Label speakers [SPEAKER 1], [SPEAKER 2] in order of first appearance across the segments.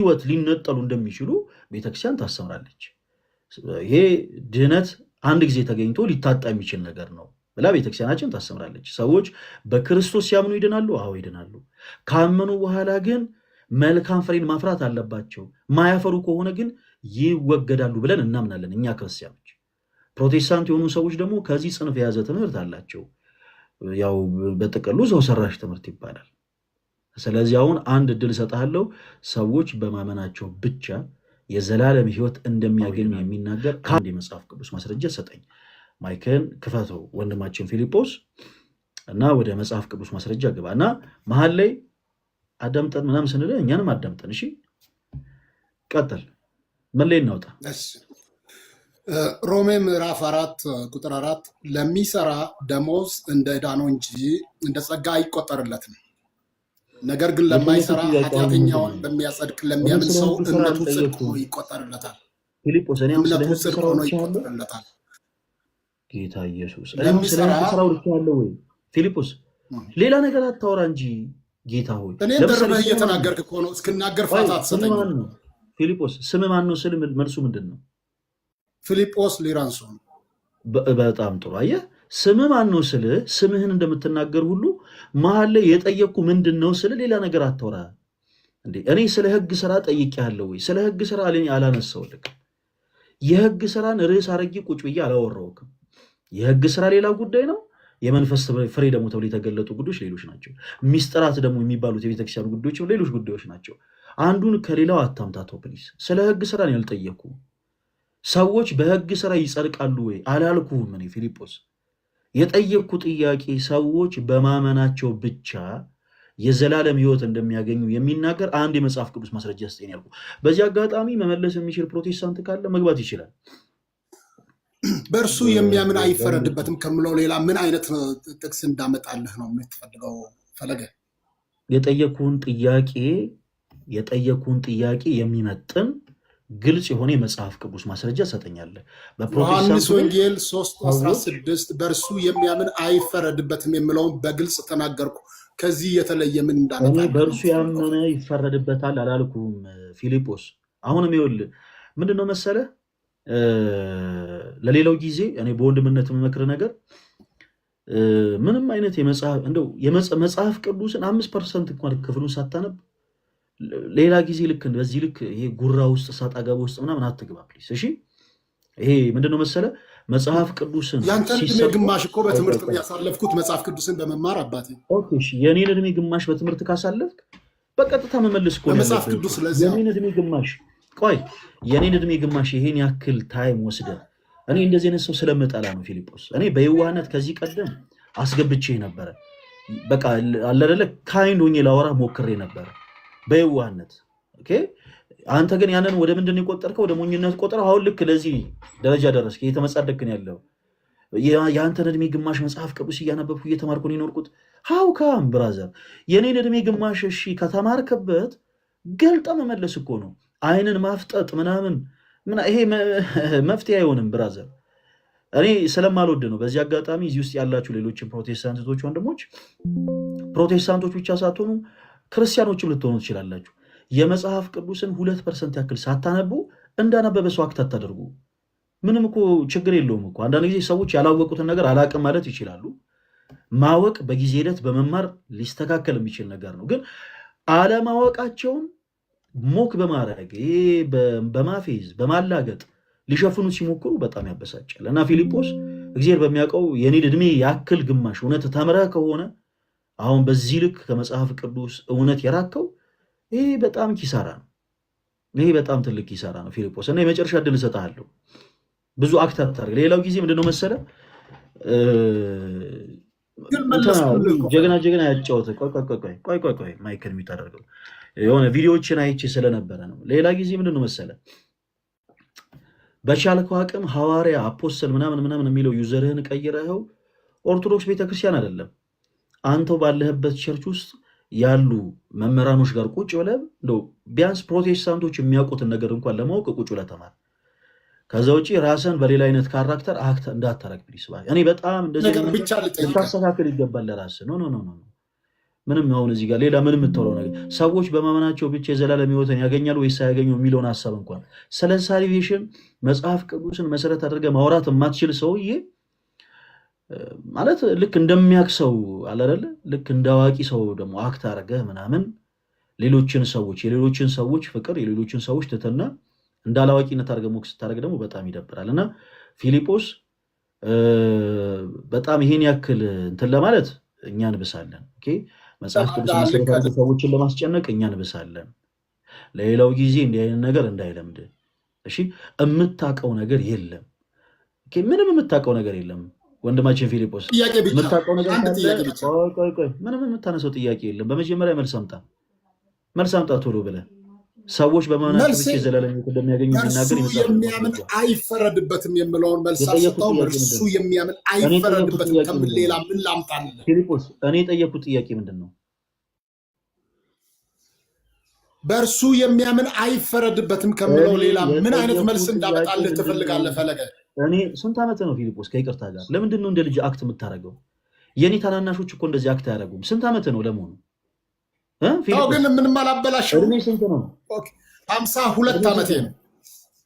[SPEAKER 1] ህይወት ሊነጠሉ እንደሚችሉ ቤተክርስቲያን ታስተምራለች። ይሄ ድህነት አንድ ጊዜ ተገኝቶ ሊታጣ የሚችል ነገር ነው ብላ ቤተክርስቲያናችን ታስተምራለች። ሰዎች በክርስቶስ ሲያምኑ ይድናሉ። አዎ ይድናሉ። ካመኑ በኋላ ግን መልካም ፍሬን ማፍራት አለባቸው። ማያፈሩ ከሆነ ግን ይወገዳሉ ብለን እናምናለን እኛ ክርስቲያኖች። ፕሮቴስታንት የሆኑ ሰዎች ደግሞ ከዚህ ጽንፍ የያዘ ትምህርት አላቸው። ያው በጥቅሉ ሰው ሰራሽ ትምህርት ይባላል። ስለዚህ አሁን አንድ እድል እሰጥሃለሁ። ሰዎች በማመናቸው ብቻ የዘላለም ህይወት እንደሚያገኙ የሚናገር ከአንድ የመጽሐፍ ቅዱስ ማስረጃ ሰጠኝ። ማይክን ክፈተው ወንድማችን ፊልጶስ እና ወደ መጽሐፍ ቅዱስ ማስረጃ ግባ እና መሀል ላይ አዳምጠን ምናምን ስንል እኛንም አዳምጠን። እሺ ቀጥል። ምን ላይ እናውጣ?
[SPEAKER 2] ሮሜ ምዕራፍ 4 ቁጥር 4 ለሚሰራ ደሞዝ እንደ ዕዳ ነው እንጂ እንደ ጸጋ አይቆጠርለትም። ነገር ግን ለማይሰራ ኃጢአተኛውን በሚያጸድቅ ለሚያምን ሰው እምነቱ ጽድቅ ሆኖ ይቆጠርለታል።
[SPEAKER 1] ፊልጶስ
[SPEAKER 2] እምነቱ ጽድቅ ሆኖ ይቆጠርለታል።
[SPEAKER 1] ጌታ ኢየሱስ ስለሚሰራው ልትያለው ወይ? ፊልጶስ ሌላ ነገር አታወራ እንጂ ጌታ ሆይ
[SPEAKER 2] እኔ ደርበህ እየተናገርክ እኮ ነው። እስክናገር ፋታ አትሰጠኝ።
[SPEAKER 1] ፊልጶስ ስም ማን ነው ስል መልሱ ምንድን ነው?
[SPEAKER 2] ፊልጶስ ሊራንሶን።
[SPEAKER 1] በጣም ጥሩ። አየህ ስም ማን ነው ስል ስምህን እንደምትናገር ሁሉ መሀል ላይ የጠየቅኩ ምንድን ነው ስል ሌላ ነገር አታወራ እንዴ። እኔ ስለ ህግ ስራ ጠይቄያለሁ ወይ? ስለ ህግ ስራ አላነሳውልክ። የህግ ስራን ርዕስ አድርጌ ቁጭ ብዬ አላወራውክም። የህግ ስራ ሌላ ጉዳይ ነው። የመንፈስ ፍሬ ደግሞ ተብሎ የተገለጡ ጉዳዮች ሌሎች ናቸው። ሚስጥራት ደግሞ የሚባሉት የቤተክርስቲያን ጉዳዮች ሌሎች ጉዳዮች ናቸው። አንዱን ከሌላው አታምታቶ ፕሊስ። ስለ ህግ ስራ ነው ያልጠየኩ። ሰዎች በህግ ስራ ይጸድቃሉ ወይ አላልኩህም። እኔ ፊልጶስ የጠየቅኩ ጥያቄ ሰዎች በማመናቸው ብቻ የዘላለም ህይወት እንደሚያገኙ የሚናገር አንድ የመጽሐፍ ቅዱስ ማስረጃ ስጠኝ ያልኩ። በዚህ አጋጣሚ መመለስ የሚችል ፕሮቴስታንት ካለ መግባት ይችላል።
[SPEAKER 2] በእርሱ የሚያምን አይፈረድበትም ከምለው ሌላ ምን አይነት ጥቅስ እንዳመጣልህ ነው የምትፈልገው? ፈለገ
[SPEAKER 1] የጠየኩን ጥያቄ የሚመጥን ግልጽ የሆነ የመጽሐፍ ቅዱስ ማስረጃ ሰጠኛለህ።
[SPEAKER 2] ዮሐንስ ወንጌል 3:16 በእርሱ የሚያምን አይፈረድበትም የሚለውን በግልጽ ተናገርኩ። ከዚህ የተለየ ምን እንዳመጣ?
[SPEAKER 1] በእርሱ ያመነ ይፈረድበታል አላልኩም ፊልጶስ። አሁንም ይኸውልህ ምንድነው መሰለህ ለሌላው ጊዜ እኔ በወንድምነት የምመክር ነገር ምንም አይነት የመጽሐፍ ቅዱስን 5% እንኳን ክፍሉን ሳታነብ ሌላ ጊዜ ልክ በዚህ ልክ ይሄ ጉራ ውስጥ ሳጣገባ ውስጥ ምናምን አትግባ ፕሊስ። እሺ ይሄ ምንድነው መሰለ መጽሐፍ ቅዱስን
[SPEAKER 2] ያንተን እድሜ ግማሽ እኮ በትምህርት ያሳለፍኩት መጽሐፍ ቅዱስን በመማር አባቴ።
[SPEAKER 1] ኦኬ እሺ የኔን እድሜ ግማሽ በትምህርት ካሳለፍክ በቀጥታ መመለስ እኮ ነው
[SPEAKER 2] መጽሐፍ ቅዱስ። ስለዚህ
[SPEAKER 1] የኔን እድሜ ግማሽ የኔን እድሜ ግማሽ ይሄን ያክል ታይም ወስደ እኔ እንደዚህ አይነት ሰው ስለምጠላ ነው ፊልጶስ። እኔ በየዋህነት ከዚህ ቀደም አስገብቼ ነበረ። በቃ አለደለ ካይንድ ሆኜ ላወራ ሞክሬ ነበረ በየዋህነት። ኦኬ አንተ ግን ያንን ወደ ምንድን ነው የቆጠርከው? ወደ ሞኝነት ቆጠረው። አሁን ልክ ለዚህ ደረጃ ደረስክ። እየተመጻደቅን ያለው የአንተን እድሜ ግማሽ መጽሐፍ ቅዱስ እያነበብኩ እየተማርኩ ነው የኖርኩት። ሃው ካም ብራዘር የኔን እድሜ ግማሽ እሺ ከተማርከበት ገልጠ መመለስ እኮ ነው። አይንን ማፍጠጥ ምናምን ይሄ መፍትሄ አይሆንም ብራዘር። እኔ ስለማልወድ ነው። በዚህ አጋጣሚ እዚህ ውስጥ ያላችሁ ሌሎችን ፕሮቴስታንቶች ወንድሞች፣ ፕሮቴስታንቶች ብቻ ሳትሆኑ ክርስቲያኖችም ልትሆኑ ትችላላችሁ። የመጽሐፍ ቅዱስን 2% ያክል ሳታነቡ እንዳነበበ ሰው አክት አታደርጉ። ምንም እኮ ችግር የለውም እኮ። አንዳንድ ጊዜ ሰዎች ያላወቁትን ነገር አላቅም ማለት ይችላሉ። ማወቅ በጊዜ ሂደት በመማር ሊስተካከል የሚችል ነገር ነው። ግን አለማወቃቸውን ሞክ በማድረግ በማፌዝ በማላገጥ ሊሸፍኑ ሲሞክሩ በጣም ያበሳጫል። እና ፊልጶስ እግዚአብሔር በሚያውቀው የኔን እድሜ ያክል ግማሽ እውነት ተምረህ ከሆነ አሁን በዚህ ልክ ከመጽሐፍ ቅዱስ እውነት የራከው ይሄ በጣም ኪሳራ ነው። ይሄ በጣም ትልቅ ኪሳራ ነው ፊልጶስ። እና የመጨረሻ እድል እሰጥሃለሁ። ብዙ አክት አታርግ። ሌላው ጊዜ ምንድነው መሰለ ጀግና ያጫወተ ቆይ ማይክል የሚታደርገው የሆነ ቪዲዮዎችን አይቼ ስለነበረ ነው። ሌላ ጊዜ ምንድነው መሰለ በቻልከው አቅም ሐዋርያ አፖስተል ምናምን የሚለው ዩዘርህን ቀይረኸው ኦርቶዶክስ ቤተክርስቲያን አይደለም አንተው ባለህበት ቸርች ውስጥ ያሉ መምህራኖች ጋር ቁጭ ብለህ እንደው ቢያንስ ፕሮቴስታንቶች የሚያውቁትን ነገር እንኳን ለማወቅ ቁጭ ብለህ ተማር። ከዛ ውጪ ራስን በሌላ አይነት ካራክተር አክት እንዳታረግ ፕሊስ። እኔ በጣም እንደዚህ ልታስተካክል ይገባል ለራስህ። ኖ ምንም አሁን እዚህ ጋር ሌላ ምንም የምትወራው ነገር ሰዎች በማመናቸው ብቻ የዘላለም ሕይወትን ያገኛሉ ወይስ አያገኙ የሚለውን ሀሳብ እንኳን ስለ ሳልቬሽን መጽሐፍ ቅዱስን መሰረት አድርገህ ማውራት የማትችል ሰውዬ ማለት ልክ እንደሚያውቅ ሰው አለ አይደለ? ልክ እንደ አዋቂ ሰው ደግሞ አክት አድርገህ ምናምን የሌሎችን ሰዎች ፍቅር የሌሎችን ሰዎች ትትና እንዳላዋቂነት አድርገህ ሞክስ ስታደርግ ደግሞ በጣም ይደብራል። እና ፊልጶስ በጣም ይሄን ያክል እንትን ለማለት እኛ እንብሳለን። ኦኬ መጽሐፍ ቅዱስ መሰረት አድርገህ ሰዎችን ለማስጨነቅ እኛ እንብሳለን። ለሌላው ጊዜ እንዲህ አይነት ነገር እንዳይለምድ እሺ። የምታውቀው ነገር የለም። ኦኬ ምንም የምታውቀው ነገር የለም ወንድማችን ፊልጶስ የምታውቀው ነገር ምንም የምታነሰው ጥያቄ የለም። በመጀመሪያ መልስ አምጣ ቶሎ ብለህ ሰዎች በማመናቸው ብቻ የዘላለም ሕይወት እንደሚያገኙ የሚናገር
[SPEAKER 2] የሚያምን አይፈረድበትም የምለውን መልስ አልሰጠውም። እርሱ የሚያምን አይፈረድበትም ከምን ሌላ ምን ላምጣልህ?
[SPEAKER 1] ፊልጶስ እኔ የጠየኩት ጥያቄ ምንድን ነው?
[SPEAKER 2] በእርሱ የሚያምን አይፈረድበትም ከምለው ሌላ ምን አይነት መልስ እንዳመጣልህ ትፈልጋለህ? ፈለገ
[SPEAKER 1] እኔ ስንት ዓመት ነው ፊልጶስ? ከይቅርታ ጋር ለምንድን ነው እንደ ልጅ አክት የምታደርገው? የእኔ ታናናሾች እኮ እንደዚህ አክት አያደርጉም። ስንት ዓመት ነው ለመሆኑ?
[SPEAKER 2] ግን ምንም አላበላሸው።
[SPEAKER 1] እድሜ ስንት ነው?
[SPEAKER 2] 52 ዓመቴ ነው።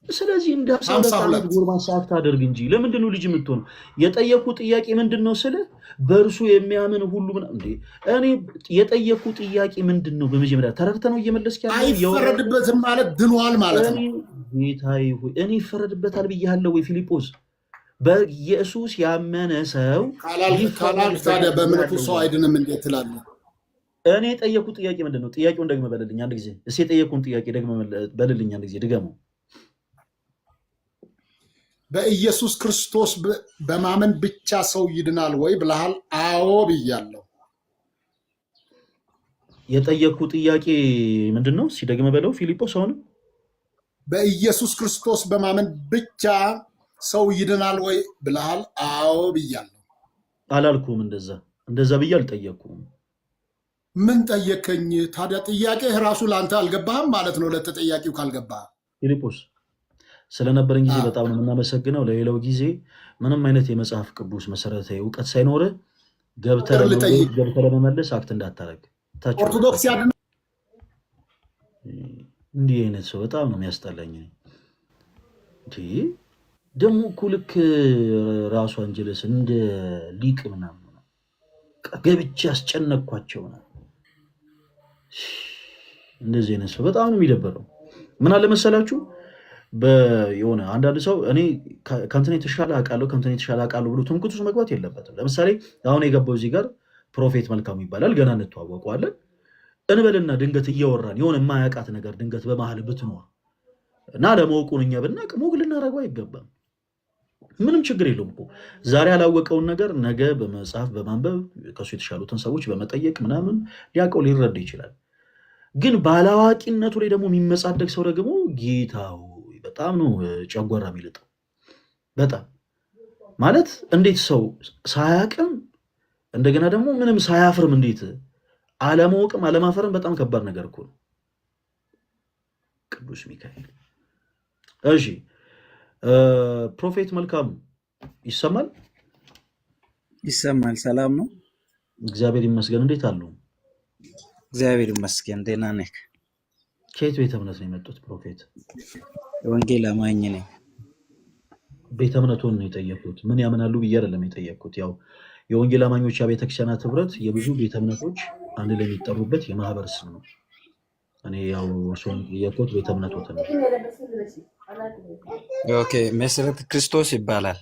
[SPEAKER 1] ስለዚህ እንደ 52 ጎርማሳ አክት አደርግ እንጂ ለምንድን ነው ልጅ የምትሆን? የጠየኩ ጥያቄ ምንድን ነው ስልህ በእርሱ የሚያምን ሁሉ እኔ የጠየኩ ጥያቄ ምንድን ነው? በመጀመሪያ ተረድተህ ነው እየመለስክ ያለው?
[SPEAKER 2] አይፈረድበትም ማለት ድኗል ማለት ነው።
[SPEAKER 1] ጌታዬ ሆይ እኔ ይፈረድበታል ብያለሁ ወይ ፊልጶስ? በኢየሱስ ያመነ ሰው
[SPEAKER 2] ካላልክ ታዲያ በእምነቱ ሰው አይድንም እንዴት ትላለህ?
[SPEAKER 1] እኔ የጠየኩ ጥያቄ ምንድን ነው? ጥያቄውን ደግመህ በልልኝ አንድ ጊዜ። እስኪ የጠየኩን ጥያቄ ደግመህ በልልኝ አንድ ጊዜ ድገመው።
[SPEAKER 2] በኢየሱስ ክርስቶስ በማመን ብቻ ሰው ይድናል ወይ ብለሃል? አዎ ብያለሁ።
[SPEAKER 1] የጠየኩ ጥያቄ ምንድን ነው? እስኪ ደግመህ በለው ፊልጶስ። አሁንም
[SPEAKER 2] በኢየሱስ ክርስቶስ በማመን ብቻ ሰው ይድናል ወይ ብለሃል? አዎ ብያለሁ።
[SPEAKER 1] አላልኩም። እንደዛ ብዬ አልጠየኩም።
[SPEAKER 2] ምን ጠየከኝ ታዲያ? ጥያቄህ ራሱ ለአንተ አልገባህም ማለት ነው። ለተጠያቂው ካልገባህ
[SPEAKER 1] ፊልጶስ ስለነበረን ጊዜ በጣም ነው የምናመሰግነው። ለሌላው ጊዜ ምንም አይነት የመጽሐፍ ቅዱስ መሰረታዊ እውቀት ሳይኖርህ ገብተህ ለመመለስ አክት እንዳታረግ።
[SPEAKER 2] ኦርቶዶክስ ያድናል።
[SPEAKER 1] እንዲህ አይነት ሰው በጣም ነው የሚያስጠላኝ። ደግሞ እኮ ልክ ራሱ አንጀለስ እንደ ሊቅ ምናምን ገብቼ ያስጨነቅኳቸው ነው። እንደዚህ አይነት ሰው በጣም ነው የሚደበረው። ምን አለ መሰላችሁ የሆነ አንዳንድ ሰው እኔ ከእንትን የተሻለ አውቃለሁ ብሎ ትምክህት ውስጥ መግባት የለበትም። ለምሳሌ አሁን የገባው እዚህ ጋር ፕሮፌት መልካሙ ይባላል። ገና እንተዋወቀዋለን እንበልና ድንገት እያወራን የሆነ የማያውቃት ነገር ድንገት በመሀል ብትኖር እና ለማወቁን እኛ ብናቅ ሞግ ልናደርገው አይገባም። ምንም ችግር የለውም እኮ ዛሬ ያላወቀውን ነገር ነገ በመጽሐፍ በማንበብ ከሱ የተሻሉትን ሰዎች በመጠየቅ ምናምን ሊያውቀው ሊረዳ ይችላል። ግን ባላዋቂነቱ ላይ ደግሞ የሚመጻደቅ ሰው ደግሞ ጌታው በጣም ነው ጨጓራ የሚልጠው። በጣም ማለት እንዴት ሰው ሳያቅም እንደገና ደግሞ ምንም ሳያፍርም እንዴት አለማወቅም አለማፈርም በጣም ከባድ ነገር እኮ ነው። ቅዱስ ሚካኤል። እሺ ፕሮፌት መልካሙ ይሰማል?
[SPEAKER 3] ይሰማል። ሰላም ነው?
[SPEAKER 1] እግዚአብሔር ይመስገን። እንዴት አሉ?
[SPEAKER 3] እግዚአብሔር ይመስገን ደህና ነኝ።
[SPEAKER 1] ከየት ቤተ እምነት ነው የመጡት ፕሮፌት?
[SPEAKER 3] የወንጌል አማኝ ነኝ።
[SPEAKER 1] ቤተ እምነቱን ነው የጠየኩት። ምን ያምናሉ ብዬ አይደለም የጠየኩት። ያው የወንጌል አማኞች ቤተክርስቲያናት ህብረት የብዙ ቤተ እምነቶች አንድ ላይ የሚጠሩበት የማህበር ስም ነው። እኔ ያው እሱን የጠየኩት ቤተ እምነቶትን ነው።
[SPEAKER 3] ኦኬ። መሰረተ ክርስቶስ ይባላል።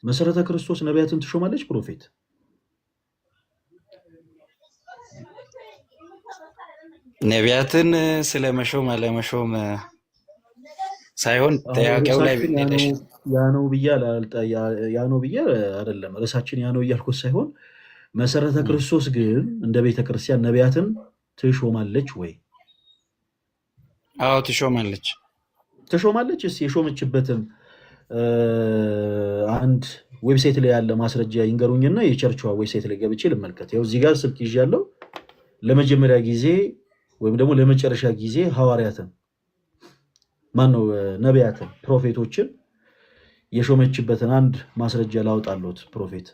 [SPEAKER 1] መሰረተ ክርስቶስ ነቢያትን ትሾማለች ፕሮፌት?
[SPEAKER 3] ነቢያትን ስለመሾም አለመሾም ሳይሆን ጥያቄው ላይ
[SPEAKER 1] ያ ነው ብዬ አይደለም ርዕሳችን ያ ነው እያልኩት ሳይሆን መሰረተ ክርስቶስ ግን እንደ ቤተክርስቲያን ነቢያትን ትሾማለች ወይ?
[SPEAKER 3] አዎ ትሾማለች።
[SPEAKER 1] እስኪ የሾመችበትን አንድ ዌብሳይት ላይ ያለ ማስረጃ ይንገሩኝና የቸርቿ ዌብሳይት ላይ ገብቼ ልመልከት። ያው እዚህ ጋር ስልክ ይዣለሁ። ለመጀመሪያ ጊዜ ወይም ደግሞ ለመጨረሻ ጊዜ ሐዋርያትን ማነው ነቢያትን ፕሮፌቶችን የሾመችበትን አንድ ማስረጃ ላውጣሎት ፕሮፌት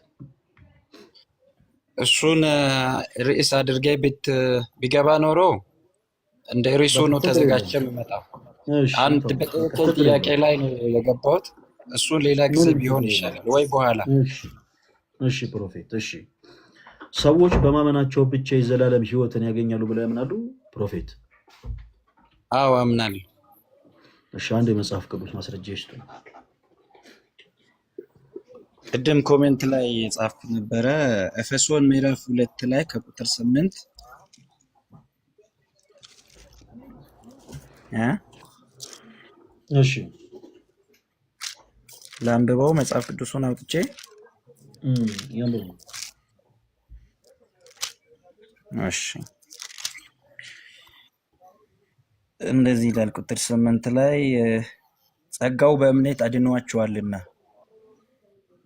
[SPEAKER 3] እሱን ርዕስ አድርጌ ቢገባ ኖሮ እንደ ርዕሱ ነው ተዘጋጅቼ የምመጣው። አንድ በጠየቀኝ ጥያቄ ላይ ነው የገባሁት። እሱን ሌላ ጊዜ ቢሆን ይሻላል ወይ በኋላ።
[SPEAKER 1] እሺ ፕሮፌት፣ እሺ ሰዎች በማመናቸው ብቻ የዘላለም ሕይወትን ያገኛሉ ብለው ያምናሉ ፕሮፌት?
[SPEAKER 3] አዎ አምናለሁ።
[SPEAKER 1] እሺ አንድ የመጽሐፍ ቅዱስ ማስረጃ ይስጡ።
[SPEAKER 3] ቅድም ኮሜንት ላይ የጻፍኩ ነበረ። ኤፌሶን ምዕራፍ 2 ላይ ከቁጥር 8
[SPEAKER 1] እሺ
[SPEAKER 3] ለአንብበው መጽሐፍ ቅዱሱን አውጥቼ
[SPEAKER 1] ያንብቡ።
[SPEAKER 3] እሺ እንደዚህ ይላል ቁጥር 8 ላይ ጸጋው በእምነት አድኗችኋልና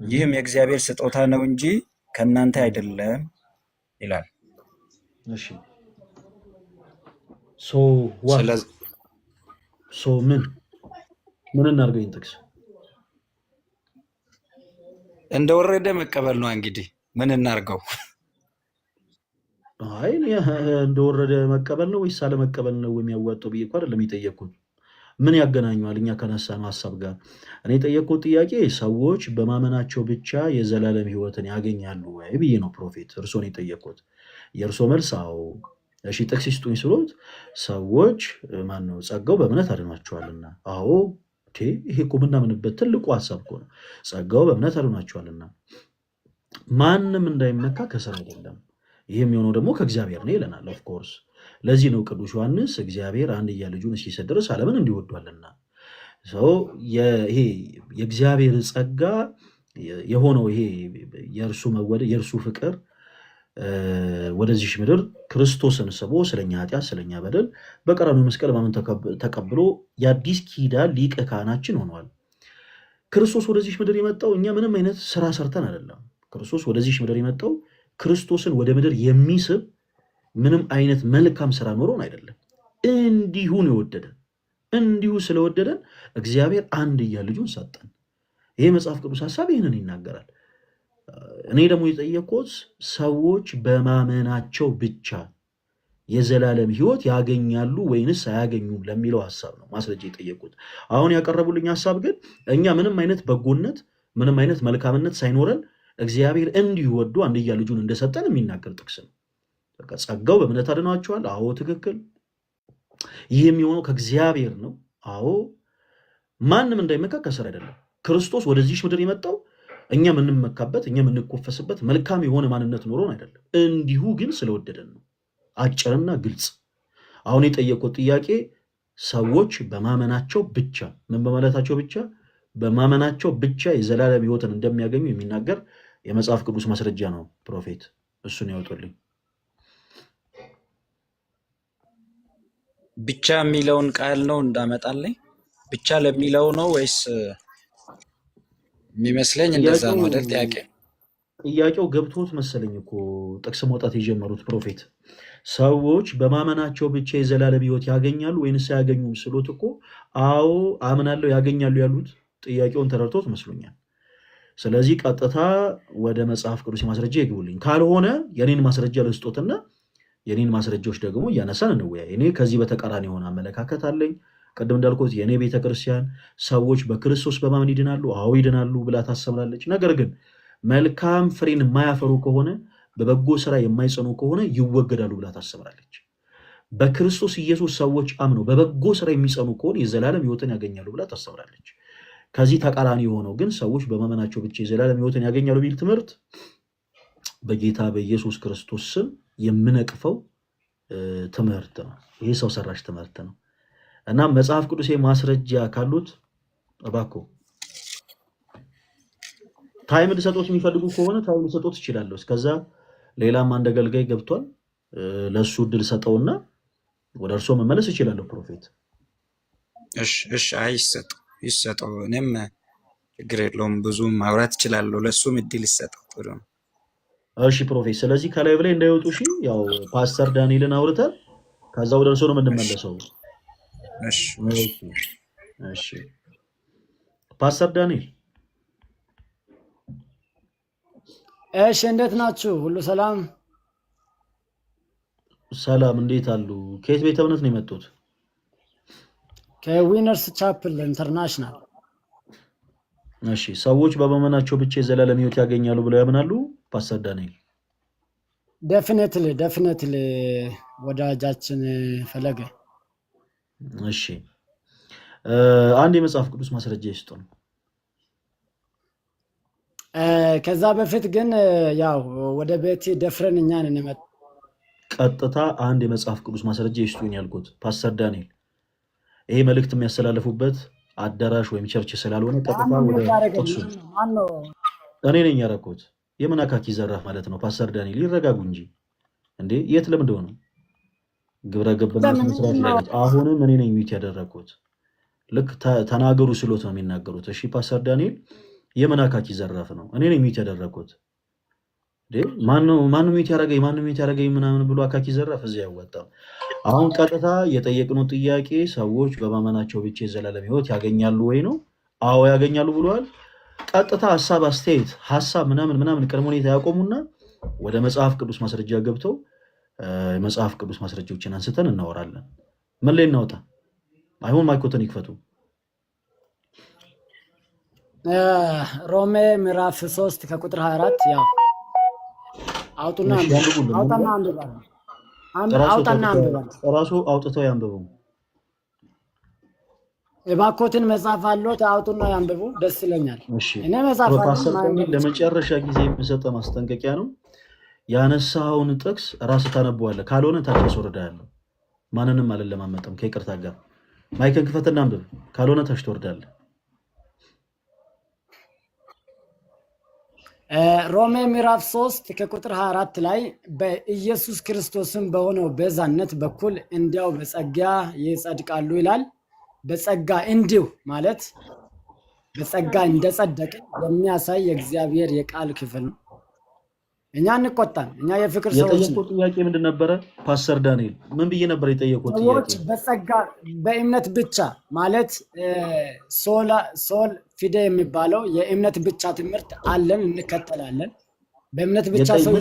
[SPEAKER 3] ይህም የእግዚአብሔር ስጦታ ነው እንጂ ከእናንተ አይደለም ይላል።
[SPEAKER 1] እሺ ምን እናድርገው? ይህን ጥቅስ
[SPEAKER 3] እንደወረደ መቀበል ነው። እንግዲህ ምን እናድርገው?
[SPEAKER 1] አይ እንደወረደ መቀበል ነው ወይስ አለመቀበል ነው የሚያዋጣው ብዬ እኮ አይደለም የጠየቅኩት። ምን ያገናኘዋል እኛ ከነሳነው ሀሳብ ጋር? እኔ የጠየቅኩት ጥያቄ ሰዎች በማመናቸው ብቻ የዘላለም ሕይወትን ያገኛሉ ወይ ብዬ ነው ፕሮፌት፣ እርሶን የጠየቅኩት። የእርሶ መልስ አዎ። እሺ ጥቅስ ይስጡኝ ስሎት ሰዎች ማነው ጸጋው በእምነት አድኗቸዋልና። አዎ ይሄ እኮ ምናምንበት ትልቁ ሀሳብ እኮ ነው። ጸጋው በእምነት አድኗቸዋልና ማንም እንዳይመካ ከስራ አይደለም፣ ይህም የሆነው ደግሞ ከእግዚአብሔር ነው ይለናል። ኦፍኮርስ ለዚህ ነው ቅዱስ ዮሐንስ እግዚአብሔር አንድያ ልጁን እስኪሰጥ ድረስ ዓለምን እንዲወዷልና። ይሄ የእግዚአብሔር ጸጋ የሆነው ይሄ የእርሱ መወደድ የእርሱ ፍቅር ወደዚህ ምድር ክርስቶስን ስቦ ስለኛ ኃጢአት ስለኛ በደል በቀራንዮ መስቀል በማመን ተቀብሎ የአዲስ ኪዳን ሊቀ ካህናችን ሆኗል። ክርስቶስ ወደዚህ ምድር የመጣው እኛ ምንም አይነት ስራ ሰርተን አይደለም። ክርስቶስ ወደዚህ ምድር የመጣው ክርስቶስን ወደ ምድር የሚስብ ምንም አይነት መልካም ስራ ኖሮን አይደለም። እንዲሁ ነው የወደደን። እንዲሁ ስለወደደን እግዚአብሔር አንድያ ልጁን ሰጠን። ይሄ መጽሐፍ ቅዱስ ሀሳብ ይህንን ይናገራል። እኔ ደግሞ የጠየቅኩት ሰዎች በማመናቸው ብቻ የዘላለም ሕይወት ያገኛሉ ወይንስ አያገኙም ለሚለው ሀሳብ ነው ማስረጃ የጠየቅኩት። አሁን ያቀረቡልኝ ሀሳብ ግን እኛ ምንም አይነት በጎነት ምንም አይነት መልካምነት ሳይኖረን እግዚአብሔር እንዲሁ ወዶ አንድያ ልጁን እንደሰጠን የሚናገር ጥቅስ ነው። ጸጋው በእምነት አድኗቸዋል። አዎ ትክክል። ይህ የሚሆነው ከእግዚአብሔር ነው። አዎ ማንም እንዳይመካ ከስራ አይደለም። ክርስቶስ ወደዚህ ምድር የመጣው እኛ የምንመካበት እኛ የምንኮፈስበት መልካም የሆነ ማንነት ኖሮን አይደለም። እንዲሁ ግን ስለወደደን ነው። አጭርና ግልጽ። አሁን የጠየቁት ጥያቄ ሰዎች በማመናቸው ብቻ ምን በማለታቸው ብቻ በማመናቸው ብቻ የዘላለም ሕይወትን እንደሚያገኙ የሚናገር የመጽሐፍ ቅዱስ ማስረጃ ነው ፕሮፌት፣ እሱን ያወጡልኝ።
[SPEAKER 3] ብቻ የሚለውን ቃል ነው እንዳመጣልኝ ብቻ ለሚለው ነው ወይስ? የሚመስለኝ እንደዛ ነው አይደል?
[SPEAKER 1] ጥያቄው ገብቶት መሰለኝ እኮ ጥቅስ መውጣት የጀመሩት ፕሮፌት። ሰዎች በማመናቸው ብቻ የዘላለም ሕይወት ያገኛሉ ወይንስ አያገኙም ስሎት እኮ አዎ አምናለሁ ያገኛሉ ያሉት ጥያቄውን ተረድቶት መስሎኛል። ስለዚህ ቀጥታ ወደ መጽሐፍ ቅዱስ ማስረጃ ይግቡልኝ። ካልሆነ የኔን ማስረጃ ልስጦትና የኔን ማስረጃዎች ደግሞ እያነሳን እንወያይ። እኔ ከዚህ በተቃራኒ የሆነ አመለካከት አለኝ። ቅድም እንዳልኩት የእኔ ቤተክርስቲያን ሰዎች በክርስቶስ በማመን ይድናሉ፣ አዎ ይድናሉ ብላ ታሰብላለች። ነገር ግን መልካም ፍሬን የማያፈሩ ከሆነ በበጎ ስራ የማይጸኑ ከሆነ ይወገዳሉ ብላ ታሰብላለች። በክርስቶስ ኢየሱስ ሰዎች አምነው በበጎ ስራ የሚጸኑ ከሆነ የዘላለም ሕይወትን ያገኛሉ ብላ ታሰብላለች። ከዚህ ተቃራኒ የሆነው ግን ሰዎች በማመናቸው ብቻ የዘላለም ሕይወትን ያገኛሉ ቢል ትምህርት በጌታ በኢየሱስ ክርስቶስ ስም የምነቅፈው ትምህርት ነው። ይሄ ሰው ሰራሽ ትምህርት ነው እና መጽሐፍ ቅዱስ ማስረጃ ካሉት እባክዎ ታይም ልሰጦት የሚፈልጉ ከሆነ ታይም ልሰጦት ይችላለሁ። እስከዛ ሌላም አንድ አገልጋይ ገብቷል፣ ለእሱ እድል ሰጠውና ወደ እርሶ መመለስ ይችላለሁ ፕሮፌት።
[SPEAKER 3] እሺ ይሰጠው። እኔም ችግር የለውም ብዙ ማውራት እችላለሁ። ለእሱም እድል ይሰጠው። ጥሩ ነው።
[SPEAKER 1] እሺ ፕሮፌት፣ ስለዚህ ከላይ በላይ እንዳይወጡ እሺ። ያው ፓስተር ዳንኤልን አውርተን ከዛ ወደ እርሶ ነው የምንመለሰው። እሺ ፓስተር ዳንኤል
[SPEAKER 4] እሺ እንዴት ናችሁ? ሁሉ ሰላም?
[SPEAKER 1] ሰላም እንዴት አሉ? ከየት ቤተ እምነት ነው የመጡት?
[SPEAKER 4] ከዊነርስ ቻፕል ኢንተርናሽናል።
[SPEAKER 1] እሺ ሰዎች በማመናቸው ብቻ የዘላለም ሕይወት ያገኛሉ ብለው ያምናሉ? ፓስተር ዳንኤል
[SPEAKER 4] ዴፊኔትሊ ወዳጃችን ፈለገ።
[SPEAKER 1] እሺ አንድ የመጽሐፍ ቅዱስ ማስረጃ ይስጡን።
[SPEAKER 4] ከዛ በፊት ግን ያው ወደ ቤት ደፍረን እኛን እንመጣ
[SPEAKER 1] ቀጥታ አንድ የመጽሐፍ ቅዱስ ማስረጃ ይስጡኝ ያልኩት ፓስተር ዳንኤል ይሄ መልእክት የሚያስተላልፉበት አዳራሽ ወይም ቸርች ስላልሆነ ቀጥታ ወደ ጥቅሱ እኔ ነኝ ያደረኩት። የምን አካኪ ዘራፍ ማለት ነው? ፓስተር ዳንኤል ይረጋጉ እንጂ እንዴ! የት ለምንድነው ነው ግብረ ገብነት መስራት ያለበት? አሁንም እኔ ነኝ ሚት ያደረኩት። ልክ ተናገሩ ስሎት ነው የሚናገሩት። እሺ ፓስተር ዳንኤል የምን አካኪ ዘራፍ ነው? እኔ ነኝ ሚት ያደረኩት። ማነው ሚት ያደረገኝ ምናምን ብሎ አካኪ ዘራፍ እዚህ አይወጣም። አሁን ቀጥታ የጠየቅነው ጥያቄ ሰዎች በማመናቸው ብቻ የዘላለም ሕይወት ያገኛሉ ወይ ነው? አዎ ያገኛሉ ብለዋል። ቀጥታ ሀሳብ አስተያየት ሀሳብ ምናምን ቅድመ ሁኔታ ያቆሙና ወደ መጽሐፍ ቅዱስ ማስረጃ ገብተው የመጽሐፍ ቅዱስ ማስረጃዎችን አንስተን እናወራለን። ምን ላይ እናወጣ? አይሆን ማይኮተን ይክፈቱ።
[SPEAKER 4] ሮሜ ምዕራፍ 3 ከቁጥር 24 ያው አውጣና አንብባ
[SPEAKER 1] ራሱ አውጥተው ያንብቡ።
[SPEAKER 4] የባኮትን መጽሐፍ አለዎት? አውጡና ያንብቡ። ደስ ይለኛል። እኔ መጽሐፍ
[SPEAKER 1] ለመጨረሻ ጊዜ የሚሰጠ ማስጠንቀቂያ ነው። ያነሳውን ጥቅስ ራስ ታነበዋለህ፣ ካልሆነ ታች አስወርዳለሁ። ማንንም አልለማመጥም። ከይቅርታ ጋር ማይክን ክፈትና አንብብ፣ ካልሆነ ታች ትወርዳለህ።
[SPEAKER 4] ሮሜ ምዕራፍ 3 ከቁጥር 24 ላይ በኢየሱስ ክርስቶስም በሆነው ቤዛነት በኩል እንዲያው በጸጋ ይጸድቃሉ ይላል። በጸጋ እንዲሁ ማለት በጸጋ እንደጸደቅን የሚያሳይ የእግዚአብሔር የቃል ክፍል ነው። እኛ እንቆጣን። እኛ የፍቅር ሰዎች
[SPEAKER 1] የጠየቁት ጥያቄ ምንድን ነበረ? ፓስተር ዳንኤል ምን ብዬ ነበር የጠየቁት ጥያቄ?
[SPEAKER 4] ሰዎች በጸጋ በእምነት ብቻ ማለት ሶል ፊዴ የሚባለው የእምነት ብቻ ትምህርት አለን፣ እንከተላለን። በእምነት ብቻ ሰው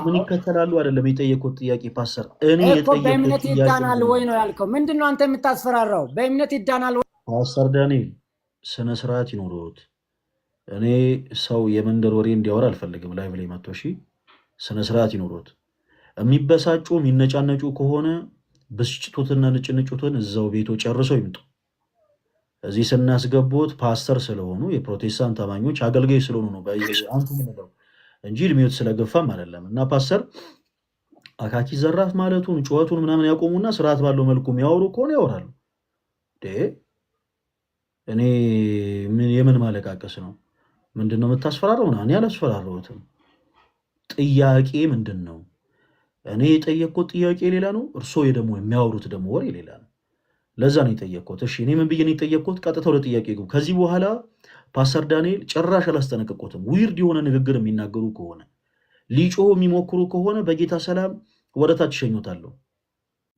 [SPEAKER 1] ምን ይከተላሉ አይደለም የጠየቁት ጥያቄ ፓስተር። እኔ
[SPEAKER 4] በእምነት ይዳናል ወይ ነው ያልከው? ምንድነው አንተ የምታስፈራራው? በእምነት ይዳናል ወይ?
[SPEAKER 1] ፓስተር ዳንኤል ስነ ስርዓት ይኖሩት። እኔ ሰው የመንደር ወሬ እንዲያወራ አልፈልግም። ላይቭ ላይ መጥቶ እሺ፣ ስነ ስርዓት ይኖሩት። የሚበሳጩ የሚነጫነጩ ከሆነ ብስጭቱትና ንጭንጭቱን እዛው ቤቶ ጨርሰው ይምጡ። እዚህ ስናስገቡት ፓስተር ስለሆኑ የፕሮቴስታንት አማኞች አገልጋይ ስለሆኑ ነው አንቱ ምንለው እንጂ እድሜዎት ስለገፋም አይደለም። እና ፓስተር አካኪ ዘራፍ ማለቱን ጩኸቱን ምናምን ያቆሙና ስርዓት ባለው መልኩ የሚያወሩ ከሆነ ያወራሉ። እኔ የምን ማለቃቀስ ነው? ምንድነው የምታስፈራረው? እኔ አላስፈራረሁትም። ጥያቄ ምንድን ነው? እኔ የጠየቅኩት ጥያቄ ሌላ ነው፣ እርስዎ ደግሞ የሚያወሩት ደግሞ ወሬ ሌላ ነው። ለዛ ነው የጠየቅኩት። እሺ እኔ ምን ብዬ ነው የጠየቅኩት? ቀጥታ ወደ ጥያቄ ግቡ። ከዚህ በኋላ ፓስተር ዳንኤል ጭራሽ አላስጠነቀቁትም። ዊርድ የሆነ ንግግር የሚናገሩ ከሆነ ሊጮሁ የሚሞክሩ ከሆነ በጌታ ሰላም ወደታች ሸኞታለሁ።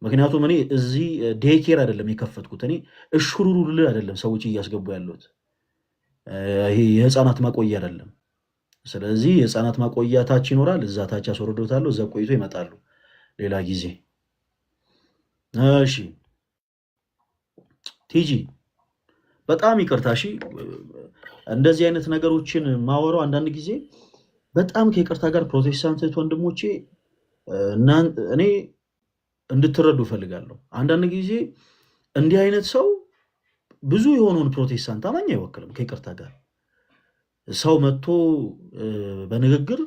[SPEAKER 1] ምክንያቱም እኔ እዚህ ዴይኬር አይደለም የከፈትኩት። እኔ እሹሩሩ ልል አይደለም ሰዎች እያስገቡ ያሉት። ይሄ የህፃናት ማቆያ አይደለም። ስለዚህ የህፃናት ማቆያ ታች ይኖራል። እዛ ታች አስወርዶታለሁ። እዛ ቆይቶ ይመጣሉ ሌላ ጊዜ። እሺ ቲጂ በጣም ይቅርታ። እሺ እንደዚህ አይነት ነገሮችን ማወራው አንዳንድ ጊዜ በጣም ከይቅርታ ጋር ፕሮቴስታንት ወንድሞቼ እኔ እንድትረዱ እፈልጋለሁ። አንዳንድ ጊዜ እንዲህ አይነት ሰው ብዙ የሆነውን ፕሮቴስታንት አማኝ አይወክልም። ከይቅርታ ጋር ሰው መጥቶ በንግግር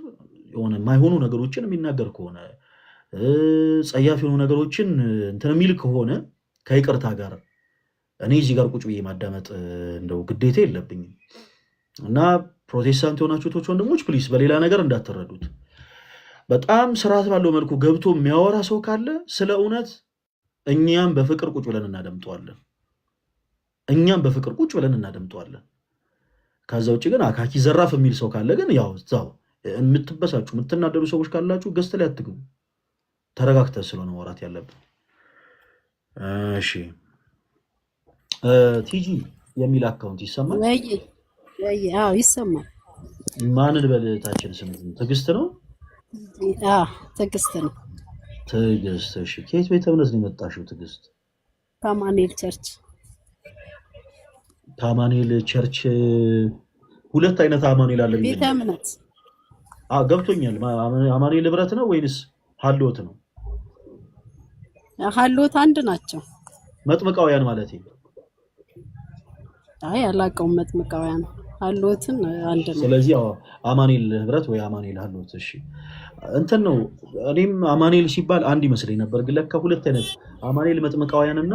[SPEAKER 1] የሆነ የማይሆኑ ነገሮችን የሚናገር ከሆነ ጸያፍ የሆኑ ነገሮችን እንትን የሚል ከሆነ ከይቅርታ ጋር እኔ እዚህ ጋር ቁጭ ብዬ ማዳመጥ እንደው ግዴታ የለብኝም። እና ፕሮቴስታንት የሆናችሁ ቶች ወንድሞች ፕሊስ በሌላ ነገር እንዳትረዱት። በጣም ስርዓት ባለው መልኩ ገብቶ የሚያወራ ሰው ካለ ስለ እውነት እኛም በፍቅር ቁጭ ብለን እናደምጠዋለን። ከዛ ውጭ ግን አካኪ ዘራፍ የሚል ሰው ካለ ግን ያው እዛው የምትበሳጩ የምትናደዱ ሰዎች ካላችሁ ገዝተ ላይ አትግቡ። ተረጋግተን ስለሆነ ወራት ያለብን። እሺ ቲጂ የሚል አካውንት ይሰማል?
[SPEAKER 5] አዎ ይሰማል።
[SPEAKER 1] ማንን በልታችን ስም ትዕግስት ነው?
[SPEAKER 5] ትዕግስት ነው።
[SPEAKER 1] ትዕግስት። እሺ ከየት ቤተ እምነት ነው የመጣሽው ትዕግስት?
[SPEAKER 5] ከአማኑኤል ቸርች።
[SPEAKER 1] ከአማኑኤል ቸርች። ሁለት አይነት አማኑኤል አለ
[SPEAKER 5] ቤተ እምነት።
[SPEAKER 1] ገብቶኛል። አማኑኤል ህብረት ነው ወይንስ ሀልዎት ነው?
[SPEAKER 5] ሀልዎት አንድ ናቸው።
[SPEAKER 1] መጥምቃውያን ማለት ነው?
[SPEAKER 5] አይ አላውቀውም። መጥምቃውያን ሀልዎትን አንድ ነው።
[SPEAKER 1] ስለዚህ አማኑኤል ህብረት ወይ አማኑኤል ሀልዎት። እሺ እንትን ነው። እኔም አማኑኤል ሲባል አንድ ይመስለኝ ነበር፣ ግን ለካ ሁለት አይነት አማኑኤል መጥምቃውያንና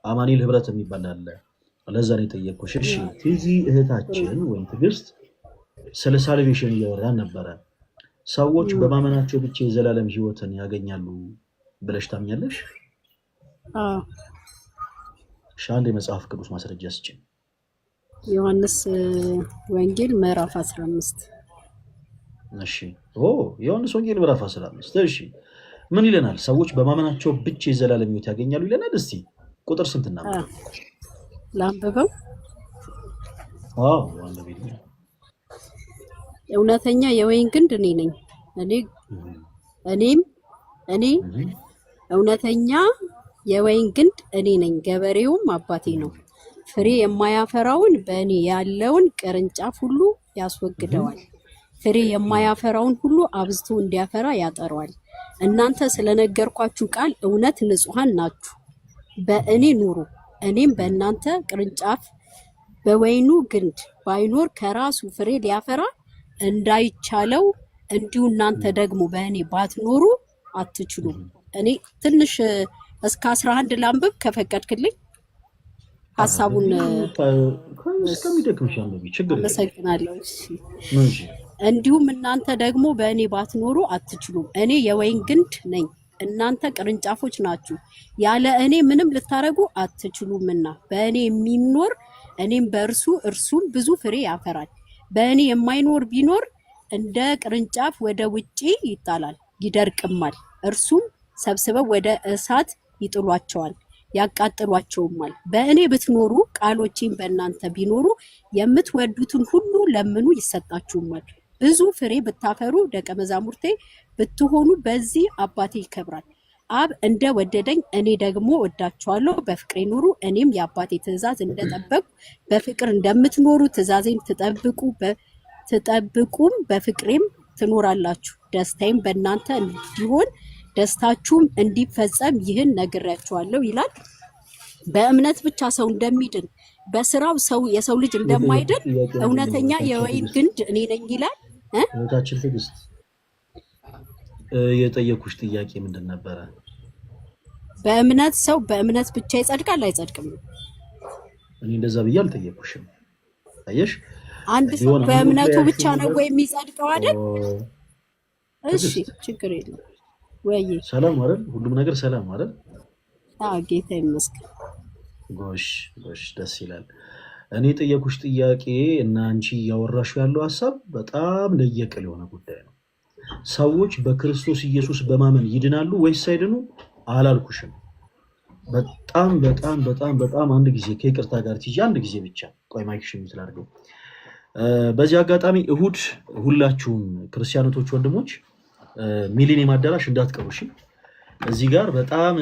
[SPEAKER 1] አማኑኤል ህብረት የሚባል አለ። ለዛ ነው የጠየቅኩሽ። እሺ ቲዚ እህታችን ወይም ትዕግስት ስለ ሳልቬሽን እያወራን ነበረ። ሰዎች በማመናቸው ብቻ የዘላለም ህይወትን ያገኛሉ ብለሽ ታምኛለሽ? እሺ አንድ የመጽሐፍ ቅዱስ ማስረጃ ስጭኝ።
[SPEAKER 5] ዮሐንስ ወንጌል ምዕራፍ 15።
[SPEAKER 1] እሺ ዮሐንስ ወንጌል ምዕራፍ 15። እሺ ምን ይለናል? ሰዎች በማመናቸው ብቻ የዘላለም ህይወት ያገኛሉ ይለናል። እስቲ ቁጥር ስንት እናምጣ?
[SPEAKER 5] ላንብበው።
[SPEAKER 1] አንብቤ።
[SPEAKER 5] እውነተኛ የወይን ግንድ እኔ ነኝ፣ እኔ እውነተኛ የወይን ግንድ እኔ ነኝ፣ ገበሬውም አባቴ ነው። ፍሬ የማያፈራውን በእኔ ያለውን ቅርንጫፍ ሁሉ ያስወግደዋል፣ ፍሬ የማያፈራውን ሁሉ አብዝቶ እንዲያፈራ ያጠረዋል። እናንተ ስለነገርኳችሁ ቃል እውነት ንጹሐን ናችሁ። በእኔ ኑሩ፣ እኔም በእናንተ። ቅርንጫፍ በወይኑ ግንድ ባይኖር ከራሱ ፍሬ ሊያፈራ እንዳይቻለው እንዲሁ እናንተ ደግሞ በእኔ ባትኖሩ አትችሉም። እኔ ትንሽ እስከ 11 ላንብብ ከፈቀድክልኝ። ሐሳቡን
[SPEAKER 1] እስከሚደክምሽ አንብቢ፣ ችግር የለም።
[SPEAKER 5] አመሰግናለሁ። እንዲሁም እናንተ ደግሞ በእኔ ባትኖሩ አትችሉም። እኔ የወይን ግንድ ነኝ፣ እናንተ ቅርንጫፎች ናችሁ። ያለ እኔ ምንም ልታረጉ አትችሉምና በእኔ የሚኖር እኔም በእርሱ እርሱም ብዙ ፍሬ ያፈራል። በእኔ የማይኖር ቢኖር እንደ ቅርንጫፍ ወደ ውጪ ይጣላል፣ ይደርቅማል። እርሱም ሰብስበው ወደ እሳት ይጥሏቸዋል፣ ያቃጥሏቸውማል። በእኔ ብትኖሩ ቃሎቼም በእናንተ ቢኖሩ የምትወዱትን ሁሉ ለምኑ ይሰጣችሁማል። ብዙ ፍሬ ብታፈሩ ደቀ መዛሙርቴ ብትሆኑ በዚህ አባቴ ይከብራል። አብ እንደ ወደደኝ እኔ ደግሞ ወዳችኋለሁ። በፍቅሬ ኑሩ። እኔም የአባቴ ትእዛዝ እንደጠበቁ በፍቅር እንደምትኖሩ ትእዛዜን ትጠብቁም በፍቅሬም ትኖራላችሁ። ደስታዬም በእናንተ እንዲሆን ደስታችሁም እንዲፈጸም ይህን ነግሬያችኋለሁ ይላል። በእምነት ብቻ ሰው እንደሚድን በስራው የሰው ልጅ እንደማይድን እውነተኛ የወይን ግንድ እኔ ነኝ ይላል።
[SPEAKER 1] እህታችን ትዕግስት የጠየኩሽ ጥያቄ ምንድን ነበረ?
[SPEAKER 5] በእምነት ሰው በእምነት ብቻ ይጸድቃል አይጸድቅም?
[SPEAKER 1] እኔ እንደዛ ብዬ አልጠየኩሽም። አየሽ፣
[SPEAKER 5] አንድ ሰው በእምነቱ ብቻ ነው ወይ የሚጸድቀው አይደል? እሺ ችግር የለም። ወይ
[SPEAKER 1] ሰላም አይደል? ሁሉም ነገር ሰላም አይደል?
[SPEAKER 5] ጌታ ይመስገን።
[SPEAKER 1] ጎሽ ደስ ይላል። እኔ የጠየኩሽ ጥያቄ እና አንቺ እያወራሽው ያለው ሀሳብ በጣም ለየቅል የሆነ ጉዳይ ነው። ሰዎች በክርስቶስ ኢየሱስ በማመን ይድናሉ ወይስ አይድኑ አላልኩሽም። በጣም በጣም በጣም በጣም አንድ ጊዜ ከይቅርታ ጋር ትይጂ አንድ ጊዜ ብቻ ቆይ ማይክሽን ትላርገው። በዚህ አጋጣሚ እሁድ ሁላችሁም ክርስቲያኖቶች ወንድሞች ሚሊኒየም አዳራሽ እንዳትቀሩሽ። እዚህ ጋር በጣም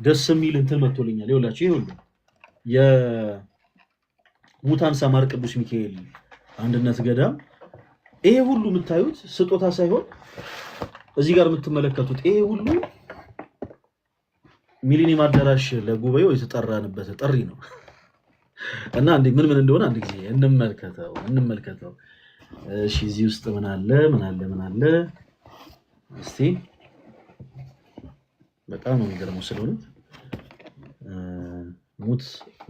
[SPEAKER 1] ደስ የሚል እንትን መጥቶልኛል። ይኸውላችሁ ይሄ ሁሉ የሙታን ሳማር ቅዱስ ሚካኤል አንድነት ገዳም ይሄ ሁሉ የምታዩት ስጦታ ሳይሆን እዚህ ጋር የምትመለከቱት ይሄ ሁሉ ሚሊኒየም አዳራሽ ለጉባኤው የተጠራንበት ጥሪ ነው እና አንዴ ምን እንደሆነ አንድ ጊዜ እንመልከተው። እሺ እዚህ ውስጥ ምን አለ እስቲ በጣም ነው የሚገርመው ስለሆነ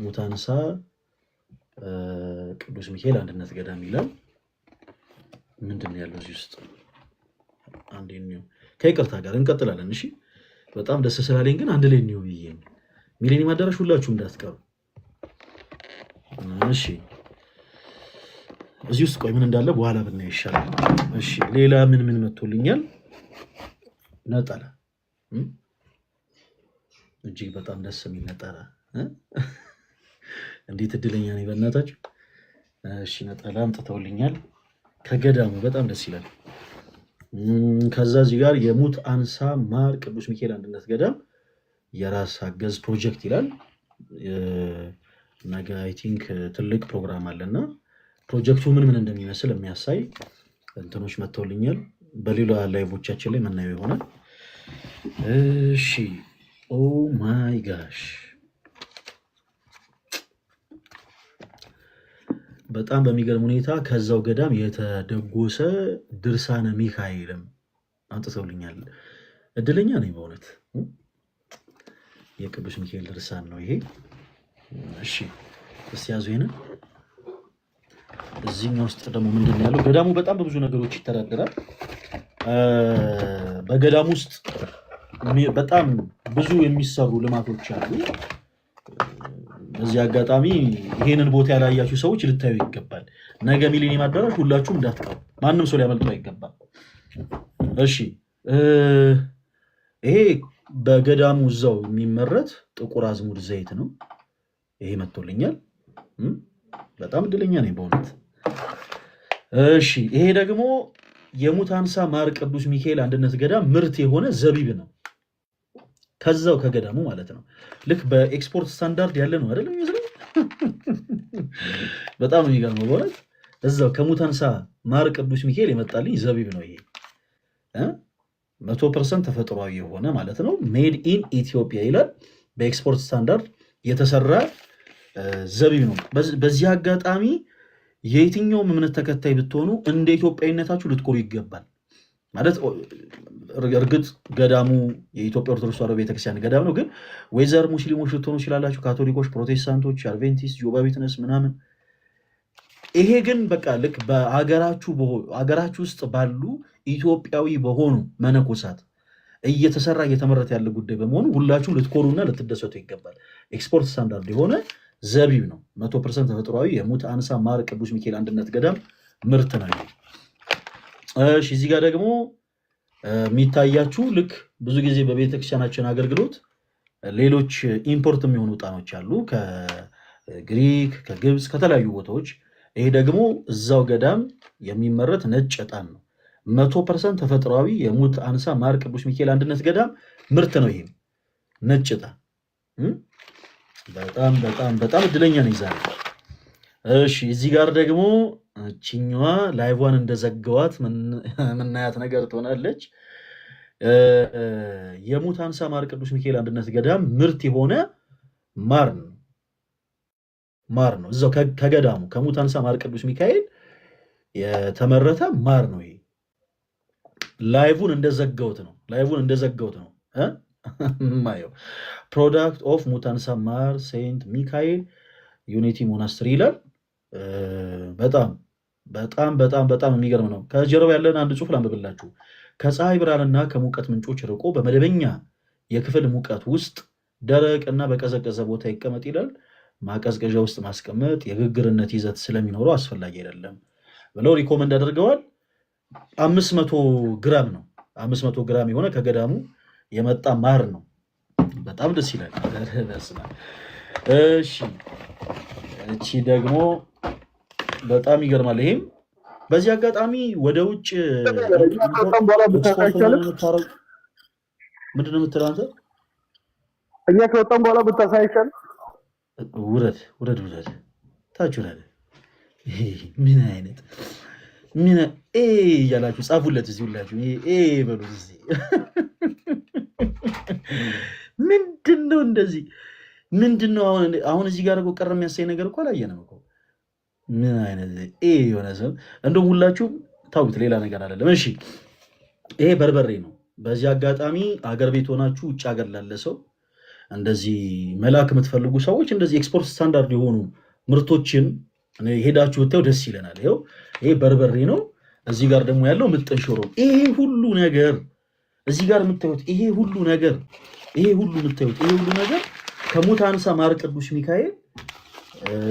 [SPEAKER 1] ሙታንሳ ቅዱስ ሚካኤል አንድነት ገዳም ይላል። ምንድን ነው ያለው እዚህ ውስጥ? አንዴ ነው ከይቅርታ ጋር እንቀጥላለን። እሺ በጣም ደስ ስላለኝ ግን አንድ ላይ ነው ብዬ ሚሊኒየም አዳራሽ ሁላችሁ እንዳትቀሩ። እሺ እዚህ ውስጥ ቆይ ምን እንዳለ በኋላ ብናይ ይሻላል። እሺ ሌላ ምን መጥቶልኛል? ነጠላ እጅግ በጣም ደስ የሚል ነጠላ። እንዴት እድለኛ ነኝ በእናታችሁ። እሺ ነጠላ አምጥተውልኛል። ከገዳሙ በጣም ደስ ይላል። ከዛ እዚህ ጋር የሙት አንሳ ማር ቅዱስ ሚካኤል አንድነት ገዳም የራስ አገዝ ፕሮጀክት ይላል። ነገ አይ ቲንክ ትልቅ ፕሮግራም አለና ፕሮጀክቱ ምን እንደሚመስል የሚያሳይ እንትኖች መጥተውልኛል። በሌላ ላይቮቻችን ላይ መናየው ይሆናል። እሺ ኦ ማይ ጋሽ በጣም በሚገርም ሁኔታ ከዛው ገዳም የተደጎሰ ድርሳነ ሚካኤልም አንጥተውልኛል። እድለኛ ነኝ በእውነት። የቅዱስ ሚካኤል ድርሳን ነው ይሄ። እሺ እስቲ ያዙ ይሄንን። እዚህኛው ውስጥ ደግሞ ምንድን ያለው? ገዳሙ በጣም በብዙ ነገሮች ይተዳደራል። በገዳሙ ውስጥ በጣም ብዙ የሚሰሩ ልማቶች አሉ። በዚህ አጋጣሚ ይሄንን ቦታ ያላያችሁ ሰዎች ልታዩ ይገባል። ነገ ሚሊኒየም አዳራሽ ሁላችሁም እንዳትቀሩ፣ ማንም ሰው ሊያመልጠው አይገባም። እሺ ይሄ በገዳሙ እዛው የሚመረት ጥቁር አዝሙድ ዘይት ነው። ይሄ መጥቶልኛል። በጣም እድለኛ ነኝ በእውነት። እሺ ይሄ ደግሞ የሙት አንሳ ማር ቅዱስ ሚካኤል አንድነት ገዳም ምርት የሆነ ዘቢብ ነው። ከዛው ከገዳሙ ማለት ነው። ልክ በኤክስፖርት ስታንዳርድ ያለ ነው አይደል? በጣም የሚገርመው በእውነት እዛው ከሙት አንሳ ማር ቅዱስ ሚካኤል የመጣልኝ ዘቢብ ነው። ይሄ 100% ተፈጥሯዊ የሆነ ማለት ነው። ሜድ ኢን ኢትዮጵያ ይላል። በኤክስፖርት ስታንዳርድ የተሰራ ዘቢብ ነው። በዚህ አጋጣሚ የየትኛውም እምነት ተከታይ ብትሆኑ እንደ ኢትዮጵያዊነታችሁ ልትኮሩ ይገባል። ማለት እርግጥ ገዳሙ የኢትዮጵያ ኦርቶዶክስ ተዋሕዶ ቤተክርስቲያን ገዳም ነው። ግን ወይዘር ሙስሊሞች ልትሆኑ ይችላላችሁ፣ ካቶሊኮች፣ ፕሮቴስታንቶች፣ አድቬንቲስት፣ ጆባ ዊትነስ ምናምን። ይሄ ግን በቃ ልክ በአገራችሁ ውስጥ ባሉ ኢትዮጵያዊ በሆኑ መነኮሳት እየተሰራ እየተመረተ ያለ ጉዳይ በመሆኑ ሁላችሁም ልትኮሩና ልትደሰቱ ይገባል። ኤክስፖርት ስታንዳርድ የሆነ ዘቢብ ነው። 100% ተፈጥሯዊ የሙት አንሳ ማር ቅዱስ ሚካኤል አንድነት ገዳም ምርት ነው። እሺ እዚህ ጋር ደግሞ የሚታያችሁ ልክ ብዙ ጊዜ በቤተክርስቲያናችን አገልግሎት ሌሎች ኢምፖርት የሚሆኑ ዕጣኖች አሉ ከግሪክ፣ ከግብፅ፣ ከተለያዩ ቦታዎች። ይሄ ደግሞ እዛው ገዳም የሚመረት ነጭ ዕጣን ነው። 100% ተፈጥሯዊ የሙት አንሳ ማር ቅዱስ ሚካኤል አንድነት ገዳም ምርት ነው። ይሄም ነጭ ዕጣን በጣም በጣም በጣም እድለኛ ነኝ ዛሬ። እሺ እዚህ ጋር ደግሞ እቺኛዋ ላይቫን እንደዘገዋት ምናያት ነገር ትሆናለች። የሙት አንሳ ማር ቅዱስ ሚካኤል አንድነት ገዳም ምርት የሆነ ማር ነው። እዛው ከገዳሙ ከሙት አንሳ ማር ቅዱስ ሚካኤል የተመረተ ማር ነው። ይሄ ላይቭን እንደዘገውት ነው ማየው ፕሮዳክት ኦፍ ሙት አንሳ ማር ሴንት ሚካኤል ዩኒቲ ሞናስትሪ ይላል። በጣም በጣም በጣም በጣም የሚገርም ነው። ከጀርባ ያለን አንድ ጽሑፍ ላንብብላችሁ። ከፀሐይ ብርሃንና ከሙቀት ምንጮች ርቆ በመደበኛ የክፍል ሙቀት ውስጥ ደረቅና በቀዘቀዘ ቦታ ይቀመጥ ይላል። ማቀዝቀዣ ውስጥ ማስቀመጥ የግግርነት ይዘት ስለሚኖረው አስፈላጊ አይደለም ብለው ሪኮመንድ አድርገዋል። 500 ግራም ነው። 500 ግራም የሆነ ከገዳሙ የመጣ ማር ነው። በጣም ደስ ይላል። እሺ እቺ ደግሞ በጣም ይገርማል። ይሄም በዚህ አጋጣሚ ወደ ውጭ ምንድን ነው የምትለው አንተ?
[SPEAKER 6] እኛ ከወጣን በኋላ ብታሳይሻል።
[SPEAKER 1] ውረድ ታችሁናል። ምን አይነት ምን እያላችሁ ጻፉለት እዚህ ሁላችሁ በሉት እዚህ። ምንድነው እንደዚህ? ምንድነው አሁን እዚህ ጋር እኮ ቀረ የሚያሳይ ነገር እኮ አላየንም እኮ። ምን አይነት የሆነ ሰው እንደውም ሁላችሁም ታውት ሌላ ነገር አይደለም። እሺ ይሄ በርበሬ ነው። በዚህ አጋጣሚ አገር ቤት ሆናችሁ ውጭ ሀገር ላለ ሰው እንደዚህ መላክ የምትፈልጉ ሰዎች እንደዚህ ኤክስፖርት ስታንዳርድ የሆኑ ምርቶችን ሄዳችሁ ብታዩ ደስ ይለናል። ይኸው ይሄ በርበሬ ነው። እዚህ ጋር ደግሞ ያለው ምጥን ሽሮ። ይሄ ሁሉ ነገር እዚህ ጋር የምታዩት ይሄ ሁሉ ነገር ከሙት አንሳ ማር ቅዱስ ሚካኤል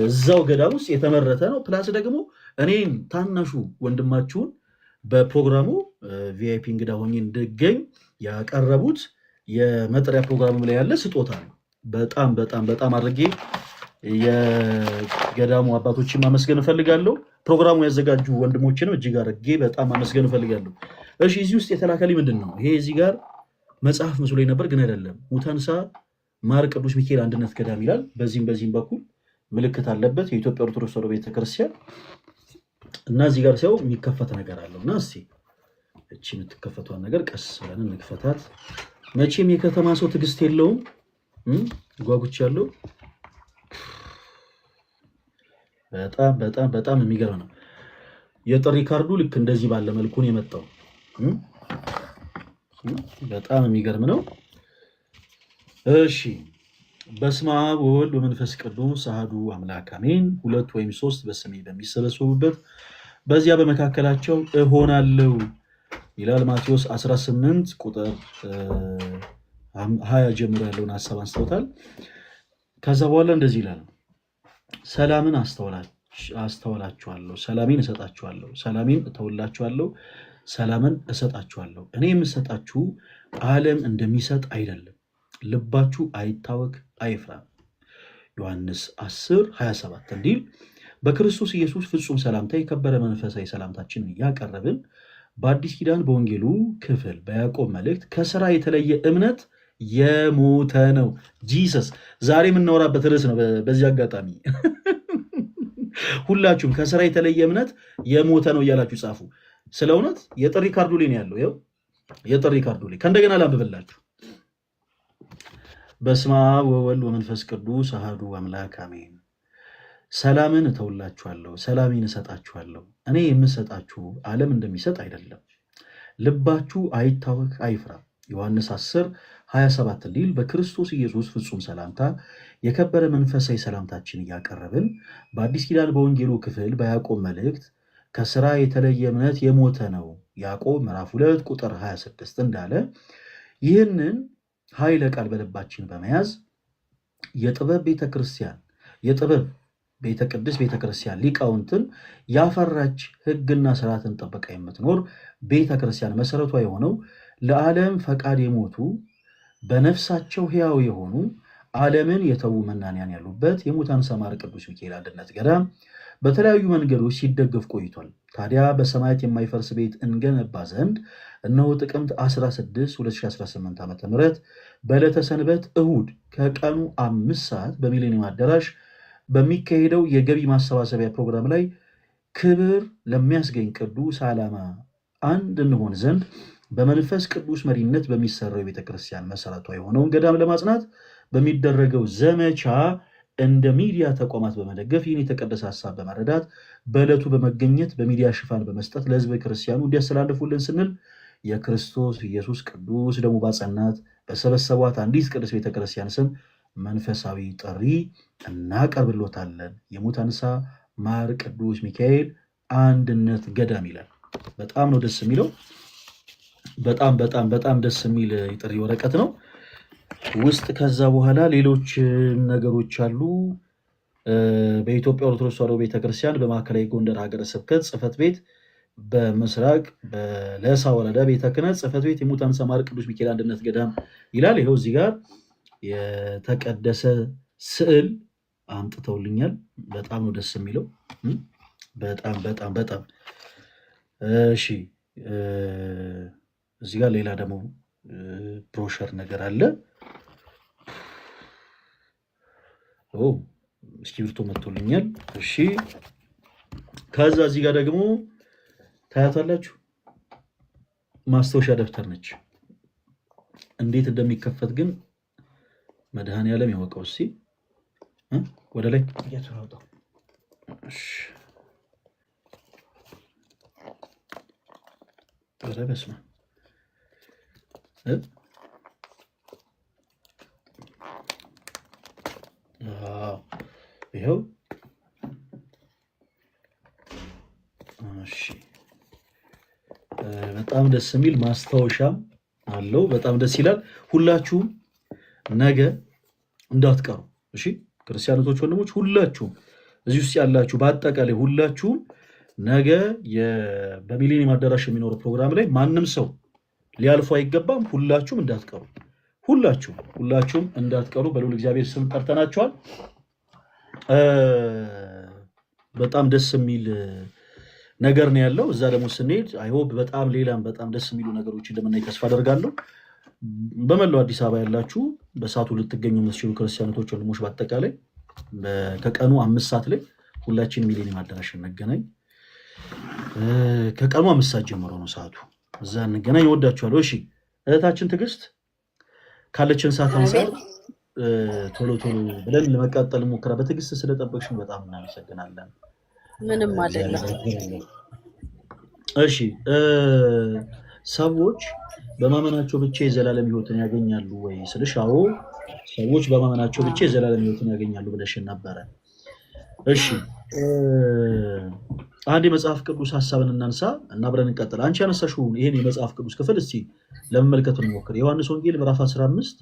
[SPEAKER 1] እዛው ገዳም ውስጥ የተመረተ ነው። ፕላስ ደግሞ እኔን ታናሹ ወንድማችሁን በፕሮግራሙ ቪአይፒ እንግዳ ሆኜ እንድገኝ ያቀረቡት የመጠሪያ ፕሮግራም ላይ ያለ ስጦታ ነው። በጣም አድርጌ የገዳሙ አባቶችን ማመስገን እፈልጋለሁ። ፕሮግራሙ ያዘጋጁ ወንድሞችንም እጅግ አድርጌ በጣም አመስገን እፈልጋለሁ። እሺ እዚህ ውስጥ የተላከልኝ ምንድን ነው? ይሄ እዚህ ጋር መጽሐፍ መስሎኝ ነበር ግን አይደለም። ሙታንሳ ማር ቅዱስ ሚካኤል አንድነት ገዳም ይላል። በዚህም በኩል ምልክት አለበት የኢትዮጵያ ኦርቶዶክስ ተዋሕዶ ቤተክርስቲያን እና እዚህ ጋር ሲያው የሚከፈት ነገር አለው እና እስቲ እቺ የምትከፈቷን ነገር ቀስ ብለን እንክፈታት። መቼም የከተማ ሰው ትዕግስት የለውም። ጓጉች ያለው በጣም የሚገርም ነው። የጥሪ ካርዱ ልክ እንደዚህ ባለ መልኩ ነው የመጣው። በጣም የሚገርም ነው። እሺ በስመ አብ ወወልድ ወመንፈስ ቅዱስ አሐዱ አምላክ አሜን። 2 ወይም 3 በስሜ በሚሰበሰቡበት በዚያ በመካከላቸው እሆናለሁ ይላል ማቴዎስ 18 ቁጥር 20 ጀምሮ ያለውን ሐሳብ አንስተውታል። ከዛ በኋላ እንደዚህ ይላል፣ ሰላምን አስተውላችኋለሁ፣ ሰላሜን እሰጣችኋለሁ፣ ሰላሜን እተውላችኋለሁ፣ ሰላምን እሰጣችኋለሁ። እኔ የምሰጣችሁ ዓለም እንደሚሰጥ አይደለም። ልባችሁ አይታወክ አይፍራ። ዮሐንስ 10:27 እንዲል በክርስቶስ ኢየሱስ ፍጹም ሰላምታ የከበረ መንፈሳዊ ሰላምታችንን እያቀረብን በአዲስ ኪዳን በወንጌሉ ክፍል በያዕቆብ መልእክት ከስራ የተለየ እምነት የሞተ ነው። ጂሰስ ዛሬ የምናወራበት ርዕስ ነው። በዚህ አጋጣሚ ሁላችሁም ከስራ የተለየ እምነት የሞተ ነው እያላችሁ ጻፉ። ስለ እውነት የጥሪ ካርዱ ላይ ነው ያለው። ይኸው የጥሪ ካርዱ ላይ ከእንደገና ላንብብላችሁ። በስመ አብ ወወልድ ወመንፈስ ቅዱስ አሐዱ አምላክ አሜን። ሰላምን እተውላችኋለሁ፣ ሰላሜን እሰጣችኋለሁ። እኔ የምሰጣችሁ ዓለም እንደሚሰጥ አይደለም። ልባችሁ አይታወክ አይፍራ። ዮሐንስ 10:27 እንዲል በክርስቶስ ኢየሱስ ፍጹም ሰላምታ የከበረ መንፈሳዊ ሰላምታችን እያቀረብን በአዲስ ኪዳን በወንጌሉ ክፍል በያዕቆብ መልእክት ከስራ የተለየ እምነት የሞተ ነው ያዕቆብ ምዕራፍ 2 ቁጥር 26 እንዳለ ይህንን ኃይለ ቃል በልባችን በመያዝ የጥበብ ቤተክርስቲያን የጥበብ ቤተ ቅዱስ ቤተክርስቲያን ሊቃውንትን ያፈራች ሕግና ስርዓትን ጠብቃ የምትኖር ቤተክርስቲያን መሰረቷ የሆነው ለዓለም ፈቃድ የሞቱ በነፍሳቸው ሕያው የሆኑ ዓለምን የተዉ መናንያን ያሉበት የሙታንሳ ማር ቅዱስ ሚካኤል አንድነት ገዳም በተለያዩ መንገዶች ሲደገፍ ቆይቷል። ታዲያ በሰማያት የማይፈርስ ቤት እንገነባ ዘንድ እነሆ ጥቅምት 16 2018 ዓ.ም በዕለተ ሰንበት እሁድ ከቀኑ 5 ሰዓት በሚሊኒየም አዳራሽ በሚካሄደው የገቢ ማሰባሰቢያ ፕሮግራም ላይ ክብር ለሚያስገኝ ቅዱስ ዓላማ አንድ እንሆን ዘንድ በመንፈስ ቅዱስ መሪነት በሚሰራው የቤተክርስቲያን መሰረቷ የሆነውን ገዳም ለማጽናት በሚደረገው ዘመቻ እንደ ሚዲያ ተቋማት በመደገፍ ይህን የተቀደሰ ሀሳብ በመረዳት በዕለቱ በመገኘት በሚዲያ ሽፋን በመስጠት ለሕዝበ ክርስቲያኑ እንዲያስተላልፉልን ስንል የክርስቶስ ኢየሱስ ቅዱስ ደሙ ባጸናት በሰበሰቧት አንዲት ቅድስት ቤተክርስቲያን ስም መንፈሳዊ ጥሪ እናቀርብሎታለን። የሙታንሳ ማር ቅዱስ ሚካኤል አንድነት ገዳም ይላል። በጣም ነው ደስ የሚለው። በጣም ደስ የሚል የጥሪ ወረቀት ነው ውስጥ። ከዛ በኋላ ሌሎች ነገሮች አሉ። በኢትዮጵያ ኦርቶዶክስ ተዋሕዶ ቤተክርስቲያን በማዕከላዊ ጎንደር ሀገረ ስብከት ጽሕፈት ቤት በምስራቅ በለሳ ወረዳ ቤተ ክህነት ጽሕፈት ቤት የሙታንሳ ማር ቅዱስ ሚካኤል አንድነት ገዳም ይላል። ይኸው እዚህ ጋር የተቀደሰ ስዕል አምጥተውልኛል። በጣም ነው ደስ የሚለው። በጣም እሺ። እዚህ ጋር ሌላ ደግሞ ብሮሸር ነገር አለ። እስክሪብቶ መጥቶልኛል። እሺ ከዛ እዚህ ጋር ደግሞ ታያታላችሁ ማስታወሻ ደብተር ነች። እንዴት እንደሚከፈት ግን መድኃኔዓለም ያወቀው። እስኪ ወደ ላይ እያተራውጣው። እሺ ወደ በስመ ይኸው። እሺ በጣም ደስ የሚል ማስታወሻም አለው። በጣም ደስ ይላል። ሁላችሁም ነገ እንዳትቀሩ እሺ። ክርስቲያኖች ወንድሞች፣ ሁላችሁም እዚህ ውስጥ ያላችሁ በአጠቃላይ ሁላችሁም ነገ በሚሊኒየም አዳራሽ የሚኖረው ፕሮግራም ላይ ማንም ሰው ሊያልፉ አይገባም። ሁላችሁም እንዳትቀሩ፣ ሁላችሁም እንዳትቀሩ በልዑል እግዚአብሔር ስም ጠርተናችኋል። በጣም ደስ የሚል ነገር ነው ያለው። እዛ ደግሞ ስንሄድ አይ ሆፕ በጣም ሌላም በጣም ደስ የሚሉ ነገሮች እንደምናይ ተስፋ አደርጋለሁ። በመላው አዲስ አበባ ያላችሁ በሰዓቱ ልትገኙ የምትችሉ ክርስቲያኖች ወንድሞች በአጠቃላይ ከቀኑ 5 ሰዓት ላይ ሁላችን ሚሊኒየም አዳራሽ እንገናኝ። ከቀኑ 5 ሰዓት ጀምሮ ነው ሰዓቱ። እዛ እንገናኝ። እወዳችኋለሁ። እሺ እህታችን ትዕግስት ካለችን ሰዓት አንፃር ቶሎ ብለን ለመቀጠል ሞክራ። በትዕግስት ስለጠበቅሽን በጣም እናመሰግናለን።
[SPEAKER 5] ምንም አይደለም።
[SPEAKER 1] እሺ ሰዎች በማመናቸው ብቻ የዘላለም ሕይወትን ያገኛሉ ወይ ስልሽ፣ አዎ ሰዎች በማመናቸው ብቻ የዘላለም ሕይወትን ያገኛሉ ብለሽን ነበረ። እሺ አንድ የመጽሐፍ ቅዱስ ሐሳብን እናንሳ እና አብረን እንቀጥል። አንቺ ያነሳሽው ይሄን የመጽሐፍ ቅዱስ ክፍል እስቲ ለመመልከት እንሞክር። ዮሐንስ ወንጌል ምዕራፍ 15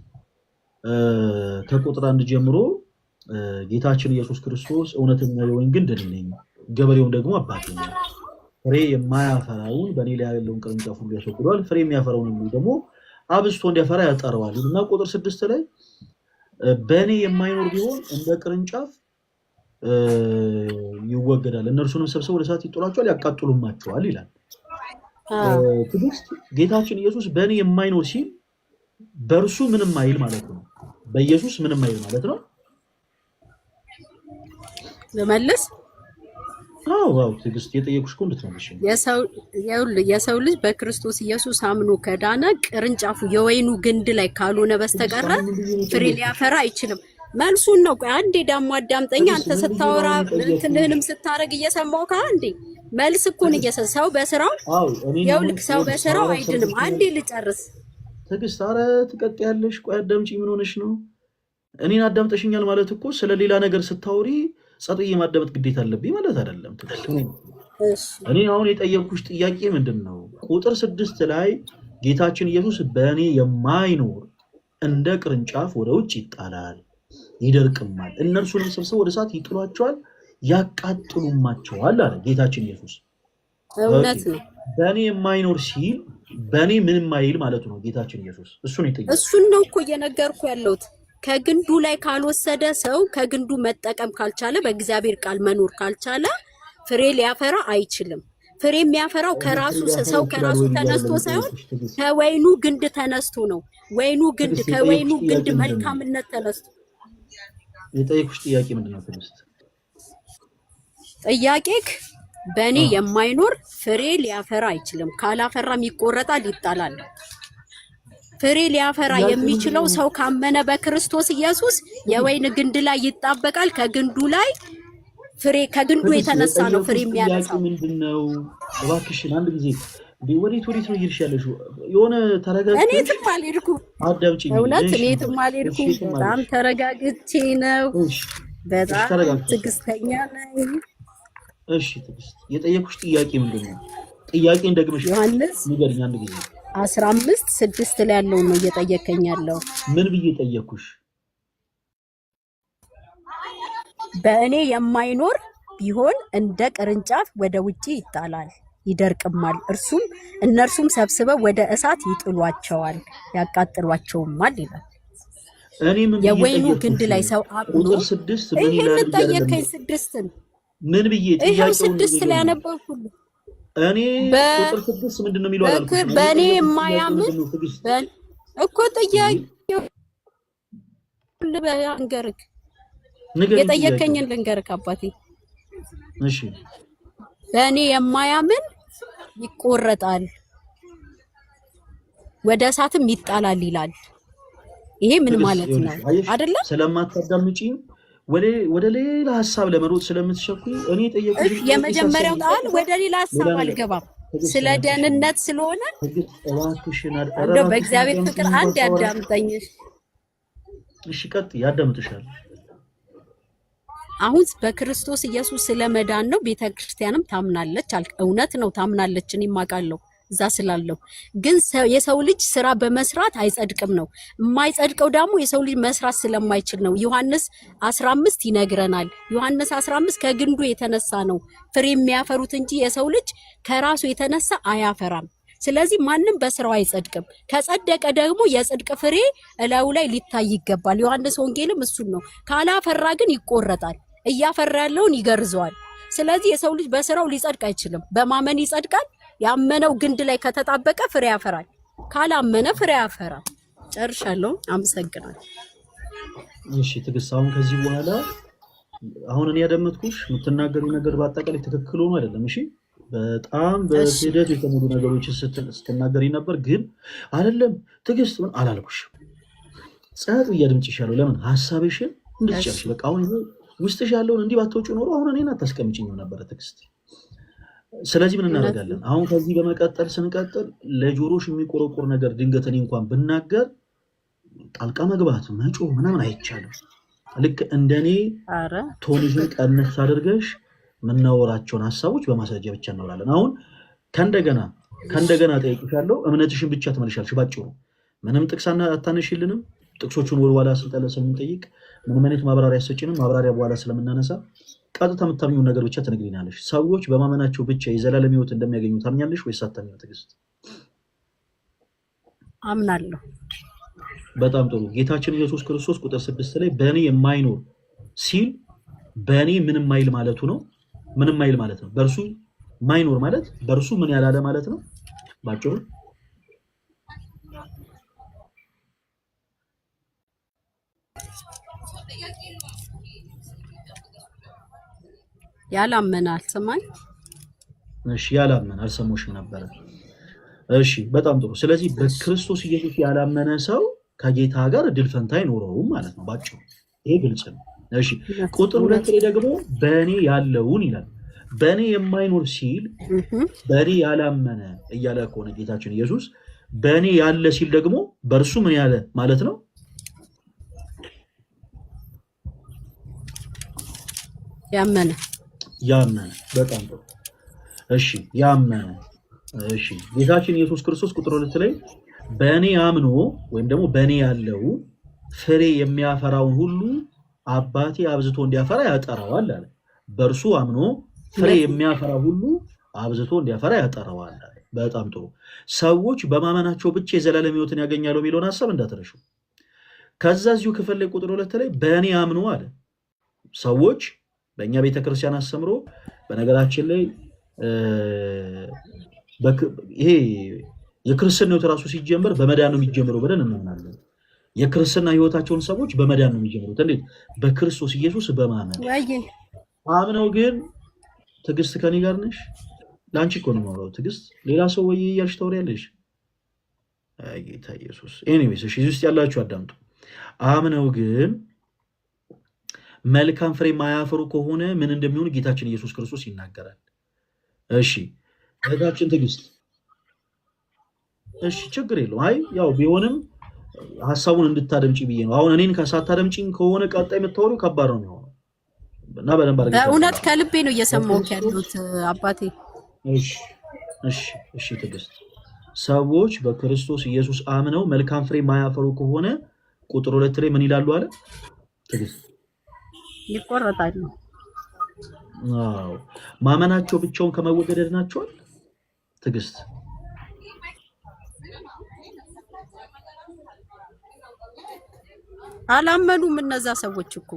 [SPEAKER 1] ከቁጥር 1 ጀምሮ ጌታችን ኢየሱስ ክርስቶስ እውነተኛ የወይን ግንድ እኔ ነኝ፣ ገበሬውም ደግሞ አባቴ ነው። ፍሬ የማያፈራውን በእኔ ላይ ያለውን ቅርንጫፍ ሁሉ ያስወግደዋል፣ ፍሬ የሚያፈራውን ሁሉ ደግሞ አብዝቶ እንዲያፈራ ያጠረዋል እና ቁጥር 6 ላይ በእኔ የማይኖር ቢሆን እንደ ቅርንጫፍ ይወገዳል፣ እነርሱንም ሰብስበው ወደ እሳት ይጥሏቸዋል፣ ያቃጥሉማቸዋል ይላል። ትዕግስት ጌታችን ኢየሱስ በእኔ የማይኖር ሲል በእርሱ ምንም አይል ማለት ነው። በኢየሱስ ምንም አይል ማለት ነው።
[SPEAKER 5] ለመለስ
[SPEAKER 1] አዎ ትዕግስት የጠየቁሽ እኮ እንድትመልሽ
[SPEAKER 5] የሰው ልጅ በክርስቶስ ኢየሱስ አምኖ ከዳነ ቅርንጫፉ የወይኑ ግንድ ላይ ካልሆነ በስተቀር ፍሬ ሊያፈራ አይችልም። መልሱን ነው። ቆይ አንዴ ዳሞ አዳምጠኛ። አንተ ስታወራ እንትንህንም ስታረግ እየሰማው አንዴ መልስ እኮ ነው ሰው በስራው ይኸውልህ፣ ሰው በስራው አይድንም። አንዴ ልጨርስ።
[SPEAKER 1] ትዕግስት ኧረ ትቀጥያለሽ። ቆይ አዳምጪ። ምን ሆነሽ ነው? እኔን አዳምጠሽኛል ማለት እኮ ስለሌላ ነገር ስታወሪ ጸጥዬ ማዳመጥ ግዴታ አለብኝ ማለት አይደለም። እኔ አሁን የጠየቅኩሽ ጥያቄ ምንድን ነው? ቁጥር 6 ላይ ጌታችን ኢየሱስ በእኔ የማይኖር እንደ ቅርንጫፍ ወደ ውጭ ይጣላል፣ ይደርቅማል፣ እነርሱንም ሰብስበው ወደ እሳት ይጥሏቸዋል፣ ያቃጥሉማቸዋል አለ ጌታችን ኢየሱስ።
[SPEAKER 5] እውነት ነው።
[SPEAKER 1] በእኔ የማይኖር ሲል በእኔ ምንም አይል ማለቱ ነው ጌታችን ኢየሱስ። እሱን
[SPEAKER 5] ነው እኮ እየነገርኩ ያለሁት። ከግንዱ ላይ ካልወሰደ ሰው ከግንዱ መጠቀም ካልቻለ በእግዚአብሔር ቃል መኖር ካልቻለ ፍሬ ሊያፈራ አይችልም። ፍሬ የሚያፈራው ከራሱ ሰው ከራሱ ተነስቶ ሳይሆን ከወይኑ ግንድ ተነስቶ ነው። ወይኑ ግንድ ከወይኑ ግንድ መልካምነት ተነስቶ።
[SPEAKER 1] የጠየኩሽ ጥያቄ ምንድነው? ትዕግስት
[SPEAKER 5] ጥያቄክ በእኔ የማይኖር ፍሬ ሊያፈራ አይችልም፣ ካላፈራም ይቆረጣል፣ ይጣላል። ፍሬ ሊያፈራ የሚችለው ሰው ካመነ በክርስቶስ ኢየሱስ የወይን ግንድ ላይ ይጣበቃል። ከግንዱ ላይ ፍሬ ከግንዱ የተነሳ ነው ፍሬ የሚያነሳው።
[SPEAKER 1] ምንድነው? እባክሽን አንድ ጊዜ ወዴት ነው እየሄድሽ ያለሽው? የሆነ ተረጋግተሽ።
[SPEAKER 5] እኔ የትም አልሄድኩም።
[SPEAKER 1] አዳምጪኝ።
[SPEAKER 5] እውነት እኔ የትም አልሄድኩም። በጣም ተረጋግቼ ነው። በጣም ትዕግስተኛ ነኝ።
[SPEAKER 1] እሺ ትዕግስት፣ የጠየኩሽ ጥያቄ ምንድነው? ጥያቄን ደግመሽ
[SPEAKER 5] ዮሐንስ
[SPEAKER 1] ንገሪኝ አንድ ጊዜ።
[SPEAKER 5] 15:6 ላይ ያለው ነው እየጠየቀኝ ያለው።
[SPEAKER 1] ምን ብዬ ጠየኩሽ?
[SPEAKER 5] በእኔ የማይኖር ቢሆን እንደ ቅርንጫፍ ወደ ውጪ ይጣላል፣ ይደርቅማል፣ እነርሱም ሰብስበው ወደ እሳት ይጥሏቸዋል፣ ያቃጥሏቸውማል ይላል።
[SPEAKER 1] እኔ ምን
[SPEAKER 5] የወይኑ ግንድ ላይ ሰው አቁሎ ይሄን ጠየቀኝ። 6
[SPEAKER 1] ምን ብዬ
[SPEAKER 5] ይሄው 6 ላይ ያነበብኩት
[SPEAKER 1] እኔ ቁጥር 6 ምንድነው የሚለው? አላልኩሽ?
[SPEAKER 5] በእኔ የማያምን እኮ ጥያቄው ልንገርክ፣ የጠየቀኝን ልንገርክ አባቴ።
[SPEAKER 1] እሺ
[SPEAKER 5] በእኔ የማያምን ይቆረጣል፣ ወደ እሳትም ይጣላል ይላል። ይሄ ምን ማለት ነው? አይደለም
[SPEAKER 1] ስለማታዳምጪ ወደ ሌላ ሐሳብ ለመሮጥ ስለምትሸኩኝ እኔ ጠየቅኩሽ።
[SPEAKER 5] የመጀመሪያው ቃል ወደ ሌላ ሐሳብ አልገባም፣ ስለ ደህንነት ስለሆነ እንደው በእግዚአብሔር ፍቅር አንድ ያዳምጠኝ።
[SPEAKER 1] እሺ ቀጥ ያዳምጥሻል።
[SPEAKER 5] አሁን በክርስቶስ ኢየሱስ ስለመዳን ነው ቤተክርስቲያንም ታምናለች አልክ። እውነት ነው ታምናለች፣ እኔም አውቃለሁ እዛ ስላለው። ግን የሰው ልጅ ስራ በመስራት አይጸድቅም ነው። የማይጸድቀው ደግሞ የሰው ልጅ መስራት ስለማይችል ነው። ዮሐንስ 15 ይነግረናል። ዮሐንስ 15 ከግንዱ የተነሳ ነው ፍሬ የሚያፈሩት እንጂ የሰው ልጅ ከራሱ የተነሳ አያፈራም። ስለዚህ ማንም በስራው አይጸድቅም። ከጸደቀ ደግሞ የጽድቅ ፍሬ እላዩ ላይ ሊታይ ይገባል። ዮሐንስ ወንጌልም እሱን ነው። ካላፈራ ግን ይቆረጣል፣ እያፈራ ያለውን ይገርዘዋል። ስለዚህ የሰው ልጅ በስራው ሊጸድቅ አይችልም። በማመን ይጸድቃል። ያመነው ግንድ ላይ ከተጣበቀ ፍሬ ያፈራል፣ ካላመነ ፍሬ ያፈራል። ጨርሻለሁ። አመሰግናለሁ።
[SPEAKER 1] እሺ ትግስት፣ አሁን ከዚህ በኋላ አሁን እኔ ያደመጥኩሽ የምትናገሪው ነገር በአጠቃላይ ትክክል ሆኖ አይደለም። እሺ በጣም በሂደት የተሞሉ ነገሮችን ስትናገሪ ነበር፣ ግን አይደለም ትግስት ምን አላልኩሽ። ጸጥ እያድምጭሻለሁ። ለምን ሀሳብሽን እንድትጨርሽ በቃ አሁን ውስጥሽ ያለውን እንዲህ ባትወጪ ኖሮ አሁን እኔን አታስቀምጪኝም ነበረ ትግስት። ስለዚህ ምን እናደርጋለን አሁን ከዚህ በመቀጠል ስንቀጥል ለጆሮሽ የሚቆረቆር ነገር ድንገት እኔ እንኳን ብናገር ጣልቃ መግባት መጮህ ምናምን አይቻልም። ልክ እንደኔ ቶንሽን ቀነስ አድርገሽ የምናወራቸውን ሀሳቦች በማስረጃ ብቻ እናወራለን። አሁን ከእንደገና ጠይቅሻለሁ፣ እምነትሽን ብቻ ትመልሻለሽ ባጭሩ። ምንም ጥቅስ አታነሽልንም። ጥቅሶቹን ወደኋላ ስለምንጠይቅ ምንም አይነት ማብራሪያ አትሰጪንም። ማብራሪያ በኋላ ስለምናነሳ ቀጥታ የምታምኚውን ነገር ብቻ ትነግሪናለሽ። ሰዎች በማመናቸው ብቻ የዘላለም ሕይወት እንደሚያገኙ ታምኛለሽ ወይስ አታምኚም? ትዕግስት
[SPEAKER 5] አምናለሁ።
[SPEAKER 1] በጣም ጥሩ። ጌታችን ኢየሱስ ክርስቶስ ቁጥር 6 ላይ በእኔ የማይኖር ሲል በእኔ ምንም ማይል ማለቱ ነው። ምንም ማይል ማለት ነው። በእርሱ ማይኖር ማለት በእርሱ ምን ያላለ ማለት ነው ባጭሩ።
[SPEAKER 5] ያላመነ አልሰማኝ።
[SPEAKER 1] እሺ ያላመነ አልሰሞሽም ነበረ። እሺ በጣም ጥሩ። ስለዚህ በክርስቶስ ኢየሱስ ያላመነ ሰው ከጌታ ጋር እድል ፈንታ አይኖረውም ማለት ነው ባጭሩ። ይሄ ግልጽ ነው። እሺ ቁጥር 2 ላይ ደግሞ በእኔ ያለውን ይላል። በእኔ የማይኖር ሲል በእኔ ያላመነ እያለ ከሆነ ጌታችን ኢየሱስ በእኔ ያለ ሲል ደግሞ በእርሱ ምን ያለ ማለት ነው?
[SPEAKER 5] ያመነ።
[SPEAKER 1] በጣም ጥሩ። እሺ ያመነ። እሺ ጌታችን ኢየሱስ ክርስቶስ ቁጥር 2 ላይ በእኔ አምኖ ወይም ደግሞ በእኔ ያለው ፍሬ የሚያፈራውን ሁሉ አባቴ አብዝቶ እንዲያፈራ ያጠራዋል አለ። በእርሱ አምኖ ፍሬ የሚያፈራ ሁሉ አብዝቶ እንዲያፈራ ያጠራዋል አለ። በጣም ጥሩ። ሰዎች በማመናቸው ብቻ የዘላለም ሕይወትን ያገኛሉ የሚለውን ሀሳብ እንዳትረሹ። ከዛ እዚሁ ክፍል ላይ ቁጥር 2 ላይ በእኔ አምኖ አለ። ሰዎች በእኛ ቤተክርስቲያን አስተምሮ በነገራችን ላይ ይሄ የክርስትና ሕይወት ራሱ ሲጀምር በመዳን ነው የሚጀምረው ብለን እናምናለን። የክርስትና ሕይወታቸውን ሰዎች በመዳን ነው የሚጀምሩት። እንዴት? በክርስቶስ ኢየሱስ በማመን አምነው። ግን ትዕግስት ከኔ ጋር ነሽ? ለአንቺ እኮ ነው የማወራው ትዕግስት። ሌላ ሰው ወይ እያልሽ ታወሪያለሽ። አይ ጌታ ኢየሱስ። ኤኒዌይስ እሺ፣ እዚህ ውስጥ ያላችሁ አዳምጡ። አምነው ግን መልካም ፍሬ ማያፈሩ ከሆነ ምን እንደሚሆን ጌታችን ኢየሱስ ክርስቶስ ይናገራል። እሺ እህታችን ትዕግስት፣ እሺ ችግር የለውም። አይ ያው ቢሆንም ሐሳቡን እንድታደምጪ ብዬ ነው። አሁን እኔን ሳታደምጪኝ ከሆነ ቀጣይ የምታወሪው ከባድ ነው የሚሆነው እና በደንብ አድርገሽ
[SPEAKER 5] በእውነት ከልቤ ነው እየሰማሁት ያሉት አባቴ።
[SPEAKER 1] እሺ ትዕግስት፣ ሰዎች በክርስቶስ ኢየሱስ አምነው መልካም ፍሬ ማያፈሩ ከሆነ ቁጥር 2 ላይ ምን ይላሉ አለ ትዕግስት?
[SPEAKER 5] ይቆረጣሉ።
[SPEAKER 1] አዎ ማመናቸው ብቻውን ከመወገድ ያድናቸዋል ትዕግስት?
[SPEAKER 5] አላመኑም። እነዛ ሰዎች እኮ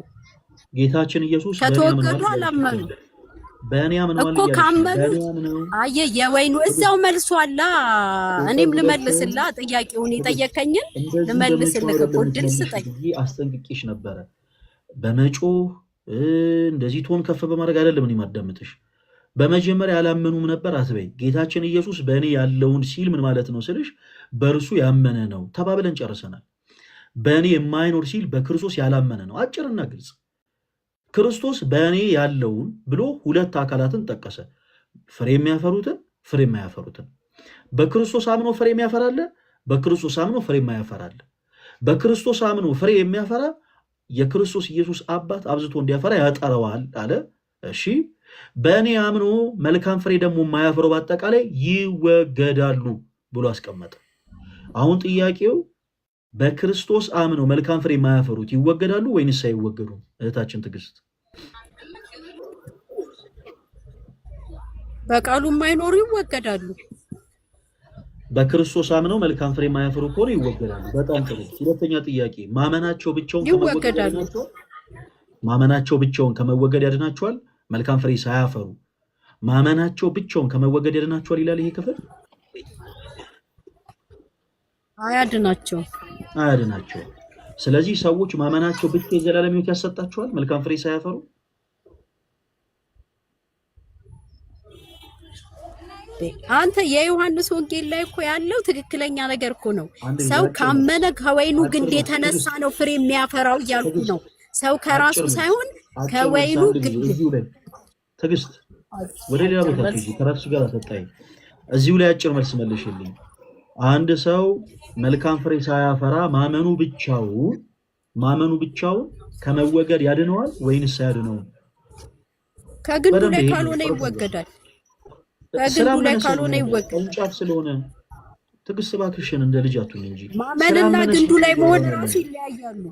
[SPEAKER 1] ጌታችን ኢየሱስ
[SPEAKER 5] ከተወገዱ አላመኑ
[SPEAKER 1] በእኔ አምነዋል
[SPEAKER 5] እኮ። ካመኑ አየ የወይኑ እዛው መልሷላ። እኔም ልመልስላ ጥያቄውን የጠየቀኝን ልመልስልህ እኮ ድል ስጠኝ።
[SPEAKER 1] አስጠንቅቄሽ ነበረ። በመጮህ እንደዚህ ቶን ከፍ በማድረግ አይደለም እኔ ማዳምጥሽ። በመጀመሪያ ያላመኑም ነበር አትበይ። ጌታችን ኢየሱስ በእኔ ያለውን ሲል ምን ማለት ነው ስልሽ በእርሱ ያመነ ነው ተባብለን ጨርሰናል። በእኔ የማይኖር ሲል በክርስቶስ ያላመነ ነው። አጭርና ግልጽ። ክርስቶስ በእኔ ያለውን ብሎ ሁለት አካላትን ጠቀሰ። ፍሬ የሚያፈሩትን፣ ፍሬ የማያፈሩትን። በክርስቶስ አምኖ ፍሬ የሚያፈራለ፣ በክርስቶስ አምኖ ፍሬ የማያፈራለ። በክርስቶስ አምኖ ፍሬ የሚያፈራ የክርስቶስ ኢየሱስ አባት አብዝቶ እንዲያፈራ ያጠረዋል አለ። እሺ በእኔ አምኖ መልካም ፍሬ ደግሞ የማያፈረው በአጠቃላይ ይወገዳሉ ብሎ አስቀመጠ። አሁን ጥያቄው በክርስቶስ አምነው መልካም ፍሬ የማያፈሩት ይወገዳሉ ወይንስ አይወገዱም? እህታችን ትዕግስት፣
[SPEAKER 5] በቃሉ የማይኖሩ ይወገዳሉ።
[SPEAKER 1] በክርስቶስ አምነው መልካም ፍሬ የማያፈሩ ከሆነ ይወገዳሉ። በጣም ጥሩ። ሁለተኛ ጥያቄ፣ ማመናቸው ብቻውን ከመወገድ ያድናቸዋል? መልካም ፍሬ ሳያፈሩ ማመናቸው ብቻውን ከመወገድ ያድናቸዋል ይላል ይሄ ክፍል?
[SPEAKER 5] አያድናቸው።
[SPEAKER 1] ስለዚህ ሰዎች ማመናቸው ብቻ የዘላለም ሕይወት ያሰጣቸዋል መልካም ፍሬ ሳያፈሩ?
[SPEAKER 5] አንተ የዮሐንስ ወንጌል ላይ እኮ ያለው ትክክለኛ ነገር እኮ ነው። ሰው ካመነ ከወይኑ ግንድ የተነሳ ነው ፍሬ የሚያፈራው እያልኩ ነው። ሰው ከራሱ ሳይሆን ከወይኑ ግንድ።
[SPEAKER 1] ትዕግስት ወደ ሌላ ቦታ ከራሱ ጋር አሰጣኝ። እዚሁ ላይ አጭር መልስ መልሽልኝ። አንድ ሰው መልካም ፍሬ ሳያፈራ ማመኑ ብቻውን ከመወገድ ያድነዋል ወይንስ አያድነውም?
[SPEAKER 5] ከግንዱ ላይ ካልሆነ ይወገዳል። ከግንዱ ላይ ካልሆነ ይወገዳል።
[SPEAKER 1] ቅርንጫፍ ስለሆነ ትዕግስት እባክሽን እንደ ልጅ አትሁን እንጂ
[SPEAKER 5] ማመንና ግንዱ ላይ መሆን ራሱ ይለያያሉ።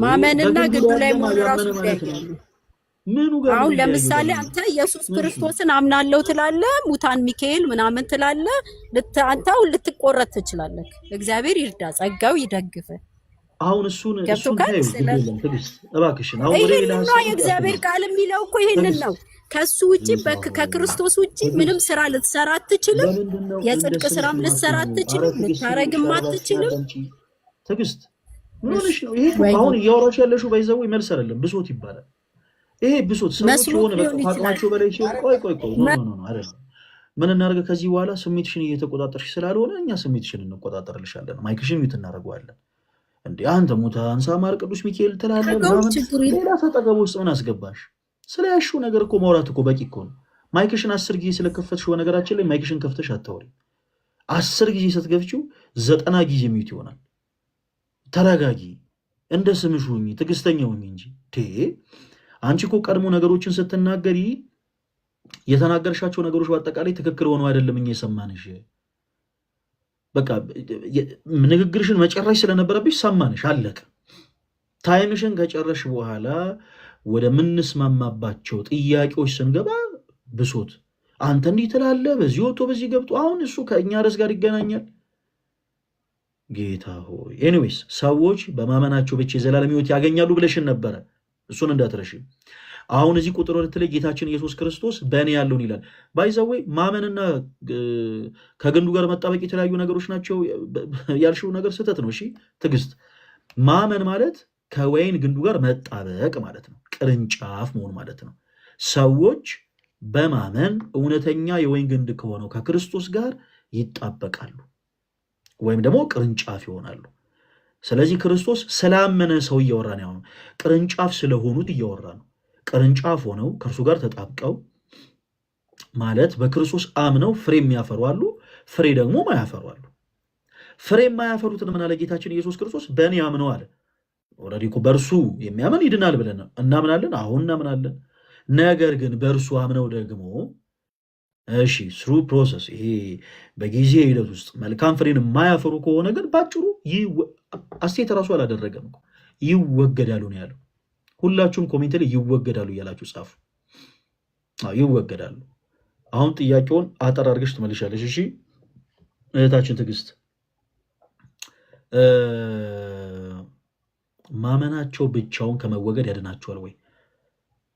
[SPEAKER 5] ማመንና ግንዱ ላይ መሆን ራሱ ይለያያሉ። አሁን ለምሳሌ አንተ ኢየሱስ ክርስቶስን አምናለሁ ትላለህ፣ ሙታን ሚካኤል ምናምን ትላለህ፣ አንተው ልትቆረጥ ትችላለህ። እግዚአብሔር ይርዳ፣ ጸጋው ይደግፍ።
[SPEAKER 1] አሁን እሱን እባክሽን አሁን ወደ ሌላ
[SPEAKER 5] የእግዚአብሔር ቃል የሚለው እኮ ይሄንን ነው። ከሱ ውጪ ከክርስቶስ ውጪ ምንም ስራ ልትሰራ አትችልም። የጽድቅ ስራም ልትሰራ አትችልም። ልታረግም አትችልም።
[SPEAKER 1] ትዕግስት ምን ሆነሽ ነው? ይሄ አሁን እያወራሽ ያለሽው ባይዘው መልስ አይደለም፣ ብሶት ይባላል። ይሄ ብሶት ሰዎች የሆነ በአቅማቸው በላይ ሲሆን ቆይ አይደለም። ምን እናደርግ ከዚህ በኋላ ስሜትሽን እየተቆጣጠርሽ ስላልሆነ እኛ ስሜትሽን እንቆጣጠርልሻለን። ማይክሽን ሚውት እናደርገዋለን። እንዴ አንተ ሙታ አንሳ ማር ቅዱስ ሚካኤል ትላለህ ምናምን ሌላ ተጠገብ ውስጥ ምን አስገባሽ? ስለያሽው ነገር እኮ ማውራት እኮ በቂ እኮ ነው። ማይክሽን 10 ጊዜ ስለከፈትሽ በነገራችን ላይ ማይክሽን ከፍተሽ አታወሪ። 10 ጊዜ ስትከፍቺው 90 ጊዜ ሚውት ይሆናል። ተረጋጊ፣ እንደ ስምሽ ሁኚ፣ ትዕግስተኛ ሁኚ እንጂ አንቺ እኮ ቀድሞ ነገሮችን ስትናገሪ የተናገርሻቸው ነገሮች በአጠቃላይ ትክክል ሆነው አይደለም እኛ የሰማንሽ። በቃ ንግግርሽን መጨረሽ ስለነበረብሽ ሰማንሽ፣ አለቀ። ታይምሽን ከጨረሽ በኋላ ወደ ምንስማማባቸው ጥያቄዎች ስንገባ ብሶት፣ አንተ እንዲህ ትላለህ፣ በዚህ ወጥቶ በዚህ ገብቶ፣ አሁን እሱ ከእኛ ርዕስ ጋር ይገናኛል? ጌታ ሆይ። ኤኒዌይስ ሰዎች በማመናቸው ብቻ የዘላለም ሕይወት ያገኛሉ ብለሽን ነበረ። እሱን እንዳትረሺ። አሁን እዚህ ቁጥር 2 ላይ ጌታችን ኢየሱስ ክርስቶስ በእኔ ያለውን ይላል። ባይዘዌ ማመንና ከግንዱ ጋር መጣበቅ የተለያዩ ነገሮች ናቸው ያልሽው ነገር ስህተት ነው። እሺ ትዕግስት፣ ማመን ማለት ከወይን ግንዱ ጋር መጣበቅ ማለት ነው፣ ቅርንጫፍ መሆን ማለት ነው። ሰዎች በማመን እውነተኛ የወይን ግንድ ከሆነው ከክርስቶስ ጋር ይጣበቃሉ ወይም ደግሞ ቅርንጫፍ ይሆናሉ። ስለዚህ ክርስቶስ ስላመነ ሰው እያወራ ነው። ቅርንጫፍ ስለሆኑት እያወራ ነው። ቅርንጫፍ ሆነው ከእርሱ ጋር ተጣብቀው ማለት በክርስቶስ አምነው ፍሬ የሚያፈሩ አሉ፣ ፍሬ ደግሞ ማያፈሩ አሉ። ፍሬ የማያፈሩትን ምን አለ ጌታችን ኢየሱስ ክርስቶስ? በእኔ አምነው አለ። ኦልሬዲ እኮ በእርሱ የሚያምን ይድናል ብለን እናምናለን። አሁን እናምናለን። ነገር ግን በእርሱ አምነው ደግሞ እሺ ስሩ ፕሮሰስ፣ ይሄ በጊዜ ሂደት ውስጥ መልካም ፍሬን የማያፈሩ ከሆነ ግን ባጭሩ አስቴት ራሱ አላደረገም፣ ይወገዳሉ ነው ያለው። ሁላችሁም ኮሜንት ላይ ይወገዳሉ እያላችሁ ጻፉ። ይወገዳሉ። አሁን ጥያቄውን አጠር አድርገሽ ትመልሻለሽ። እሺ እህታችን ትዕግስት፣ ማመናቸው ብቻውን ከመወገድ ያድናቸዋል ወይ?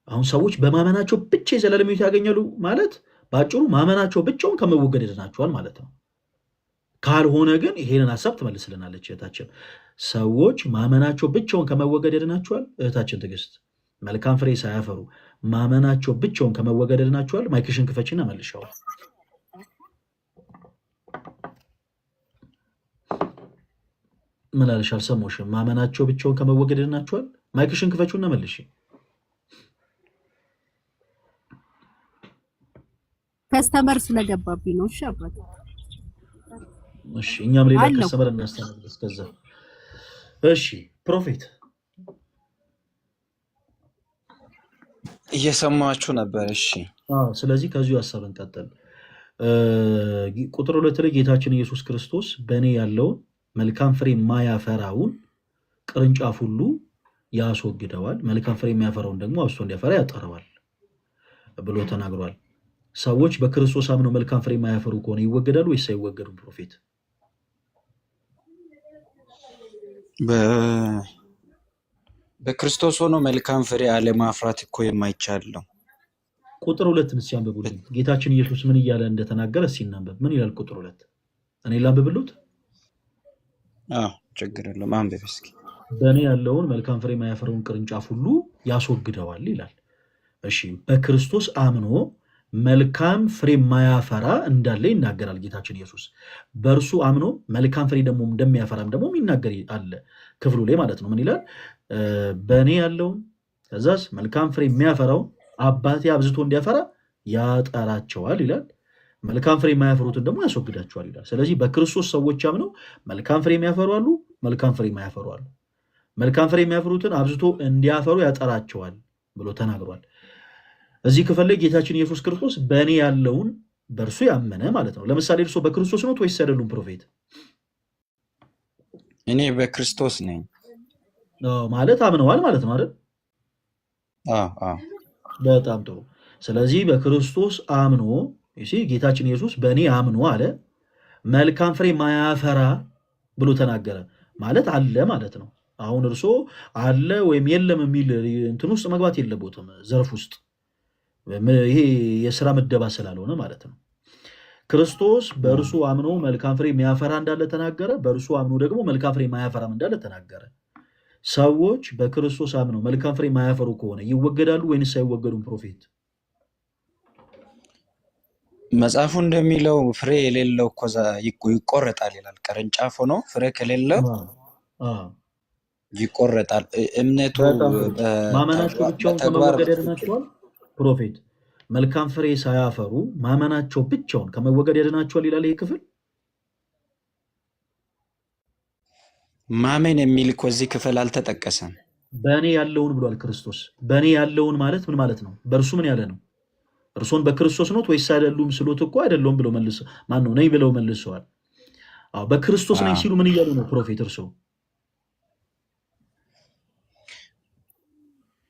[SPEAKER 1] አሁን ሰዎች በማመናቸው ብቻ የዘላለም ሕይወት ያገኛሉ ማለት ባጭሩ ማመናቸው ብቻውን ከመወገድ ያድናቸዋል ማለት ነው። ካልሆነ ግን ይሄንን ሀሳብ ትመልስልናለች እህታችን። ሰዎች ማመናቸው ብቻውን ከመወገድ ያድናቸዋል? እህታችን ትዕግስት፣ መልካም ፍሬ ሳያፈሩ ማመናቸው ብቻውን ከመወገድ ያድናቸዋል? ማይክሽን ክፈችና መልሻው። ምን አልሽ? አልሰማሁሽም። ማመናቸው ብቻውን ከመወገድ ያድናቸዋል? ማይክሽን ክፈችና መልሽ።
[SPEAKER 5] ከስተመር ስለገባብኝ ነው። እሺ አባት፣
[SPEAKER 1] እሺ እኛም ሌላ ከስተመር እናስተናግድ እስከዛ። እሺ ፕሮፌት
[SPEAKER 3] እየሰማችሁ ነበር? እሺ
[SPEAKER 1] ስለዚህ ከዚሁ ሀሳብ እንቀጥል። ቁጥር 2 ላይ ጌታችን ኢየሱስ ክርስቶስ በእኔ ያለውን መልካም ፍሬ የማያፈራውን ቅርንጫፍ ሁሉ ያስወግደዋል፣ መልካም ፍሬ የሚያፈራውን ደግሞ አብዝቶ እንዲያፈራ ያጠረዋል ብሎ ተናግሯል። ሰዎች በክርስቶስ አምነው መልካም ፍሬ የማያፈሩ ከሆነ ይወገዳሉ ወይስ አይወገዱም? ፕሮፌት፣
[SPEAKER 3] በክርስቶስ ሆኖ መልካም ፍሬ አለማፍራት እኮ የማይቻል ነው።
[SPEAKER 1] ቁጥር 2 ሲያንብቡልኝ ጌታችን ኢየሱስ ምን እያለ እንደተናገረ ሲናንበብ ምን ይላል? ቁጥር 2 እኔ ላንብብሉት።
[SPEAKER 3] ችግር የለም አንብብ እስኪ።
[SPEAKER 1] በእኔ ያለውን መልካም ፍሬ የማያፈራውን ቅርንጫፍ ሁሉ ያስወግደዋል ይላል። እሺ በክርስቶስ አምኖ መልካም ፍሬ የማያፈራ እንዳለ ይናገራል ጌታችን ኢየሱስ። በእርሱ አምኖ መልካም ፍሬ ደግሞ እንደሚያፈራም ደግሞ የሚናገር አለ ክፍሉ ላይ ማለት ነው። ምን ይላል? በእኔ ያለውን ከዛስ መልካም ፍሬ የሚያፈራውን አባቴ አብዝቶ እንዲያፈራ ያጠራቸዋል ይላል። መልካም ፍሬ የማያፈሩትን ደግሞ ያስወግዳቸዋል ይላል። ስለዚህ በክርስቶስ ሰዎች አምነው መልካም ፍሬ የሚያፈሩ አሉ፣ መልካም ፍሬ የማያፈሩ አሉ። መልካም ፍሬ የሚያፈሩትን አብዝቶ እንዲያፈሩ ያጠራቸዋል ብሎ ተናግሯል። እዚህ ክፍል ላይ ጌታችን ኢየሱስ ክርስቶስ በእኔ ያለውን በእርሱ ያመነ ማለት ነው። ለምሳሌ እርሶ በክርስቶስ ነው ወይስ አይደሉም? ፕሮፌት
[SPEAKER 3] እኔ በክርስቶስ ነኝ
[SPEAKER 1] ማለት አምነዋል ማለት ነው አይደል? በጣም ጥሩ። ስለዚህ በክርስቶስ አምኖ ጌታችን ኢየሱስ በእኔ አምኖ አለ መልካም ፍሬ ማያፈራ ብሎ ተናገረ ማለት አለ ማለት ነው። አሁን እርሶ አለ ወይም የለም የሚል እንትን ውስጥ መግባት የለቦትም ዘርፍ ውስጥ ይሄ የስራ ምደባ ስላልሆነ ማለት ነው። ክርስቶስ በእርሱ አምኖ መልካም ፍሬ የሚያፈራ እንዳለ ተናገረ። በእርሱ አምኖ ደግሞ መልካም ፍሬ ማያፈራም እንዳለ ተናገረ። ሰዎች በክርስቶስ አምነው መልካም ፍሬ ማያፈሩ ከሆነ ይወገዳሉ ወይንስ አይወገዱም? ፕሮፌት
[SPEAKER 3] መጽሐፉ እንደሚለው ፍሬ የሌለው እኮ ይቆረጣል ይላል። ቅርንጫፍ ሆኖ ፍሬ ከሌለው ይቆረጣል። እምነቱ
[SPEAKER 1] ማመናቸው ብቻውን ከመወገድ ያድናቸዋል። ፕሮፌት መልካም ፍሬ ሳያፈሩ ማመናቸው ብቻውን ከመወገድ ያድናቸዋል ይላል ይህ ክፍል።
[SPEAKER 3] ማመን የሚል እኮ እዚህ ክፍል አልተጠቀሰም።
[SPEAKER 1] በእኔ ያለውን ብሏል ክርስቶስ። በእኔ ያለውን ማለት ምን ማለት ነው? በእርሱ ምን ያለ ነው? እርሶን በክርስቶስ ኖት ወይስ አይደሉም ስሎት እኮ አይደለም ብለው መልሰ ማን ነው ነኝ ብለው መልሰዋል። በክርስቶስ ነኝ ሲሉ ምን እያሉ ነው ፕሮፌት? እርሶ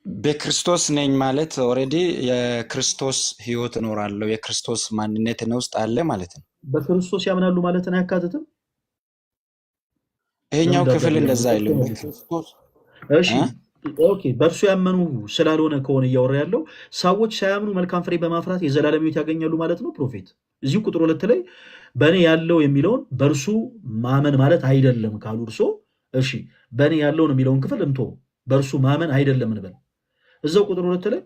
[SPEAKER 3] በክርስቶስ ነኝ ማለት ኦልሬዲ የክርስቶስ ህይወት እኖራለሁ የክርስቶስ ማንነት ውስጥ አለ ማለት ነው።
[SPEAKER 1] በክርስቶስ ያምናሉ ማለትን አያካትትም?
[SPEAKER 3] ይሄኛው ክፍል እንደዛ አይልም።
[SPEAKER 1] እሺ ኦኬ፣ በእርሱ ያመኑ ስላልሆነ ከሆነ እያወራ ያለው ሰዎች ሳያምኑ መልካም ፍሬ በማፍራት የዘላለም ሕይወት ያገኛሉ ማለት ነው። ፕሮፌት እዚሁ ቁጥር 2 ላይ በእኔ ያለው የሚለውን በእርሱ ማመን ማለት አይደለም ካሉ እርሶ እሺ፣ በእኔ ያለውን የሚለውን ክፍል እንቶ በእርሱ ማመን አይደለም እንበል። እዛው ቁጥር 2 ላይ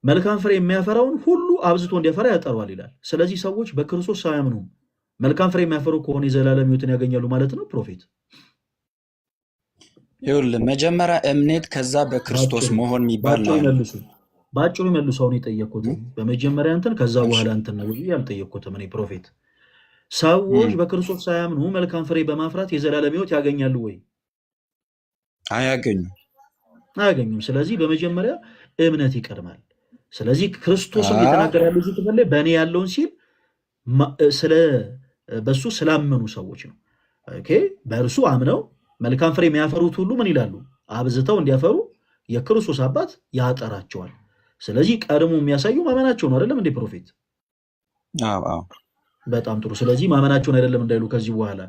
[SPEAKER 1] መልካም ፍሬ የሚያፈራውን ሁሉ አብዝቶ እንዲያፈራ ያጠሯል ይላል። ስለዚህ ሰዎች በክርስቶስ ሳያምኑ መልካም ፍሬ የሚያፈሩ ከሆነ የዘላለም ሕይወትን ያገኛሉ ማለት ነው። ፕሮፌት
[SPEAKER 3] ይኸውልህ መጀመሪያ እምነት ከዛ በክርስቶስ መሆን የሚባል ነው።
[SPEAKER 1] ባጭሩ መልሱ። አሁን የጠየቅኩት በመጀመሪያ እንትን ከዛ በኋላ እንትን ነው ያልጠየቅኩትም እኔ ፕሮፌት። ሰዎች በክርስቶስ ሳያምኑ መልካም ፍሬ በማፍራት የዘላለም ሕይወት ያገኛሉ ወይ? አያገኙም። ስለዚህ በመጀመሪያ እምነት ይቀድማል። ስለዚህ ክርስቶስም እየተናገረ ያለው እዚህ ክፍል ላይ በእኔ ያለውን ሲል በሱ ስላመኑ ሰዎች ነው። ኦኬ፣ በእርሱ አምነው መልካም ፍሬ የሚያፈሩት ሁሉ ምን ይላሉ? አብዝተው እንዲያፈሩ የክርስቶስ አባት ያጠራቸዋል። ስለዚህ ቀድሞ የሚያሳየው ማመናቸው ነው። አይደለም እንዴ ፕሮፌት? በጣም ጥሩ። ስለዚህ ማመናቸውን አይደለም እንዳይሉ ከዚህ በኋላ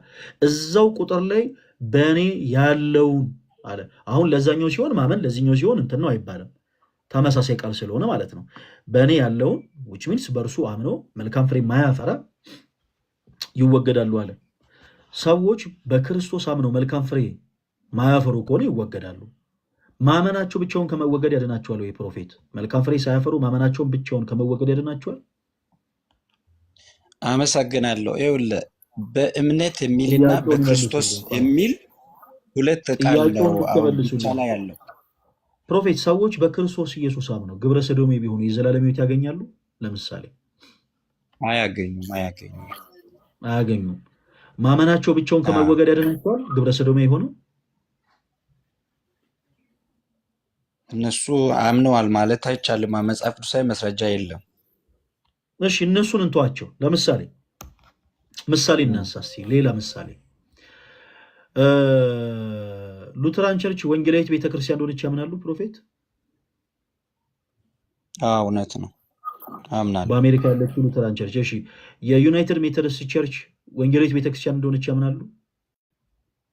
[SPEAKER 1] እዛው ቁጥር ላይ በእኔ ያለውን አለ። አሁን ለዛኛው ሲሆን ማመን ለዚህኛው ሲሆን እንትን ነው አይባልም። ተመሳሳይ ቃል ስለሆነ ማለት ነው። በእኔ ያለውን which means በእርሱ አምነው መልካም ፍሬ ማያፈራ ይወገዳሉ አለ። ሰዎች በክርስቶስ አምነው መልካም ፍሬ ማያፈሩ ከሆነ ይወገዳሉ። ማመናቸው ብቻውን ከመወገድ ያድናቸዋል ወይ ፕሮፌት? መልካም ፍሬ ሳያፈሩ ማመናቸውን ብቻውን ከመወገድ ያድናቸዋል?
[SPEAKER 3] አመሰግናለሁ። ይኸውልህ በእምነት የሚልና በክርስቶስ የሚል ሁለት ቃል ነው ላይ ያለው።
[SPEAKER 1] ፕሮፌት ሰዎች በክርስቶስ ኢየሱስ አምነው ግብረ ሰዶሜ ቢሆኑ የዘላለም ሕይወት ያገኛሉ? ለምሳሌ አያገኙም። ማመናቸው ብቻውን ከመወገድ ያድናቸዋል? ግብረ ሰዶሜ የሆነው
[SPEAKER 3] እነሱ አምነዋል ማለት አይቻልም። መጽሐፍ ቅዱሳዊ መስረጃ የለም።
[SPEAKER 1] እሺ እነሱን እንተዋቸው። ለምሳሌ ምሳሌ እናንሳ እስኪ። ሌላ ምሳሌ ሉተራን ቸርች ወንጌላዊት ቤተክርስቲያን እንደሆነች ያምናሉ ፕሮፌት?
[SPEAKER 3] እውነት ነው፣ አምናለሁ።
[SPEAKER 1] በአሜሪካ ያለችው ሉተራን ቸርች። እሺ የዩናይትድ ሜቶዲስት ቸርች ወንጌላዊት ቤተክርስቲያን እንደሆነች ያምናሉ?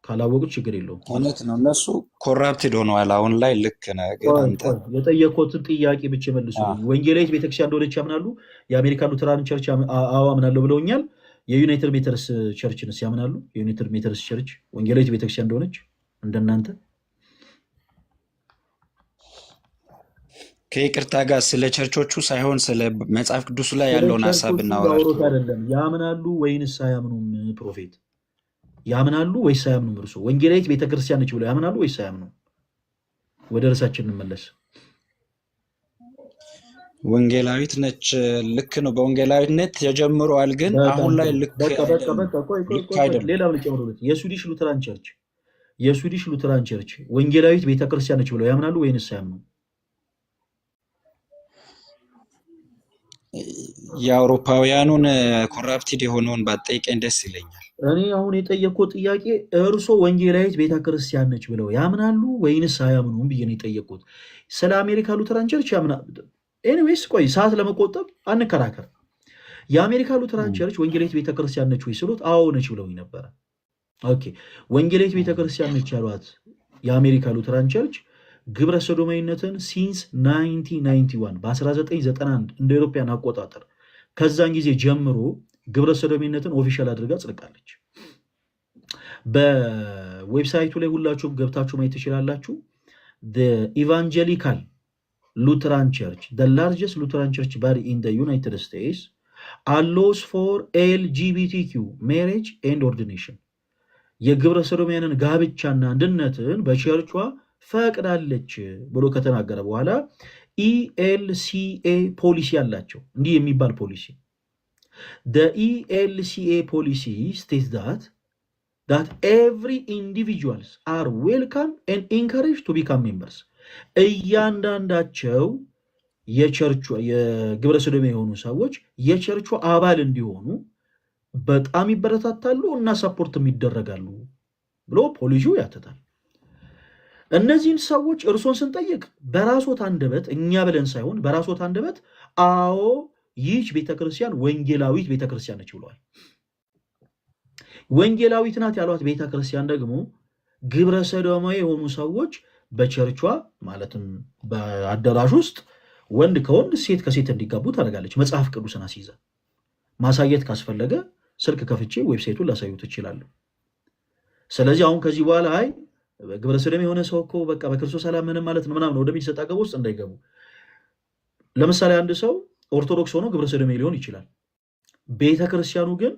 [SPEAKER 1] ካላወቁት ችግር የለውም።
[SPEAKER 3] እውነት ነው። እነሱ ኮራፕትድ ሆነዋል አሁን ላይ። ልክ ነህ። ግን አንተ
[SPEAKER 1] የጠየቁትን ጥያቄ ብቻ መልሱልኝ። ወንጌላዊት ቤተክርስቲያን እንደሆነች ያምናሉ? የአሜሪካ ሉተራን ቸርች አዎ አምናለሁ ብለውኛል። የዩናይትድ ሜተርስ ቸርችንስ ያምናሉ? የዩናይትድ ሜተርስ ቸርች ወንጌላዊት ቤተክርስቲያን እንደሆነች እንደናንተ?
[SPEAKER 3] ከይቅርታ ጋር ስለ ቸርቾቹ ሳይሆን ስለ መጽሐፍ ቅዱስ ላይ ያለውን ሀሳብ እናወራለን።
[SPEAKER 1] አይደለም ያምናሉ ወይንስ አያምኑም? ፕሮፌት ያምናሉ ወይስ አያምኑም? እርሶ ወንጌላዊት ቤተክርስቲያን ነች ብለው ያምናሉ ወይስ አያምኑም? ወደ ርዕሳችን እንመለስ።
[SPEAKER 3] ወንጌላዊት ነች። ልክ ነው። በወንጌላዊነት ተጀምሯል። ግን አሁን ላይ ልክ አይደለም።
[SPEAKER 1] ሌላ ልጨምሩለት። የስዊዲሽ ሉተራን ቸርች ወንጌላዊት ቤተክርስቲያን ነች ብለው ያምናሉ ወይንስ አያምኑም?
[SPEAKER 3] የአውሮፓውያኑን ኮራፕትድ የሆነውን ባጠይቀኝ ደስ ይለኛል።
[SPEAKER 1] እኔ አሁን የጠየቅኩት ጥያቄ እርሶ ወንጌላዊት ቤተክርስቲያን ነች ብለው ያምናሉ ወይንስ አያምኑም ብዬ ነው የጠየቅኩት። ስለ አሜሪካ ሉተራን ቸርች ኤኒዌይስ ቆይ ሰዓት ለመቆጠብ አንከራከር። የአሜሪካ ሉተራን ቸርች ወንጌላዊት ቤተክርስቲያን ነች ወይ ስሉት አዎ ነች ብለውኝ ነበረ። ኦኬ ወንጌላዊት ቤተክርስቲያን ነች ያሏት የአሜሪካ ሉተራን ቸርች ግብረ ሰዶማዊነትን ሲንስ 1991 በ1991 እንደ አውሮፓውያን አቆጣጠር ከዛን ጊዜ ጀምሮ ግብረ ሰዶማዊነትን ኦፊሻል አድርጋ ጽድቃለች። በዌብሳይቱ ላይ ሁላችሁም ገብታችሁ ማየት ትችላላችሁ። ኢቫንጀሊካል ሉተራን ቸርች ላርጀስት ሉተራን ቸርች ባዲ ኢን ዩናይትድ ስቴትስ አሎስ ፎር ኤልጂቢቲኪ ሜሬጅ ኤንድ ኦርዲኔሽን የግብረ ሰዶማውያንን ጋብቻና አንድነትን በቸርቿ ፈቅዳለች ብሎ ከተናገረ በኋላ ኢኤልሲኤ ፖሊሲ አላቸው። እንዲህ የሚባል ፖሊሲ ኢኤልሲኤ ፖሊሲ ስቴትስ that every individuals are welcome and encouraged to become members እያንዳንዳቸው የቸርቹ የግብረ ሰዶም የሆኑ ሰዎች የቸርቹ አባል እንዲሆኑ በጣም ይበረታታሉ እና ሰፖርትም ይደረጋሉ ብሎ ፖሊሲው ያተታል። እነዚህን ሰዎች እርሶን ስንጠይቅ በራሶት አንደበት እኛ ብለን ሳይሆን በራሶት አንደበት አዎ ይህች ቤተክርስቲያን ወንጌላዊት ቤተክርስቲያን ነች ብለዋል። ወንጌላዊት ናት ያሏት ቤተክርስቲያን ደግሞ ግብረ ሰዶማዊ የሆኑ ሰዎች በቸርቿ ማለትም በአዳራሽ ውስጥ ወንድ ከወንድ ሴት ከሴት እንዲጋቡ ታደርጋለች። መጽሐፍ ቅዱስን አስይዘ ማሳየት ካስፈለገ ስልክ ከፍቼ ዌብሳይቱን ላሳዩት እችላለሁ። ስለዚህ አሁን ከዚህ በኋላ አይ ግብረ ሰዶም የሆነ ሰው እኮ በቃ በክርስቶስ አላመነም ማለት ነው ምናምን ወደሚል ሰጣ ገባ ውስጥ እንዳይገቡ። ለምሳሌ አንድ ሰው ኦርቶዶክስ ሆኖ ግብረ ሰዶም ሊሆን ይችላል። ቤተክርስቲያኑ ግን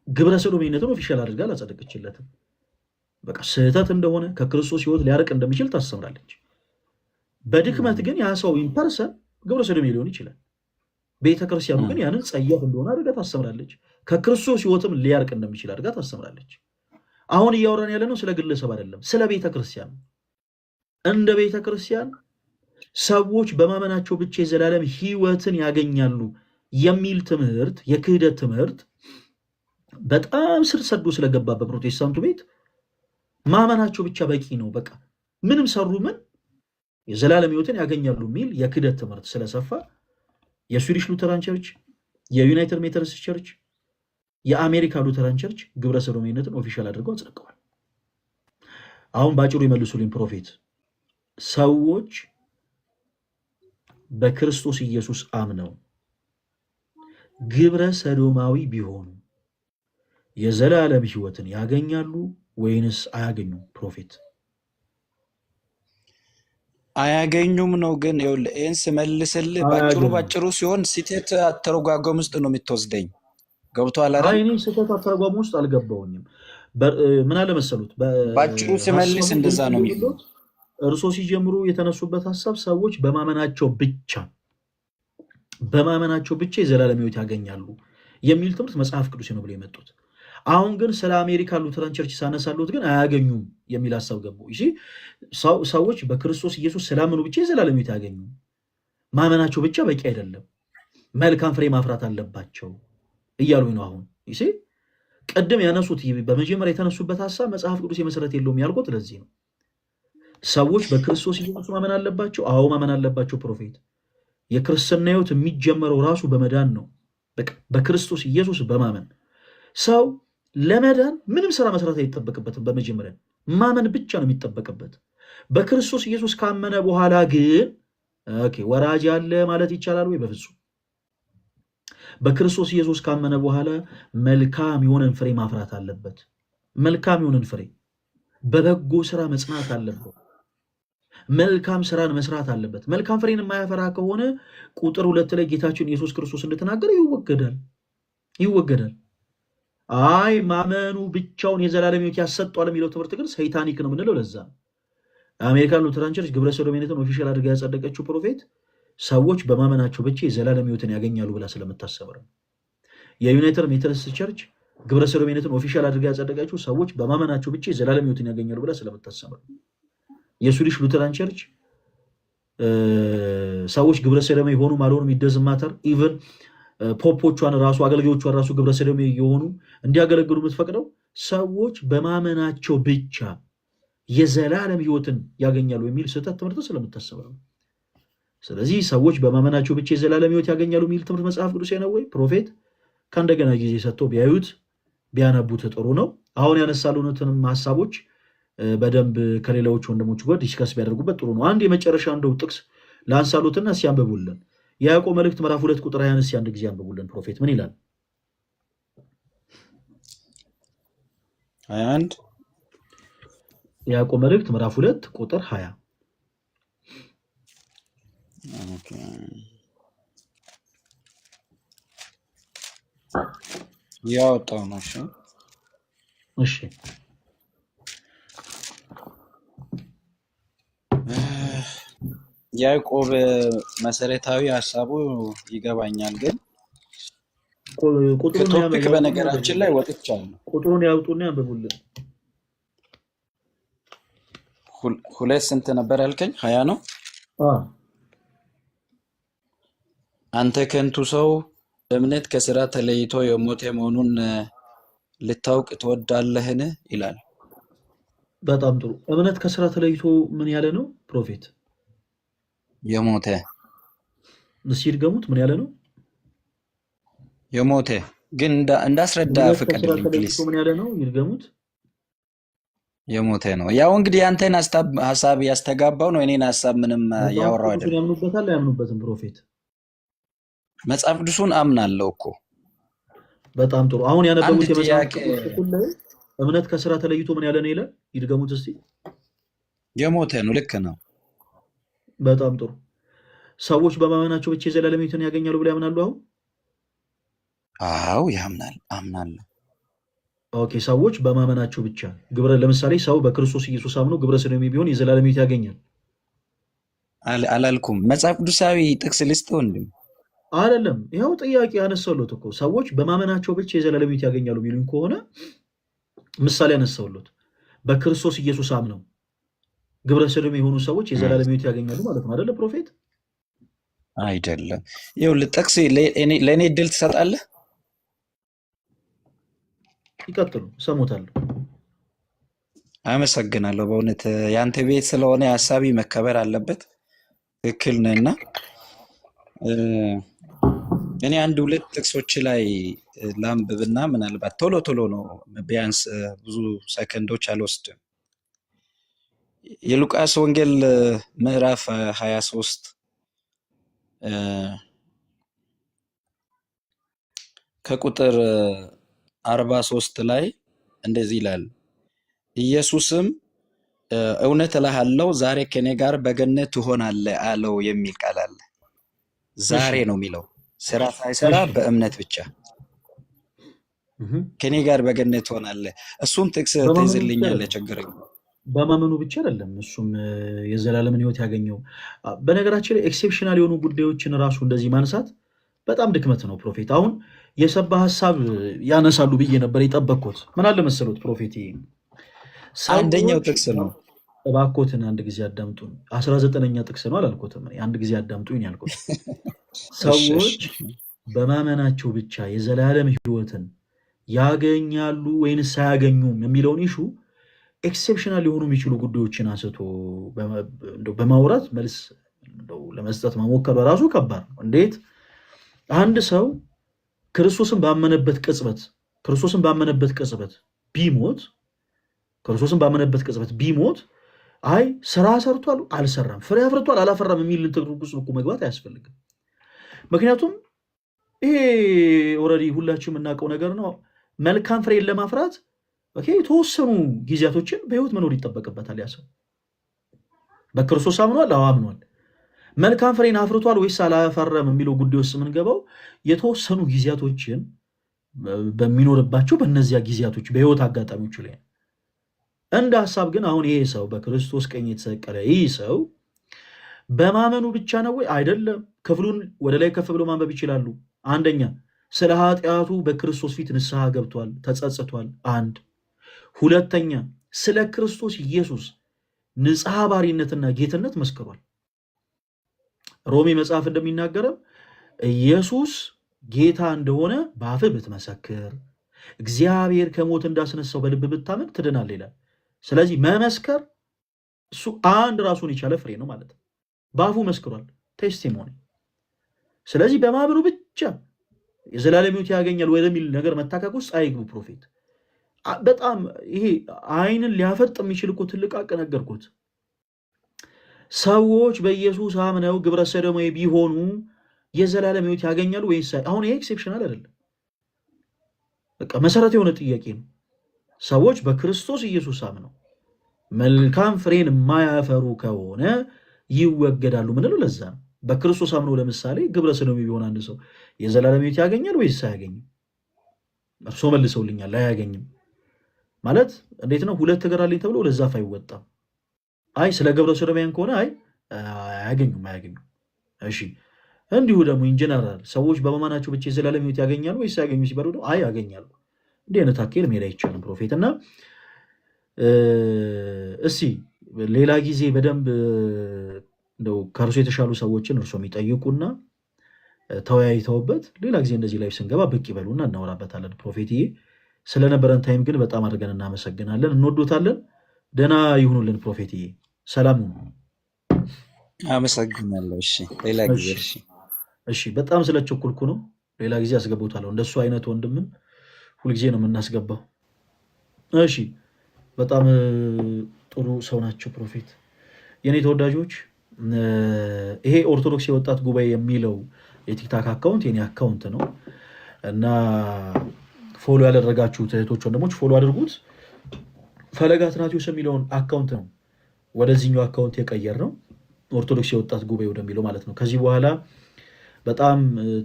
[SPEAKER 1] ግብረ ሰዶምነትን ኦፊሻል አድርጋ አላጸደቀችለትም። በቃ ስህተት እንደሆነ ከክርስቶስ ሕይወት ሊያርቅ እንደሚችል ታስተምራለች። በድክመት ግን ያ ሰው ኢምፐርሰን ግብረ ሰዶም ሊሆን ይችላል። ቤተክርስቲያኑ ግን ያንን ጸያፍ እንደሆነ አድርጋ ታስተምራለች። ከክርስቶስ ሕይወትም ሊያርቅ እንደሚችል አድርጋ ታስተምራለች። አሁን እያወራን ያለ ነው ስለ ግለሰብ አይደለም፣ ስለ ቤተክርስቲያን። እንደ ቤተክርስቲያን ሰዎች በማመናቸው ብቻ የዘላለም ሕይወትን ያገኛሉ የሚል ትምህርት፣ የክህደት ትምህርት በጣም ስር ሰዶ ስለገባ በፕሮቴስታንቱ ቤት ማመናቸው ብቻ በቂ ነው፣ በቃ ምንም ሰሩ ምን የዘላለም ሕይወትን ያገኛሉ የሚል የክህደት ትምህርት ስለሰፋ የስዊዲሽ ሉተራን ቸርች፣ የዩናይትድ ሜተርስ ቸርች፣ የአሜሪካ ሉተራን ቸርች ግብረ ሰዶማዊነትን ኦፊሻል አድርገው አጽድቀዋል። አሁን ባጭሩ ይመልሱልኝ ፕሮፌት። ሰዎች በክርስቶስ ኢየሱስ አምነው ግብረ ሰዶማዊ ቢሆኑ የዘላለም ሕይወትን ያገኛሉ ወይንስ አያገኙም? ፕሮፌት
[SPEAKER 3] አያገኙም ነው። ግን ይህን ስመልስልህ ባጭሩ ሲሆን ስህተት አተረጓጎም ውስጥ ነው የምትወስደኝ። ገብቶሃል አይደል?
[SPEAKER 1] እኔ ስህተት አተረጓጎም ውስጥ አልገባሁኝም። ምን አለ መሰሉት፣
[SPEAKER 3] ባጭሩ ስመልስ እንደዛ ነው የሚሉት።
[SPEAKER 1] እርሶ ሲጀምሩ የተነሱበት ሀሳብ ሰዎች በማመናቸው ብቻ የዘላለም ሕይወት ያገኛሉ የሚል ትምህርት መጽሐፍ ቅዱስ ነው ብሎ የመጡት። አሁን ግን ስለ አሜሪካ ሉተራን ቸርች ሳነሳሉት ግን አያገኙም የሚል ሀሳብ ገቡ። ሰዎች በክርስቶስ ኢየሱስ ስላመኑ ብቻ የዘላለም ሕይወት ያገኙ፣ ማመናቸው ብቻ በቂ አይደለም፣ መልካም ፍሬ ማፍራት አለባቸው እያሉኝ ነው። አሁን ቅድም ያነሱት በመጀመሪያ የተነሱበት ሀሳብ መጽሐፍ ቅዱስ መሰረት የለውም ያልኩት ለዚህ ነው። ሰዎች በክርስቶስ ኢየሱስ ማመን አለባቸው። አዎ ማመን አለባቸው። ፕሮፌት የክርስትና ሕይወት የሚጀመረው ራሱ በመዳን ነው፣ በክርስቶስ ኢየሱስ በማመን ሰው ለመዳን ምንም ስራ መስራት አይጠበቅበትም። በመጀመሪያ ማመን ብቻ ነው የሚጠበቅበት። በክርስቶስ ኢየሱስ ካመነ በኋላ ግን ወራጅ አለ ማለት ይቻላል ወይ? በፍጹም። በክርስቶስ ኢየሱስ ካመነ በኋላ መልካም የሆነን ፍሬ ማፍራት አለበት። መልካም የሆነን ፍሬ በበጎ ስራ መጽናት አለበት። መልካም ስራን መስራት አለበት። መልካም ፍሬን የማያፈራ ከሆነ ቁጥር 2 ላይ ጌታችን ኢየሱስ ክርስቶስ እንደተናገረ ይወገዳል። አይ ማመኑ ብቻውን የዘላለም ሕይወት ያሰጠዋል የሚለው ትምህርት ግን ሰይጣኒክ ነው የምንለው ለዛ ነው። አሜሪካን ሉተራን ቸርች ግብረ ሰዶሜነትን ኦፊሻል አድርጋ ያጸደቀችው ፕሮፌት ሰዎች በማመናቸው ብቻ የዘላለም ሕይወትን ያገኛሉ ብላ ስለምታሰብ ነው። የዩናይትድ ሜቶዲስት ቸርች ግብረ ሰዶሜነትን ኦፊሻል አድርጋ ያጸደቀችው ሰዎች በማመናቸው ብቻ የዘላለም ሕይወትን ያገኛሉ ብላ ስለምታሰብ ነው። የስዊዲሽ ሉተራን ቸርች ሰዎች ግብረ ሰዶሜ የሆኑ አልሆኑም ኢደዝንት ማተር ኢቨን ፖፖቿን ራሱ አገልጋዮቿን ራሱ ግብረ ሰዶሜ የሆኑ እንዲያገለግሉ የምትፈቅደው ሰዎች በማመናቸው ብቻ የዘላለም ሕይወትን ያገኛሉ የሚል ስህተት ትምህርት ስለምታሰብ ነው። ስለዚህ ሰዎች በማመናቸው ብቻ የዘላለም ሕይወት ያገኛሉ የሚል ትምህርት መጽሐፍ ቅዱስ ነው ወይ? ፕሮፌት ከእንደገና ጊዜ ሰጥቶ ቢያዩት ቢያነቡት ጥሩ ነው። አሁን ያነሳሉትንም ሀሳቦች በደንብ ከሌላዎች ወንድሞች ጋር ዲስከስ ቢያደርጉበት ጥሩ ነው። አንድ የመጨረሻ እንደው ጥቅስ ላንሳሉትና ሲያንብቡልን የያዕቆብ መልእክት ምዕራፍ 2 ቁጥር 20 አንድ ጊዜ አንብቡልን። ፕሮፌት ምን ይላል?
[SPEAKER 3] 21
[SPEAKER 1] የያዕቆብ መልእክት ምዕራፍ 2 ቁጥር 20
[SPEAKER 3] ያወጣው ነው።
[SPEAKER 1] እሺ
[SPEAKER 3] ያዕቆብ መሰረታዊ ሀሳቡ ይገባኛል፣ ግን ቶፒክ በነገራችን ላይ ወጥቻለሁ።
[SPEAKER 1] ቁጥሩን ያውጡና ያንብቡልን።
[SPEAKER 3] 2 ስንት ነበር ያልከኝ? 20 ነው። አንተ ከንቱ ሰው እምነት ከስራ ተለይቶ የሞተ መሆኑን ልታውቅ ትወዳለህን? ይላል።
[SPEAKER 1] በጣም ጥሩ። እምነት ከስራ ተለይቶ ምን ያለ ነው ፕሮፌት?
[SPEAKER 3] የሞተ።
[SPEAKER 1] እስኪ ድገሙት። ምን ያለ ነው?
[SPEAKER 3] የሞተ። ግን እንዳስረዳ ፍቀድልኝ ፕሊዝ።
[SPEAKER 1] ምን ያለ ነው? ይድገሙት።
[SPEAKER 3] የሞተ ነው። ያው እንግዲህ አንተን ሀሳብ ያስተጋባው ነው። እኔን ሀሳብ ምንም ያወራው አይደለም።
[SPEAKER 1] ያምኑበታል አያምኑበትም? ፕሮፌት
[SPEAKER 3] መጽሐፍ ቅዱሱን አምናለሁ እኮ።
[SPEAKER 1] በጣም ጥሩ። አሁን ያነበቡት የመጽሐፍ ቅዱስ ላይ እምነት ከስራ ተለይቶ ምን ያለ ነው ይላል። ይድገሙት እስቲ።
[SPEAKER 3] የሞተ ነው። ልክ ነው።
[SPEAKER 1] በጣም ጥሩ። ሰዎች በማመናቸው ብቻ የዘላለም ሕይወትን ያገኛሉ ብለው ያምናሉ?
[SPEAKER 3] አዎ ያምናል፣ አምናለሁ።
[SPEAKER 1] ኦኬ። ሰዎች በማመናቸው ብቻ ለምሳሌ ሰው በክርስቶስ ኢየሱስ አምኖ ግብረ ሰዶሜ ቢሆን የዘላለም ሕይወት ያገኛል
[SPEAKER 3] አላልኩም። መጽሐፍ ቅዱሳዊ ጥቅስ ልስጠው እንዴ?
[SPEAKER 1] አይደለም። ይኸው ጥያቄ ያነሳውሎት እኮ ሰዎች በማመናቸው ብቻ የዘላለም ሕይወት ያገኛሉ የሚሉኝ ከሆነ ምሳሌ ያነሳውሎት በክርስቶስ ኢየሱስ አምነው ግብረ ሰዶሜ የሆኑ ሰዎች የዘላለም ሕይወት ያገኛሉ ማለት ነው አይደለ ፕሮፌት?
[SPEAKER 3] አይደለም። ይኸውልህ ጥቅስ ለእኔ እድል ትሰጣለህ?
[SPEAKER 1] ይቀጥሉ፣ እሰሙታለሁ።
[SPEAKER 3] አመሰግናለሁ። በእውነት የአንተ ቤት ስለሆነ ሀሳቢ መከበር አለበት። ትክክል ነህና እኔ 1-2 ጥቅሶች ላይ ላንብብና ምናልባት ቶሎ ቶሎ ነው፣ ቢያንስ ብዙ ሰከንዶች አልወስድም። የሉቃስ ወንጌል ምዕራፍ 23 ከቁጥር 43 ላይ እንደዚህ ይላል። ኢየሱስም እውነት እልሃለሁ ዛሬ ከኔ ጋር በገነት ትሆናለህ አለው የሚል ቃል አለ። ዛሬ ነው የሚለው፣ ስራ ሳይሰራ በእምነት ብቻ ከኔ ጋር በገነት ትሆናለህ። እሱም ጥቅስ ትይዝልኛለህ፣ ችግር የለም።
[SPEAKER 1] በማመኑ ብቻ አይደለም እሱም የዘላለምን ሕይወት ያገኘው። በነገራችን ላይ ኤክሴፕሽናል የሆኑ ጉዳዮችን ራሱ እንደዚህ ማንሳት በጣም ድክመት ነው ፕሮፌት። አሁን የሰባ ሀሳብ ያነሳሉ ብዬ ነበር የጠበቅኩት። ምን አለ መሰሉት ፕሮፌት፣
[SPEAKER 3] አንደኛው ጥቅስ ነው።
[SPEAKER 1] እባክዎትን አንድ ጊዜ አዳምጡን። 19ኛ ጥቅስ ነው አላልኩትም፣ አንድ ጊዜ አዳምጡኝ ያልኩት። ሰዎች በማመናቸው ብቻ የዘላለም ሕይወትን ያገኛሉ ወይንስ አያገኙም የሚለውን ኢሹ ኤክሴፕሽናል ሊሆኑ የሚችሉ ጉዳዮችን አንስቶ በማውራት መልስ ለመስጠት መሞከር በራሱ ከባድ ነው። እንዴት አንድ ሰው ክርስቶስን ባመነበት ቅጽበት ክርስቶስን ባመነበት ቅጽበት ቢሞት አይ ስራ ሰርቷል አልሰራም፣ ፍሬ አፍርቷል አላፈራም የሚል ትርጉስ እኮ መግባት አያስፈልግም። ምክንያቱም ይሄ ኦልሬዲ ሁላችሁም የምናውቀው ነገር ነው። መልካም ፍሬን ለማፍራት የተወሰኑ ጊዜያቶችን በህይወት መኖር ይጠበቅበታል። ያ ሰው በክርስቶስ አምኗል፣ አምኗል። መልካም ፍሬን አፍርቷል ወይስ አላፈረም የሚለው ጉዳይ ውስጥ የምንገባው የተወሰኑ ጊዜያቶችን በሚኖርባቸው በእነዚያ ጊዜያቶች በህይወት አጋጣሚዎች ላይ እንደ ሐሳብ ግን አሁን ይሄ ሰው በክርስቶስ ቀኝ የተሰቀለ ይህ ሰው በማመኑ ብቻ ነው ወይ? አይደለም። ክፍሉን ወደ ላይ ከፍ ብሎ ማንበብ ይችላሉ። አንደኛ ስለ ኃጢአቱ በክርስቶስ ፊት ንስሐ ገብቷል፣ ተጸጽቷል። አንድ ሁለተኛ ስለ ክርስቶስ ኢየሱስ ንጽሐ ባሪነትና ጌትነት መስክሯል። ሮሜ መጽሐፍ እንደሚናገረው ኢየሱስ ጌታ እንደሆነ በአፍህ ብትመሰክር እግዚአብሔር ከሞት እንዳስነሳው በልብ ብታምን ትድናለህ ይላል። ስለዚህ መመስከር እሱ አንድ ራሱን የቻለ ፍሬ ነው ማለት ነው። በአፉ መስክሯል፣ ቴስቲሞኒ። ስለዚህ በማመኑ ብቻ የዘላለም ሕይወት ያገኛል ወደሚል ነገር መታከክ ውስጥ አይግቡ። ፕሮፌት በጣም ይሄ አይንን ሊያፈጥ የሚችል እኮ ትልቅ ሀቅ ነገርኩት። ሰዎች በኢየሱስ አምነው ግብረ ሰዶማዊ ቢሆኑ የዘላለም ሕይወት ያገኛሉ ወይስ? አሁን ይሄ ኤክሴፕሽናል አይደለም፣ በቃ መሰረት የሆነ ጥያቄ ነው። ሰዎች በክርስቶስ ኢየሱስ አምነው መልካም ፍሬን የማያፈሩ ከሆነ ይወገዳሉ ምንለው ለዛ ነው። በክርስቶስ አምነው ለምሳሌ ግብረ ሰዶማዊ ቢሆን አንድ ሰው የዘላለም ሕይወት ያገኛል ወይስ አያገኝም? እርሶ መልሰውልኛል፣ አያገኝም ማለት እንዴት ነው? ሁለት እግር አለኝ ተብሎ ወደ ዛፍ አይወጣም። አይ ስለ ግብረ ሰዶማውያን ከሆነ አይ አያገኙም። እሺ እንዲሁ ደግሞ ኢንጀነራል ሰዎች በማመናቸው ብቻ የዘላለም ሕይወት ያገኛሉ ወይስ ያገኙ ሲባሉ ደግሞ አይ ያገኛሉ። እንዲህ አይነት አካሄድ መሄድ አይቻልም ፕሮፌት። እና እስቲ ሌላ ጊዜ በደንብ እንደው ከእርሱ የተሻሉ ሰዎችን እርሶ የሚጠይቁና ተወያይተውበት ሌላ ጊዜ እንደዚህ ላይ ስንገባ ብቅ ይበሉና እናወራበታለን። ፕሮፌትዬ ስለነበረን ታይም ግን በጣም አድርገን እናመሰግናለን፣ እንወዶታለን። ደህና ይሁኑልን ፕሮፌትዬ፣ ሰላም ሁኑ።
[SPEAKER 3] አመሰግናለሁ። እሺ ሌላ ጊዜ
[SPEAKER 1] እሺ። በጣም ስለቸኮልኩ ነው፣ ሌላ ጊዜ አስገባታለሁ። እንደሱ አይነት ወንድምን ሁልጊዜ ነው የምናስገባው። እሺ በጣም ጥሩ ሰው ናቸው ፕሮፌት። የኔ ተወዳጆች ይሄ ኦርቶዶክስ የወጣት ጉባኤ የሚለው የቲክታክ አካውንት የኔ አካውንት ነው እና ፎሎ ያደረጋችሁት እህቶች ወንድሞች ፎሎ አድርጉት። ፈለገ አትናቴዎስ የሚለውን አካውንት ነው ወደዚህኛው አካውንት የቀየር ነው፣ ኦርቶዶክስ የወጣት ጉባኤ ወደሚለው ማለት ነው። ከዚህ በኋላ በጣም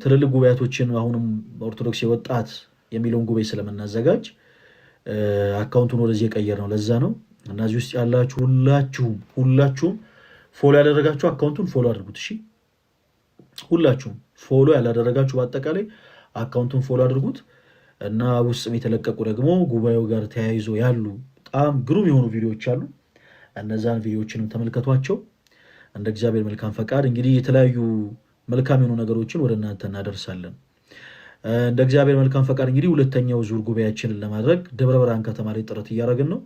[SPEAKER 1] ትልልቅ ጉባኤቶችን አሁንም ኦርቶዶክስ የወጣት የሚለውን ጉባኤ ስለምናዘጋጅ አካውንቱን ወደዚህ የቀየር ነው። ለዛ ነው እና እዚህ ውስጥ ያላችሁ ሁላችሁም ፎሎ ያደረጋችሁ አካውንቱን ፎሎ አድርጉት። እሺ ሁላችሁም ፎሎ ያላደረጋችሁ በአጠቃላይ አካውንቱን ፎሎ አድርጉት እና ውስጥም የተለቀቁ ደግሞ ጉባኤው ጋር ተያይዞ ያሉ በጣም ግሩም የሆኑ ቪዲዮዎች አሉ። እነዛን ቪዲዮዎችንም ተመልከቷቸው። እንደ እግዚአብሔር መልካም ፈቃድ እንግዲህ የተለያዩ መልካም የሆኑ ነገሮችን ወደ እናንተ እናደርሳለን። እንደ እግዚአብሔር መልካም ፈቃድ እንግዲህ ሁለተኛው ዙር ጉባኤያችንን ለማድረግ ደብረ ብርሃን ከተማ ላይ ጥረት እያደረግን ነው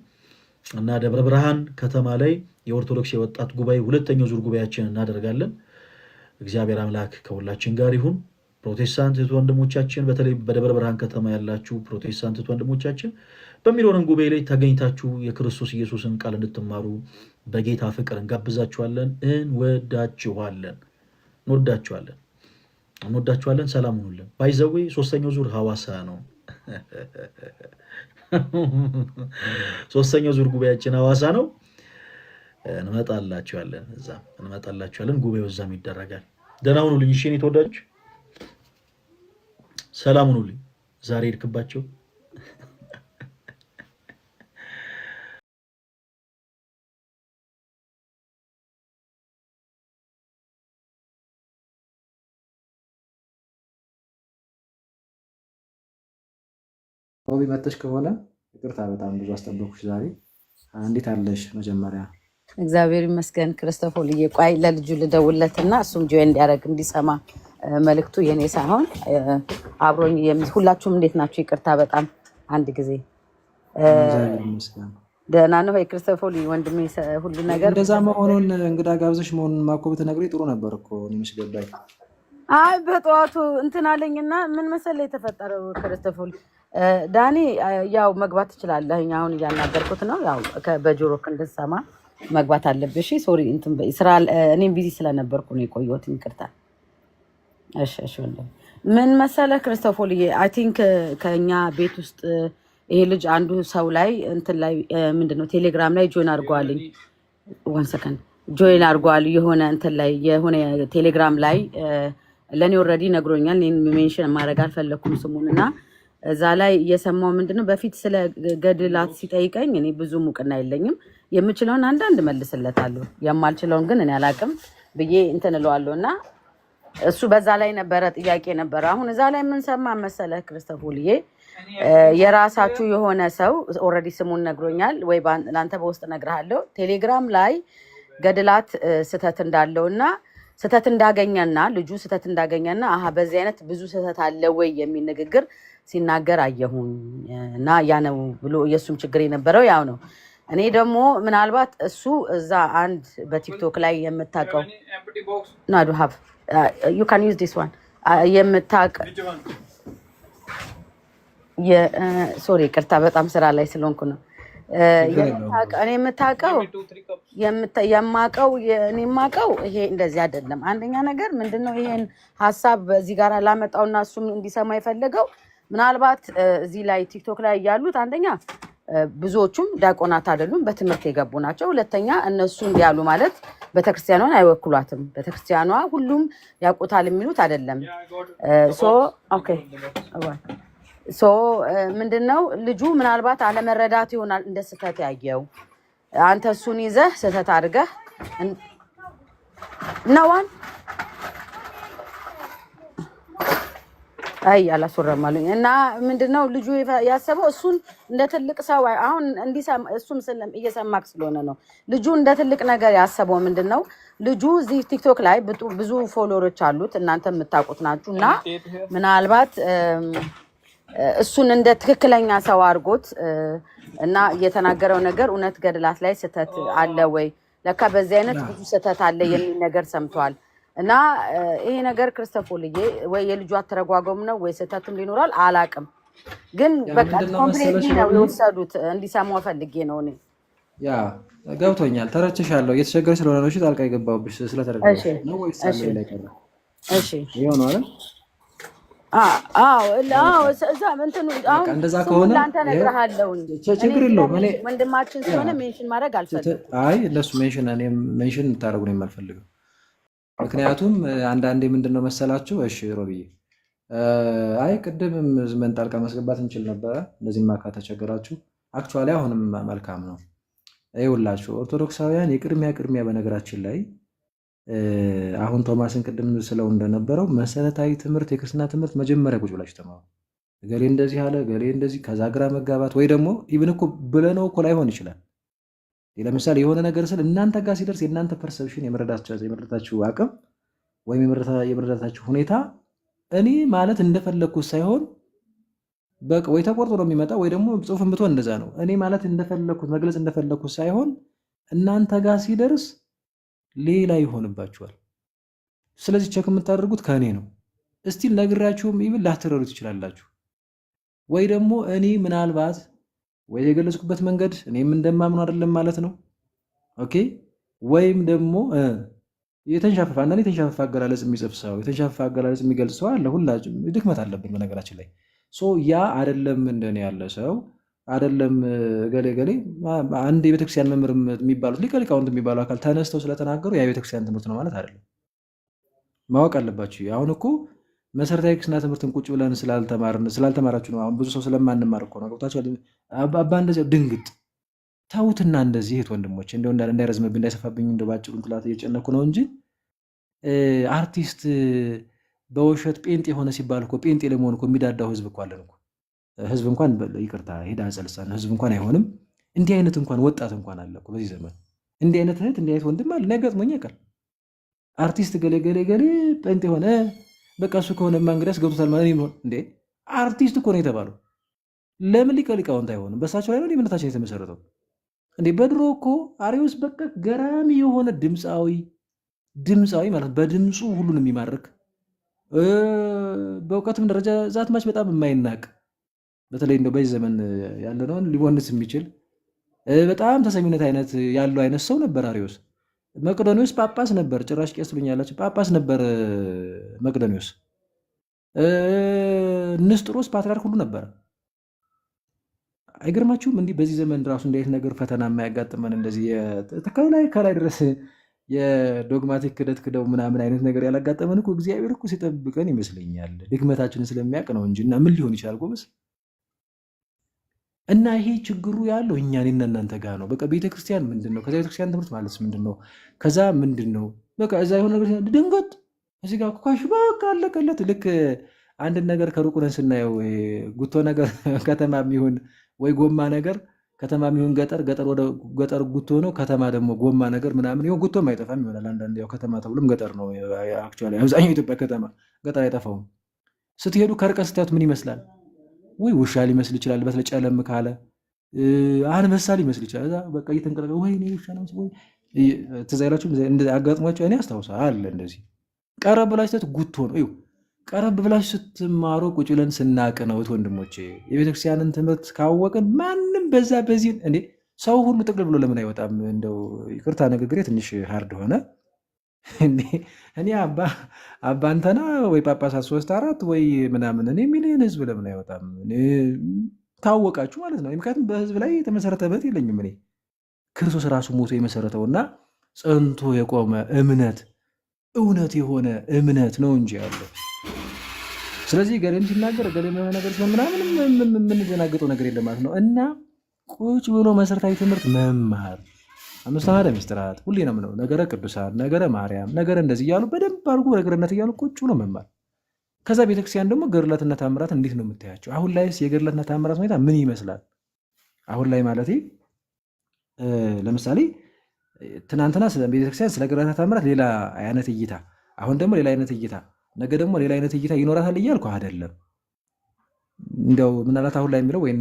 [SPEAKER 1] እና ደብረ ብርሃን ከተማ ላይ የኦርቶዶክስ የወጣት ጉባኤ ሁለተኛው ዙር ጉባኤያችንን እናደርጋለን። እግዚአብሔር አምላክ ከሁላችን ጋር ይሁን። ፕሮቴስታንት ወንድሞቻችን፣ በተለይ በደብረ ብርሃን ከተማ ያላችሁ ፕሮቴስታንት ወንድሞቻችን በሚኖረን ጉባኤ ላይ ተገኝታችሁ የክርስቶስ ኢየሱስን ቃል እንድትማሩ በጌታ ፍቅር እንጋብዛችኋለን። እንወዳችኋለን። ሰላም ሁኑልን። ባይዘዌ ሶስተኛው ዙር ሐዋሳ ነው። ሶስተኛው ዙር ጉባኤያችን ሐዋሳ ነው። እንመጣላችኋለን። ጉባኤው እዛም ይደረጋል። ደህና ሁኑልኝ። እሺ የኔ ተወዳጆች ሰላም ሁኑልኝ። ዛሬ ሄድክባቸው
[SPEAKER 7] ሆቢ መጥተሽ ከሆነ ይቅርታ፣ በጣም ብዙ አስጠበኩሽ ዛሬ። እንዴት አለሽ? መጀመሪያ
[SPEAKER 8] እግዚአብሔር ይመስገን። ክርስቶፎልዬ ቆይ ለልጁ ልደውልለትና እሱም ጆይን እንዲያደርግ እንዲሰማ መልእክቱ የኔ ሳይሆን አብሮኝ ሁላችሁም እንዴት ናችሁ? ይቅርታ በጣም አንድ ጊዜ ደህና ነው ወይ ክርስቶፎል ወንድሜ? ሁሉ ነገር
[SPEAKER 7] እንደዛ መሆኑን እንግዳ ጋብዘሽ መሆኑን ማኮ ብትነግሪኝ ጥሩ ነበር እኮ እኔም ገባኝ።
[SPEAKER 8] አይ በጠዋቱ እንትን አለኝና ምን መሰለህ የተፈጠረው ክርስቶፎል ዳኒ ያው መግባት ትችላለህ። አሁን እያናገርኩት ነው። ያው በጆሮክ እንድትሰማ መግባት አለብሽ። ሶሪ እንትን ስራ እኔም ቢዚ ስለነበርኩ ነው የቆየሁት። ይቅርታ። እሺ ምን መሰለህ ክርስቶፎልዬ፣ አይ ቲንክ ከኛ ቤት ውስጥ ይሄ ልጅ አንዱ ሰው ላይ እንትን ላይ ምንድነው ቴሌግራም ላይ ጆይን አድርጓልኝ። ዋን ሰከንድ ጆይን አድርጓል የሆነ እንትን ላይ የሆነ ቴሌግራም ላይ ለኔ ኦልሬዲ ነግሮኛል። እኔን ሜንሽን ማድረግ አልፈለኩም ስሙን እና እዛ ላይ እየሰማው ምንድነው በፊት ስለ ገድላት ሲጠይቀኝ እኔ ብዙ ሙቅና የለኝም። የምችለውን አንዳንድ መልስለታለሁ፣ የማልችለውን ግን እኔ አላቅም ብዬ እንትን እለዋለሁ እና እሱ በዛ ላይ ነበረ ጥያቄ ነበረ። አሁን እዛ ላይ ምን ሰማ መሰለህ ክርስቶፎልዬ፣ የራሳችሁ የሆነ ሰው ኦልሬዲ ስሙን ነግሮኛል፣ ወይ ለአንተ በውስጥ እነግርሃለሁ። ቴሌግራም ላይ ገድላት ስህተት እንዳለውና ስህተት እንዳገኘና ልጁ ስህተት እንዳገኘና በዚህ አይነት ብዙ ስህተት አለ ወይ የሚል ንግግር ሲናገር አየሁኝ እና ያ ነው ብሎ የእሱም ችግር የነበረው ያው ነው። እኔ ደግሞ ምናልባት እሱ እዛ አንድ በቲክቶክ ላይ የምታውቀው ናዱ ሀብ ዩ ካን ዩዝ ዲስ ዋን የምታውቅ ሶሪ ቅርታ በጣም ስራ ላይ ስለሆንኩ ነው። እኔ የምታውቀው የማውቀው ይሄ እንደዚህ አይደለም። አንደኛ ነገር ምንድነው ይሄን ሀሳብ በዚህ ጋር ላመጣውና እሱም እንዲሰማ የፈለገው ምናልባት እዚህ ላይ ቲክቶክ ላይ ያሉት አንደኛ ብዙዎቹም ዲያቆናት አይደሉም፣ በትምህርት የገቡ ናቸው። ሁለተኛ እነሱ እንዲያሉ ማለት ቤተክርስቲያኗን አይወክሏትም። ቤተክርስቲያኗ ሁሉም ያውቁታል የሚሉት አይደለም። ምንድነው ልጁ ምናልባት አለመረዳት ይሆናል እንደ ስህተት ያየው። አንተ እሱን ይዘህ ስህተት አድርገህ ነዋን አይ አላስወራማሉኝ እና ምንድነው ልጁ ያሰበው እሱን እንደ ትልቅ ሰው አሁን እንዲሰማ እሱም እየሰማክ ስለሆነ ነው። ልጁ እንደ ትልቅ ነገር ያሰበው ምንድነው ልጁ እዚህ ቲክቶክ ላይ ብዙ ፎሎወሮች አሉት፣ እናንተ የምታውቁት ናችሁ እና ምናልባት እሱን እንደ ትክክለኛ ሰው አድርጎት እና የተናገረው ነገር እውነት ገድላት ላይ ስህተት አለ ወይ ለካ በዚህ አይነት ብዙ ስህተት አለ የሚል ነገር ሰምቷል። እና ይሄ ነገር ክርስቶፎልዬ ወይ የልጁ አተረጓጎም ነው ወይ ስህተትም ሊኖራል አላቅም፣ ግን በቃ ኮምፕሊትሊ ነው የወሰዱት። እንዲሰማው ፈልጌ ነው እኔ
[SPEAKER 7] ያ ገብቶኛል፣ ተረችሻለሁ። እየተቸገረች ስለሆነ ነው ጣልቃ የገባሁብሽ ስለተረጋጋሽ ነው ወይስ ሳለ ላይ ቀረ? እሺ ይሄው ነው አይደል?
[SPEAKER 8] እንደዛ ከሆነ ላንተ እነግርሃለሁ እንጂ ችግር የለውም። እኔ ወንድማችን ስለሆነ ሜንሽን ማድረግ አልፈልግም።
[SPEAKER 7] አይ ለሱ ሜንሽን እንድታደርጉ ነው የማልፈልገው። ምክንያቱም አንዳንዴ ምንድነው መሰላችሁ፣ እሺ ሮብዬ፣ አይ ቅድምም ዝመን ጣልቃ ማስገባት እንችል ነበረ፣ እንደዚህማ ከተቸገራችሁ አክቹዋሊ አሁንም መልካም ነው። ይኸውላችሁ ኦርቶዶክሳውያን የቅድሚያ በነገራችን ላይ አሁን ቶማስን ቅድም ስለው እንደነበረው መሰረታዊ ትምህርት የክርስትና ትምህርት መጀመሪያ ቁጭ ብላችሁ ተማሩ። ገሌ እንደዚህ አለ ገሌ እንደዚህ ከዛ ግራ መጋባት ወይ ደግሞ ኢቭን እኮ ብለነው እኮ ላይሆን ይችላል። ለምሳሌ የሆነ ነገር ስል እናንተ ጋር ሲደርስ የእናንተ ፐርሰፕሽን የመረዳታችሁ አቅም ወይም የመረዳታችሁ ሁኔታ እኔ ማለት እንደፈለግኩት ሳይሆን በቃ ወይ ተቆርጦ ነው የሚመጣ ወይ ደግሞ ጽሑፍን ብትሆን እንደዛ ነው። እኔ ማለት እንደፈለግኩት መግለጽ እንደፈለግኩት ሳይሆን እናንተ ጋር ሲደርስ ሌላ ይሆንባችኋል። ስለዚህ ቸክ የምታደርጉት ከእኔ ነው። እስቲ ነግራችሁም ይብል ላትረዱት ትችላላችሁ። ወይ ደግሞ እኔ ምናልባት ወይ የገለጽኩበት መንገድ እኔም እንደማምኑ አይደለም ማለት ነው። ኦኬ። ወይም ደግሞ የተንሻፈፈ አንዳንዴ የተንሻፈፈ አገላለጽ የሚጽፍ ሰው የተንሻፈፈ አገላለጽ የሚገልጽ ሰው አለ። ሁላችንም ድክመት አለብን በነገራችን ላይ። ያ አይደለም እንደኔ ያለ ሰው አይደለም ገሌ አንድ የቤተክርስቲያን መምህር የሚባሉት ሊቃውንት የሚባሉ አካል ተነስተው ስለተናገሩ ያ የቤተክርስቲያን ትምህርት ነው ማለት አይደለም። ማወቅ አለባችሁ። አሁን እኮ መሰረታዊ ክርስትና ትምህርትን ቁጭ ብለን ስላልተማራችሁ ነው። አሁን ብዙ ሰው ስለማንማር እኮ ነው። ገብታችኋል? አባ እንደዚህ ድንግጥ ተውትና እንደዚህ እህት ወንድሞች እንደው እንዳይረዝምብኝ እንዳይሰፋብኝ እንደው ባጭሩ እንትላት እየጨነኩ ነው እንጂ አርቲስት በውሸት ጴንጤ የሆነ ሲባል እኮ ጴንጤ ለመሆን እኮ የሚዳዳው ህዝብ እኮ አለን እኮ። ህዝብ እንኳን ይቅርታ ሄዳ ጸልሳን ህዝብ እንኳን አይሆንም። እንዲህ አይነት እንኳን ወጣት እንኳን አለ እኮ በዚህ ዘመን። እንዲህ አይነት እህት እንዲህ አይነት ወንድም አለ። ነገጥሞኝ ያውቃል። አርቲስት ገሌ ጴንጤ ሆነ በቃ እሱ ከሆነማ እንግዲያስ ገብቶታል ማለት ነው እንዴ? አርቲስት እኮ ነው የተባለው። ለምን ሊቃውንት አይሆንም? በሳቸው ላይ ነው እምነታችን የተመሰረተው እንዴ? በድሮ እኮ አሪዮስ በቃ ገራሚ የሆነ ድምፃዊ ማለት በድምፁ ሁሉን የሚማርክ በእውቀትም ደረጃ ዛትማች በጣም የማይናቅ በተለይ እንደው በዚህ ዘመን ያለነውን ሊወንስ የሚችል በጣም ተሰሚነት አይነት ያለው አይነት ሰው ነበር አሪዮስ። መቅዶኒዎስ ጳጳስ ነበር። ጭራሽ ቄስ ትሉኛላችሁ፣ ጳጳስ ነበር መቅዶኒዎስ። ንስጥሮስ ፓትርያርክ ሁሉ ነበር። አይገርማችሁም? እንዲህ በዚህ ዘመን ራሱ እንዴት ነገር ፈተና የማያጋጥመን እንደዚህ ከላይ ድረስ የዶግማቲክ ክደት ክደው ምናምን አይነት ነገር ያላጋጠመን እኮ እግዚአብሔር እኮ ሲጠብቀን ይመስለኛል። ድክመታችንን ስለሚያውቅ ነው እንጂ እና ምን ሊሆን ይችላል ጎበዝ? እና ይሄ ችግሩ ያለው እኛና እናንተ ጋር ነው። በቃ ቤተክርስቲያን ምንድን ነው? ከዛ ቤተክርስቲያን ትምህርት ማለት ምንድን ነው? ከዛ ምንድን ነው? በቃ እዛ የሆነ ነገር ድንገት እዚህ ጋር ኳሽ በቃ አለቀለት። ልክ አንድን ነገር ከሩቅ ሆነን ስናየው ጉቶ ነገር ከተማ የሚሆን ወይ ጎማ ነገር ከተማ የሚሆን ገጠር ወደ ገጠር ጉቶ ነው፣ ከተማ ደግሞ ጎማ ነገር ምናምን ይሁን ጉቶም አይጠፋም ይሆናል። አንዳንድ ያው ከተማ ተብሎም ገጠር ነው። አክቹዋሊ አብዛኛው ኢትዮጵያ ከተማ ገጠር አይጠፋውም። ስትሄዱ ከርቀት ስታዩት ምን ይመስላል? ወይ ውሻ ሊመስል ይችላል። በተለይ ጨለም ካለ አንበሳ ሊመስል ይችላል። እዛ በቃ እየተንቀለቀለ ወይ እኔ ውሻ ነው ወይ ትዝ አይላችሁም? አጋጥሟቸው እኔ አስታውሳለሁ አለ እንደዚህ ቀረብ ብላችሁ ስትት ጉቶ ነው። ይኸው ቀረብ ብላችሁ ስትማሩ ቁጭ ብለን ስናቅ ነው ወንድሞቼ። የቤተክርስቲያንን ትምህርት ካወቅን ማንም በዛ በዚህ እንዴ ሰው ሁሉ ጥቅል ብሎ ለምን አይወጣም? እንደው ይቅርታ ንግግሬ ትንሽ ሃርድ ሆነ። እኔ አባ እንተና ወይ ጳጳሳት 3-4 ወይ ምናምን እኔ ሚሊዮን ህዝብ ለምን አይወጣም? ታወቃችሁ ማለት ነው። ምክንያቱም በህዝብ ላይ የተመሰረተበት የለኝም። እኔ ክርስቶስ ራሱ ሞቶ የመሰረተውና ጸንቶ የቆመ እምነት እውነት የሆነ እምነት ነው እንጂ ያለው። ስለዚህ ገሌም ሲናገር ገሌም የሆነ ነገር ሲሆን ምናምን የምንደናገጠው ነገር የለም ማለት ነው። እና ቁጭ ብሎ መሰረታዊ ትምህርት መማር አምስት አሐደ ምስጢራት ሁሌ ነው የምለው። ነገረ ቅዱሳን፣ ነገረ ማርያም፣ ነገረ እንደዚህ እያሉ በደንብ አድርጎ ነገርነት እያሉ ቁጭ ብሎ መማር። ከዛ ቤተክርስቲያን ደግሞ ገድላትና ተአምራት እንዴት ነው የምታያቸው? አሁን ላይስ የገድላትና ተአምራት ሁኔታ ምን ይመስላል? አሁን ላይ ማለት ለምሳሌ ትናንትና ቤተክርስቲያን ስለ ገድላትና ተአምራት ሌላ አይነት እይታ፣ አሁን ደግሞ ሌላ አይነት እይታ፣ ነገ ደግሞ ሌላ አይነት እይታ ይኖራታል እያልኩ አይደለም። እንደው ምናልባት አሁን ላይ የሚለው ወይ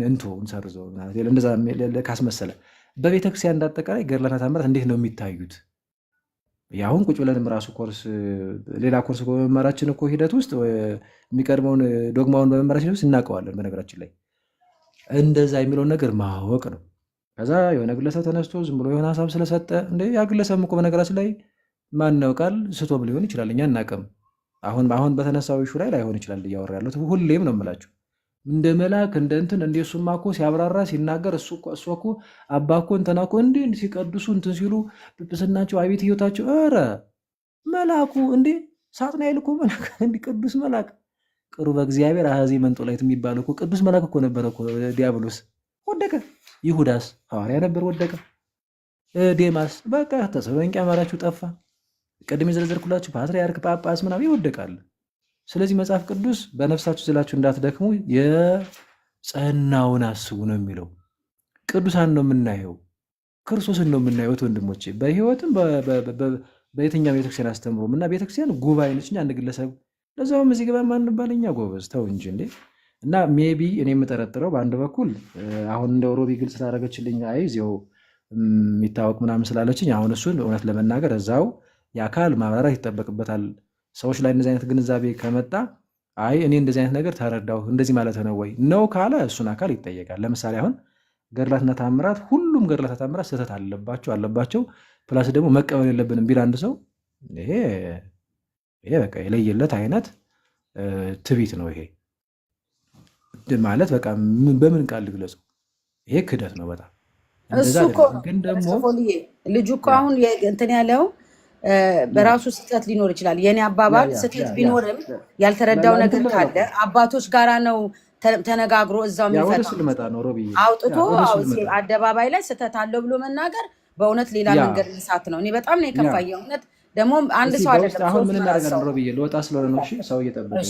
[SPEAKER 7] እንሰርዘው እንደዛ ካስመሰለ በቤተክርስቲያን እንዳጠቃላይ ገድላትና ተአምራት እንዴት ነው የሚታዩት? ያሁን ቁጭ ብለንም ራሱ ሌላ ኮርስ በመማራችን እኮ ሂደት ውስጥ የሚቀድመውን ዶግማውን በመማራችን ውስጥ እናውቀዋለን። በነገራችን ላይ እንደዛ የሚለውን ነገር ማወቅ ነው። ከዛ የሆነ ግለሰብ ተነስቶ ዝም ብሎ የሆነ ሀሳብ ስለሰጠ ያ ግለሰብ እኮ በነገራችን ላይ ማን ያውቃል ስቶም ሊሆን ይችላል፣ እኛ አናውቅም። አሁን በተነሳው ኢሹ ላይ ላይሆን ይችላል እያወራ ያሉት። ሁሌም ነው የምላችሁ እንደ መልአክ እንደ እንትን እንደ እሱማ እኮ ሲያብራራ ሲናገር እሱ እኮ አባ እኮ እንትና እኮ እንዴ ሲቀድሱ እንትን ሲሉ ጵጵስናቸው አቤት ህይወታቸው፣ ኧረ መልአኩ እንዴ ሳጥናኤል እኮ መልአክ እንዴ ቅዱስ መልአክ ቅሩበ እግዚአብሔር አሐዜ መንጦላዕት የሚባል እኮ ቅዱስ መልአክ እኮ ነበረ እኮ። ዲያብሎስ ወደቀ፣ ይሁዳስ ሐዋርያ ነበር ወደቀ፣ ዴማስ በቃ ተሰበንቄ አማራችሁ ጠፋ። ቅድም የዘረዘርኩላችሁ ፓትርያርክ ጳጳስ ምናምን ይወደቃል። ስለዚህ መጽሐፍ ቅዱስ በነፍሳችሁ ዝላችሁ እንዳትደክሙ የጸናውን አስቡ ነው የሚለው። ቅዱሳን ነው የምናየው፣ ክርስቶስን ነው የምናየው ወንድሞቼ፣ በህይወትም በየትኛው ቤተክርስቲያን አስተምሮም እና ቤተክርስቲያን ጉባኤ ነች እንጂ አንድ ግለሰብ ለዛውም እዚህ ገባ ማንባለኛ ጎበዝ ተው እንጂ እንዴ። እና ሜቢ እኔ የምጠረጥረው በአንድ በኩል አሁን እንደ ሮቢ ግልጽ ስላደረገችልኝ እዚያው የሚታወቅ ምናምን ስላለችኝ አሁን እሱን እውነት ለመናገር እዛው የአካል ማብራራት ይጠበቅበታል። ሰዎች ላይ እንደዚህ አይነት ግንዛቤ ከመጣ አይ እኔ እንደዚህ አይነት ነገር ተረዳሁ እንደዚህ ማለት ነው ወይ ነው ካለ እሱን አካል ይጠየቃል። ለምሳሌ አሁን ገድላትና ተአምራት ሁሉም ገድላትና ተአምራት ስህተት አለባቸው ፕላስ ደግሞ መቀበል የለብንም ቢል አንድ ሰው ይሄ በቃ የለየለት አይነት ትቢት ነው። ይሄ ማለት በቃ በምን ቃል ልግለጸው? ይሄ ክደት ነው በጣም።
[SPEAKER 8] እሱ እኮ ግን ደግሞ ልጁ እኮ አሁን እንትን ያለው በራሱ ስህተት ሊኖር ይችላል። የኔ አባባል ስህተት ቢኖርም ያልተረዳው ነገር ካለ አባቶች ጋራ ነው ተነጋግሮ እዛው የሚፈታው አውጥቶ አደባባይ ላይ ስህተት አለው ብሎ መናገር በእውነት ሌላ መንገድ ልሳት ነው። እኔ በጣም ነው የከፋኝ እውነት። ደግሞ አንድ ሰው አይደለም
[SPEAKER 7] አሁን ምን እናደርጋለን? ሮብዬ ልወጣ ስለሆነ ነው። እሺ ሰው እየጠበቀ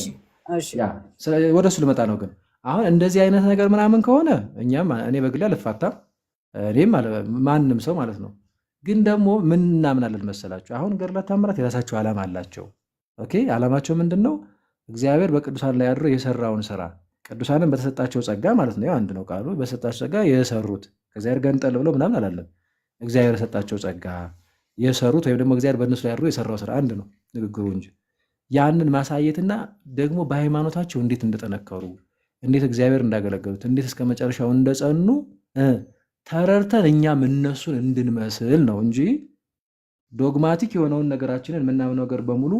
[SPEAKER 7] ነው። ወደ እሱ ልመጣ ነው። ግን አሁን እንደዚህ አይነት ነገር ምናምን ከሆነ እኛም እኔ በግሌ አልፋታም፣ እኔም ማንም ሰው ማለት ነው። ግን ደግሞ ምን እናምናለን መሰላችሁ? አሁን ገድላት ተአምራት የራሳቸው ዓላማ አላቸው። ኦኬ ዓላማቸው ምንድን ነው? እግዚአብሔር በቅዱሳን ላይ አድሮ የሰራውን ስራ ቅዱሳንን በተሰጣቸው ጸጋ ማለት ነው። አንድ ነው ቃሉ፣ በተሰጣቸው ጸጋ የሰሩት እግዚአብሔር ገንጠል ብሎ ምናምን አላለም። እግዚአብሔር የሰጣቸው ጸጋ የሰሩት ወይም ደግሞ እግዚአብሔር በእነሱ ላይ አድሮ የሰራው ስራ አንድ ነው ንግግሩ እንጂ ያንን ማሳየትና ደግሞ በሃይማኖታቸው እንዴት እንደጠነከሩ እንዴት እግዚአብሔር እንዳገለገሉት እንዴት እስከ መጨረሻው እንደጸኑ ተረድተን እኛም እነሱን እንድንመስል ነው እንጂ ዶግማቲክ የሆነውን ነገራችንን ምናምን ነገር በሙሉ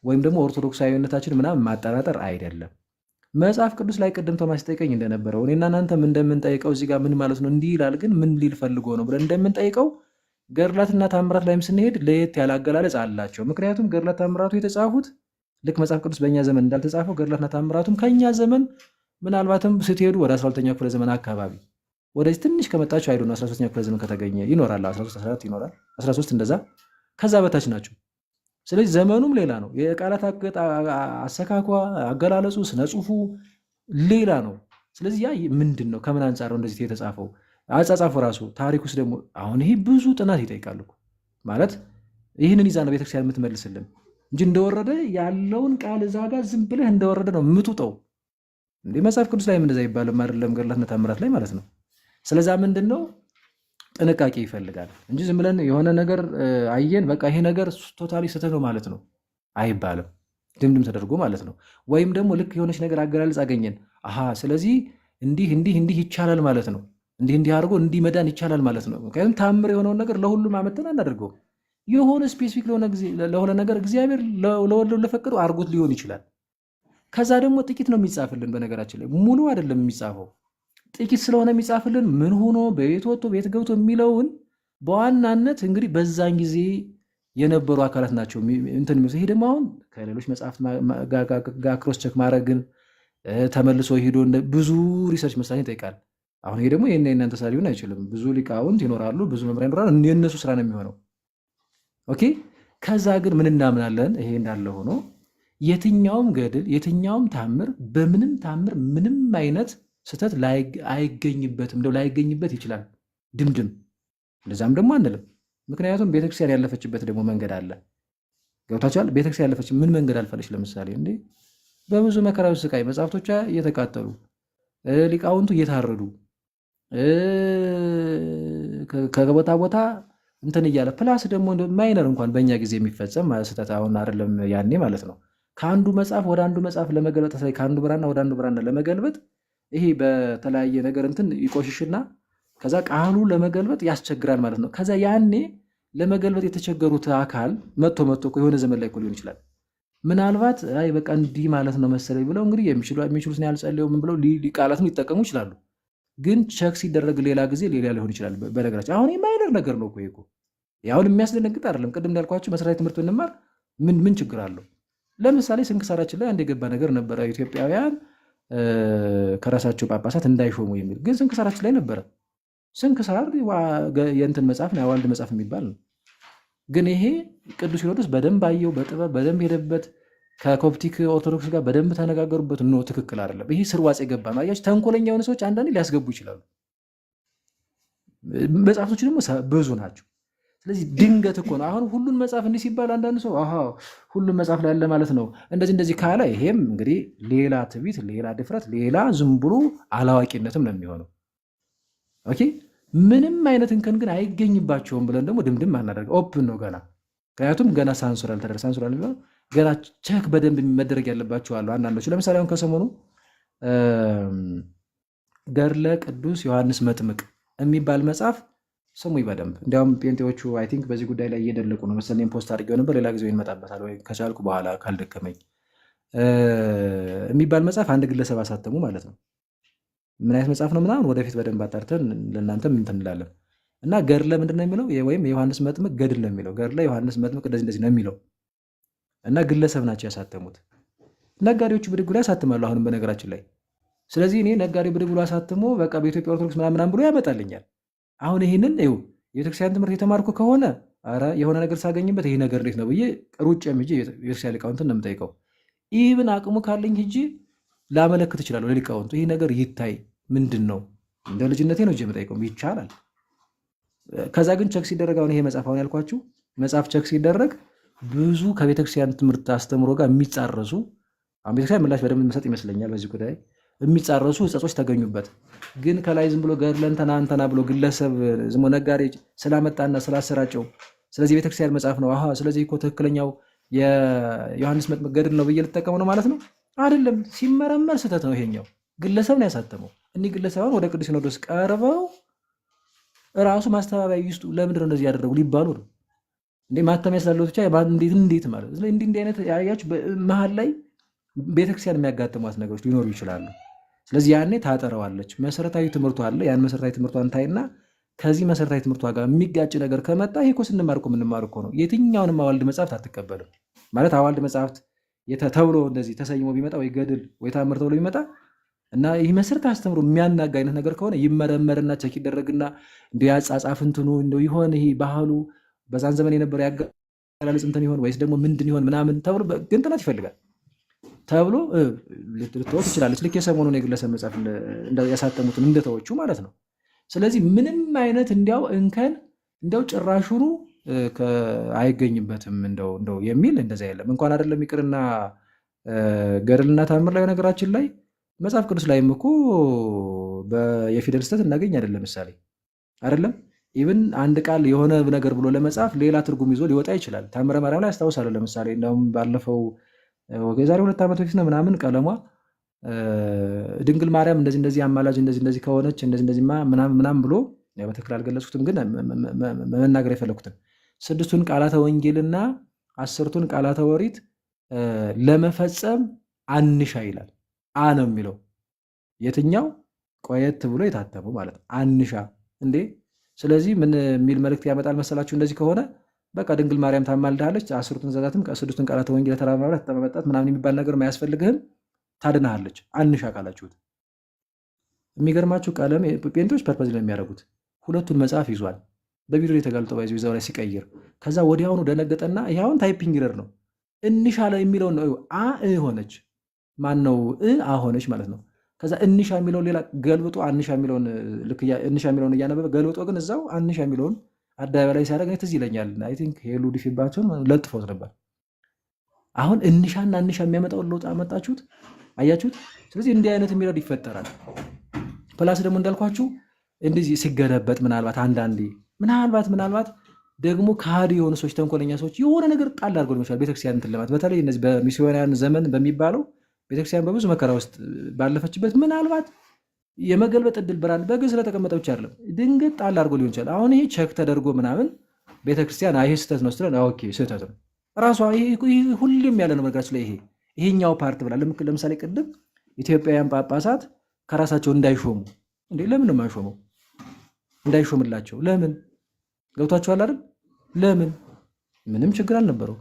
[SPEAKER 7] ወይም ደግሞ ኦርቶዶክሳዊነታችን ምናምን ማጠራጠር አይደለም። መጽሐፍ ቅዱስ ላይ ቅድም ቶማስ ጠይቀኝ እንደነበረው እኔና እናንተም እንደምንጠይቀው እዚህ ጋር ምን ማለት ነው እንዲህ ይላል ግን ምን ሊል ፈልጎ ነው ብለን እንደምንጠይቀው ገድላትና ታምራት ላይም ስንሄድ ለየት ያለ አገላለጽ አላቸው። ምክንያቱም ገድላት ታምራቱ የተጻፉት ልክ መጽሐፍ ቅዱስ በእኛ ዘመን እንዳልተጻፈው ገድላትና ታምራቱም ከኛ ዘመን ምናልባትም ስትሄዱ ወደ 12ኛው ክፍለ ዘመን አካባቢ ወደዚህ ትንሽ ከመጣችሁ አይዶ 13ኛው ክፍለ ዘመን ከተገኘ ይኖራል 13 14 ይኖራል 13 እንደዛ ከዛ በታች ናቸው። ስለዚህ ዘመኑም ሌላ ነው። የቃላት አሰካኳ አገላለጹ ስነ ጽሁፉ ሌላ ነው። ስለዚህ ያ ምንድን ነው ከምን አንጻር ነው እንደዚህ የተጻፈው አጻጻፉ ራሱ ታሪክ ውስጥ ደግሞ አሁን ይሄ ብዙ ጥናት ይጠይቃል እኮ ማለት ይህንን ይዛ ነው ቤተክርስቲያን የምትመልስልን እንጂ እንደወረደ ያለውን ቃል እዛ ጋር ዝም ብለህ እንደወረደ ነው የምትውጠው። እንደ መጽሐፍ ቅዱስ ላይ እንደዛ ይባልም አይደለም ገድላትና ታምራት ላይ ማለት ነው። ስለዛ ምንድን ነው ጥንቃቄ ይፈልጋል እንጂ ዝም ብለን የሆነ ነገር አየን በቃ ይሄ ነገር ቶታሊ ስህተት ነው ማለት ነው አይባልም። ድምድም ተደርጎ ማለት ነው። ወይም ደግሞ ልክ የሆነች ነገር አገላለጽ አገኘን ስለዚህ እንዲህ ይቻላል ማለት ነው እንዲህ አድርጎ እንዲህ መዳን ይቻላል ማለት ነው። ምክንያቱም ታምር የሆነውን ነገር ለሁሉም አመተን አናደርገውም። የሆነ ስፔሲፊክ ለሆነ ነገር እግዚአብሔር ለወለው ለፈቀደው አድርጎት ሊሆን ይችላል። ከዛ ደግሞ ጥቂት ነው የሚጻፍልን። በነገራችን ላይ ሙሉ አይደለም የሚጻፈው ጥቂት ስለሆነ የሚጻፍልን ምን ሆኖ በቤት ወጥቶ ቤት ገብቶ የሚለውን በዋናነት እንግዲህ በዛን ጊዜ የነበሩ አካላት ናቸው እንትን የሚሉት። ይሄ ደግሞ አሁን ከሌሎች መጽሐፍት ጋር ክሮስ ቼክ ማድረግን ተመልሶ ሄዶ ብዙ ሪሰርች መስራት ይጠይቃል። አሁን ይሄ ደግሞ የእናንተ ስራ ሊሆን አይችልም። ብዙ ሊቃውንት ይኖራሉ፣ ብዙ መምህራን ይኖራሉ። የእነሱ ስራ ነው የሚሆነው። ኦኬ። ከዛ ግን ምን እናምናለን? ይሄ እንዳለ ሆኖ የትኛውም ገድል የትኛውም ታምር በምንም ታምር ምንም አይነት ስህተት አይገኝበትም። እንደው ላይገኝበት ይችላል ድምድም። እንደዛም ደግሞ አንልም። ምክንያቱም ቤተክርስቲያን ያለፈችበት ደግሞ መንገድ አለ። ገብታችኋል? ቤተክርስቲያን ያለፈች ምን መንገድ አልፈለች? ለምሳሌ እንዴ በብዙ መከራዊ ስቃይ መጽሐፍቶቿ እየተቃጠሉ ሊቃውንቱ እየታረዱ ከቦታ ቦታ እንትን እያለ ፕላስ ደግሞ ማይነር እንኳን በእኛ ጊዜ የሚፈጸም ስህተት አሁን አይደለም ያኔ ማለት ነው። ከአንዱ መጽሐፍ ወደ አንዱ መጽሐፍ ለመገልበጥ ከአንዱ ብራና ወደ አንዱ ብራና ለመገልበጥ ይሄ በተለያየ ነገር እንትን ይቆሽሽና ከዛ ቃሉ ለመገልበጥ ያስቸግራል ማለት ነው። ከዛ ያኔ ለመገልበጥ የተቸገሩት አካል መጥቶ የሆነ ዘመን ላይ ሊሆን ይችላል ምናልባት አይ በቃ እንዲህ ማለት ነው መሰለኝ ብለው እንግዲህ የሚችሉትን ያልጸልየው ምን ብለው ቃላትን ሊጠቀሙ ይችላሉ። ግን ቸክ ሲደረግ ሌላ ጊዜ ሌላ ሊሆን ይችላል። በነገራችን አሁን የማይነር ነገር ነው እኮ አሁን የሚያስደነግጥ አይደለም። ቅድም እንዳልኳችሁ መሰረታዊ ትምህርት ብንማር ምን ችግር አለው? ለምሳሌ ስንክሳራችን ላይ አንድ የገባ ነገር ነበረ፣ ኢትዮጵያውያን ከራሳቸው ጳጳሳት እንዳይሾሙ የሚል ግን ስንክሳራችን ላይ ነበረ። ስንክሳር የእንትን መጽሐፍ ነው፣ የዋልድ መጽሐፍ የሚባል ነው። ግን ይሄ ቅዱስ ሲኖዶስ በደንብ አየው፣ በጥበብ በደንብ ሄደበት፣ ከኮፕቲክ ኦርቶዶክስ ጋር በደንብ ተነጋገሩበት። ኖ ትክክል አይደለም፣ ይሄ ስርዋጽ የገባ ነው። አያችሁ፣ ተንኮለኛ የሆኑ ሰዎች አንዳንዴ ሊያስገቡ ይችላሉ። መጽሐፍቶች ደግሞ ብዙ ናቸው። ስለዚህ ድንገት እኮ ነው አሁን ሁሉን መጽሐፍ እንዲህ ሲባል አንዳንድ ሰው ሁሉም መጽሐፍ ላይ ያለ ማለት ነው እንደዚህ ካለ ይሄም እንግዲህ ሌላ ትዕቢት፣ ሌላ ድፍረት፣ ሌላ ዝም ብሎ አላዋቂነትም ነው የሚሆነው። ኦኬ ምንም አይነት እንከን ግን አይገኝባቸውም ብለን ደግሞ ድምድም አናደርግ። ኦፕን ነው ገና፣ ምክንያቱም ገና ሳንሱር አልተደረገ ገና ቸክ በደንብ መደረግ ያለባቸው አሉ አንዳንዶቹ። ለምሳሌ አሁን ከሰሞኑ ገድለ ቅዱስ ዮሐንስ መጥምቅ የሚባል መጽሐፍ ስሙ በደንብ እንዲያውም ጴንጤዎቹ አይ ቲንክ በዚህ ጉዳይ ላይ እየደለቁ ነው መሰለኝ። ፖስት አድርጌው ነበር፣ ሌላ ጊዜ ይመጣበታል ወይ ከቻልኩ በኋላ ካልደከመኝ የሚባል መጽሐፍ አንድ ግለሰብ አሳተሙ ማለት ነው። ምን አይነት መጽሐፍ ነው ምናምን ወደፊት በደንብ አጣርተን ለእናንተም እንትን እንላለን። እና ገድለ ምንድን ነው የሚለው ወይም የዮሐንስ መጥምቅ ገድል ነው የሚለው። ገድለ ዮሐንስ መጥምቅ እንደዚህ ነው የሚለው እና ግለሰብ ናቸው ያሳተሙት። ነጋዴዎቹ ብድግ ብሎ ያሳትማሉ አሁንም በነገራችን ላይ። ስለዚህ እኔ ነጋዴው ብድግ ብሎ አሳትሞ በቃ በኢትዮጵያ ኦርቶዶክስ ምናምን ብሎ ያመጣልኛል። አሁን ይህንን የቤተክርስቲያን ትምህርት የተማርኩ ከሆነ ኧረ የሆነ ነገር ሳገኝበት ይሄ ነገር እንዴት ነው ብዬ ሩጭ ሄጄ የቤተክርስቲያን ሊቃውንትን ነው የምጠይቀው። ኢቭን አቅሙ ካለኝ ሄጄ ላመለክት እችላለሁ ለሊቃውንቱ፣ ይህ ነገር ይታይ ምንድን ነው እንደ ልጅነቴ ነው የምጠይቀው፣ ይቻላል። ከዛ ግን ቸክ ሲደረግ አሁን ይሄ መጽሐፍ አሁን ያልኳችሁ መጽሐፍ ቸክ ሲደረግ ብዙ ከቤተክርስቲያን ትምህርት አስተምሮ ጋር የሚጻረሱ አሁን ቤተክርስቲያን ምላሽ በደንብ መሰጥ ይመስለኛል በዚህ ጉዳይ የሚጻረሱ እጸጾች ተገኙበት። ግን ከላይ ዝም ብሎ ገድለ እንትና ብሎ ግለሰብ ዝም ነጋዴ ስላመጣና ስላሰራጨው ስለዚህ ቤተክርስቲያን መጽሐፍ ነው ስለዚህ እኮ ትክክለኛው የዮሐንስ መጥምቅ ገድል ነው ብዬ ልጠቀሙ ነው ማለት ነው አይደለም። ሲመረመር ስህተት ነው ይሄኛው። ግለሰብ ነው ያሳተመው። እኒህ ግለሰባን ወደ ቅዱስ ሲኖዶስ ቀርበው ራሱ ማስተባበያ ይስጡ። ለምንድነው እንደዚህ ያደረጉ ሊባሉ ነው እንዴ? ማተሚያ ስላለው ብቻ እንዴት ማለት ነው። እንዲህ አይነት ያያችሁ መሀል ላይ ቤተክርስቲያን የሚያጋጥሟት ነገሮች ሊኖሩ ይችላሉ። ስለዚህ ያኔ ታጠረዋለች። መሰረታዊ ትምህርቱ አለ። ያን መሰረታዊ ትምህርቷን ታይና ከዚህ መሰረታዊ ትምህርቷ ጋር የሚጋጭ ነገር ከመጣ ይሄ እኮ ስንማር እኮ የምንማር እኮ ነው። የትኛውንም አዋልድ መጽሐፍት አትቀበልም ማለት አዋልድ መጽሐፍት ተብሎ እንደዚህ ተሰይሞ ቢመጣ ወይ ገድል ወይ ታምር ተብሎ ቢመጣ እና ይህ መሰረታዊ አስተምሮ የሚያናጋ አይነት ነገር ከሆነ ይመረመርና ቸክ ይደረግና እንደ ያጻጻፍ እንትኑ እንደው ይሆን ይሄ ባህሉ በዛን ዘመን የነበረው ያገላለጽ እንትን ይሆን ወይስ ደግሞ ምንድን ይሆን ምናምን ተብሎ ግን ጥናት ይፈልጋል ተብሎ ልትወት ትችላለች። ልክ የሰሞኑን የግለሰብ መጽሐፍ ያሳተሙትን እንደተወቹ ማለት ነው። ስለዚህ ምንም አይነት እንዲያው እንከን እንዲያው ጭራሹኑ አይገኝበትም እንደው የሚል እንደዛ የለም። እንኳን አይደለም ይቅርና ገድልና ታምር ላይ ነገራችን ላይ መጽሐፍ ቅዱስ ላይም እኮ የፊደል ስህተት እናገኝ አይደለም። ምሳሌ አይደለም ኢቭን አንድ ቃል የሆነ ነገር ብሎ ለመጻፍ ሌላ ትርጉም ይዞ ሊወጣ ይችላል። ታምረ ማርያም ላይ አስታውሳለሁ። ለምሳሌ እንደውም ባለፈው የዛሬ 2 ዓመት በፊት ነው ምናምን ቀለሟ ድንግል ማርያም እንደዚህ አማላጅ እንደዚህ ከሆነች እንደዚህ ምናምን ብሎ በትክክል አልገለጽኩትም፣ ግን መናገር የፈለኩትን 6ቱን ቃላተ ወንጌልና 10ቱን ቃላተ ኦሪት ለመፈጸም አንሻ ይላል። አ ነው የሚለው የትኛው ቆየት ብሎ የታተሙ ማለት አንሻ እንዴ። ስለዚህ ምን የሚል መልእክት ያመጣል መሰላችሁ? እንደዚህ ከሆነ በቃ ድንግል ማርያም ታማልዳለች፣ 10ቱን ትእዛዛትም 6ቱን ቃላተ ወንጌል ተራማብራ ተጠመጣት ምናምን የሚባል ነገር ማያስፈልግህም፣ ታድናለች። አንሻ ቃላችሁት። የሚገርማችሁ ቀለም ጴንጤዎች ፐርፐዝ ላይ የሚያደርጉት 2ቱን መጽሐፍ ይዟል። በቪዲዮ የተጋልጠው ባይዙ ይዛው ላይ ሲቀይር ከዛ ወዲያውኑ ደነገጠና ይሄውን ታይፒንግ ኤረር ነው እንሻ ላይ የሚለውን ነው አ ሆነች ማን ነው አ ሆነች ማለት ነው። ከዛ እንሻ የሚለውን ሌላ ገልብጦ አንሻ የሚለውን ልክ እንሻ የሚለውን እያነበበ ገልብጦ ግን እዛው አንሻ የሚለውን አዳባይ ላይ ሲያደርግ ትዝ ይለኛል። አይ ቲንክ ሄሉ ዲፊባቸውን ለጥፎት ነበር። አሁን እንሻና አንሻ የሚያመጣውን ለውጥ አመጣችሁት፣ አያችሁት? ስለዚህ እንዲህ አይነት የሚረድ ይፈጠራል። ፕላስ ደግሞ እንዳልኳችሁ እንደዚህ ሲገለበጥ ምናልባት አንዳንዴ ምናልባት ደግሞ ከሃዲ የሆኑ ሰዎች ተንኮለኛ ሰዎች የሆነ ነገር ጣል አድርገው ሊሆን ይችላል ቤተክርስቲያን እንትን ለማለት በተለይ እነዚህ በሚስዮናውያን ዘመን በሚባለው ቤተክርስቲያን በብዙ መከራ ውስጥ ባለፈችበት ምናልባት የመገልበጥ እድል ብርሃን በግ ስለተቀመጠ ብቻ አይደለም ድንገት ጣል አድርጎ ሊሆን ይችላል። አሁን ይሄ ቸክ ተደርጎ ምናምን ቤተክርስቲያን ይሄ ስህተት ነው ስትለን ኦኬ ስህተት ነው ራሷ ሁሉም ያለ ነው። ነገራችን ላይ ይሄኛው ፓርት ብላ ለምሳሌ ቅድም ኢትዮጵያውያን ጳጳሳት ከራሳቸው እንዳይሾሙ እንዴ ለምን ነው የማይሾመው? እንዳይሾምላቸው ለምን ገብቷቸዋል አይደል? ለምን ምንም ችግር አልነበረው።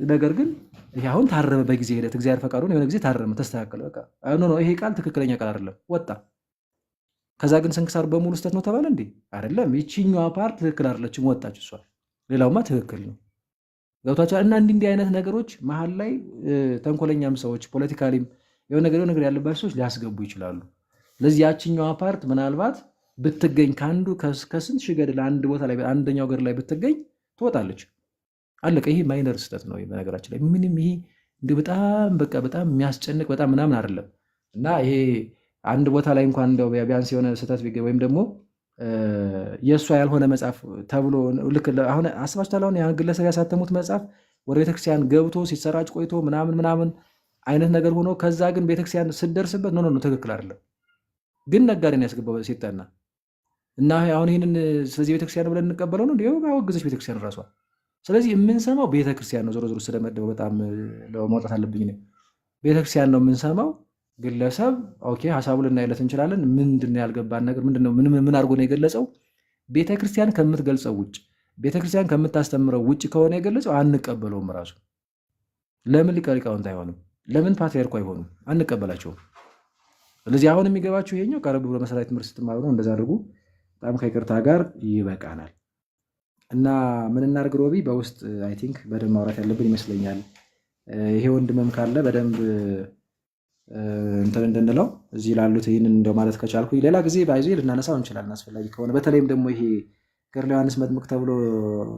[SPEAKER 7] ነገር ግን ይሄ አሁን ታረመ በጊዜ ሂደት እግዚአብሔር ፈቃዱን የሆነ ጊዜ ታረመ፣ ተስተካከለ። በቃ ነው ይሄ ቃል ትክክለኛ ቃል አይደለም ወጣ። ከዛ ግን ስንክሳር በሙሉ ስህተት ነው ተባለ እንዴ? አይደለም። ይቺኛዋ ፓርት ትክክል አይደለችም ወጣች እሷ፣ ሌላውማ ትክክል ነው። ገብቷቸዋል። እና እንዲህ አይነት ነገሮች መሀል ላይ ተንኮለኛም ሰዎች ፖለቲካሊም የሆነ ነገር ያለባቸው ሰዎች ሊያስገቡ ይችላሉ። ስለዚህ ያቺኛዋ ፓርት ምናልባት ብትገኝ ከአንዱ ከስንት ሺህ ገድል አንድ ቦታ ላይ አንደኛው ገድል ላይ ብትገኝ ትወጣለች። አለቀ። ይሄ ማይነር ስህተት ነው በነገራችን ላይ ምንም ይሄ እንዲህ በጣም የሚያስጨንቅ በጣም ምናምን አይደለም። እና ይሄ አንድ ቦታ ላይ እንኳን እንደው ቢያንስ የሆነ ስህተት ቢገኝ ወይም ደግሞ የእሷ ያልሆነ መጽሐፍ ተብሎ ልክ አሁን አስባችኋል። አሁን ያን ግለሰብ ያሳተሙት መጽሐፍ ወደ ቤተክርስቲያን ገብቶ ሲሰራጭ ቆይቶ ምናምን አይነት ነገር ሆኖ ከዛ ግን ቤተክርስቲያን ስደርስበት ኖ ትክክል አይደለም ግን ነጋዴን ያስገባው ሲጠና እና አሁን ይህንን ስለዚህ ቤተክርስቲያን ብለን እንቀበለው ነው እንዲሁ አወገዘች ቤተክርስቲያን ራሷ። ስለዚህ የምንሰማው ቤተክርስቲያን ነው። ዞሮ ስለመደበው በጣም ማውጣት አለብኝ ነው ቤተክርስቲያን ነው የምንሰማው። ግለሰብ ኦኬ ሀሳቡ ልናይለት እንችላለን። ምንድነው ያልገባን ነገር ምንድነው? ምን አድርጎ ነው የገለጸው? ቤተክርስቲያን ከምትገልጸው ውጭ ቤተክርስቲያን ከምታስተምረው ውጭ ከሆነ የገለጸው አንቀበለውም። ራሱ ለምን ሊቀ ሊቃውንት አይሆንም? ለምን ፓትሪያርኩ አይሆኑም? አንቀበላቸውም። ስለዚህ አሁን የሚገባችሁ ይሄኛው ቀረብ ብሎ መሰረታዊ ትምህርት ስትማሩ ነው። እንደዛ አድርጉ። በጣም ከይቅርታ ጋር ይበቃናል። እና ምን እናድርግ ሮቢ? በውስጥ አይ ቲንክ በደንብ ማውራት ያለብን ይመስለኛል። ይሄ ወንድምም ካለ በደንብ እንትን እንድንለው እዚህ ላሉት ይህንን እንደው ማለት ከቻልኩ ሌላ ጊዜ ባይዞ ልናነሳው እንችላለን አስፈላጊ ከሆነ። በተለይም ደግሞ ይሄ ገድለ ዮሐንስ መጥምቅ ተብሎ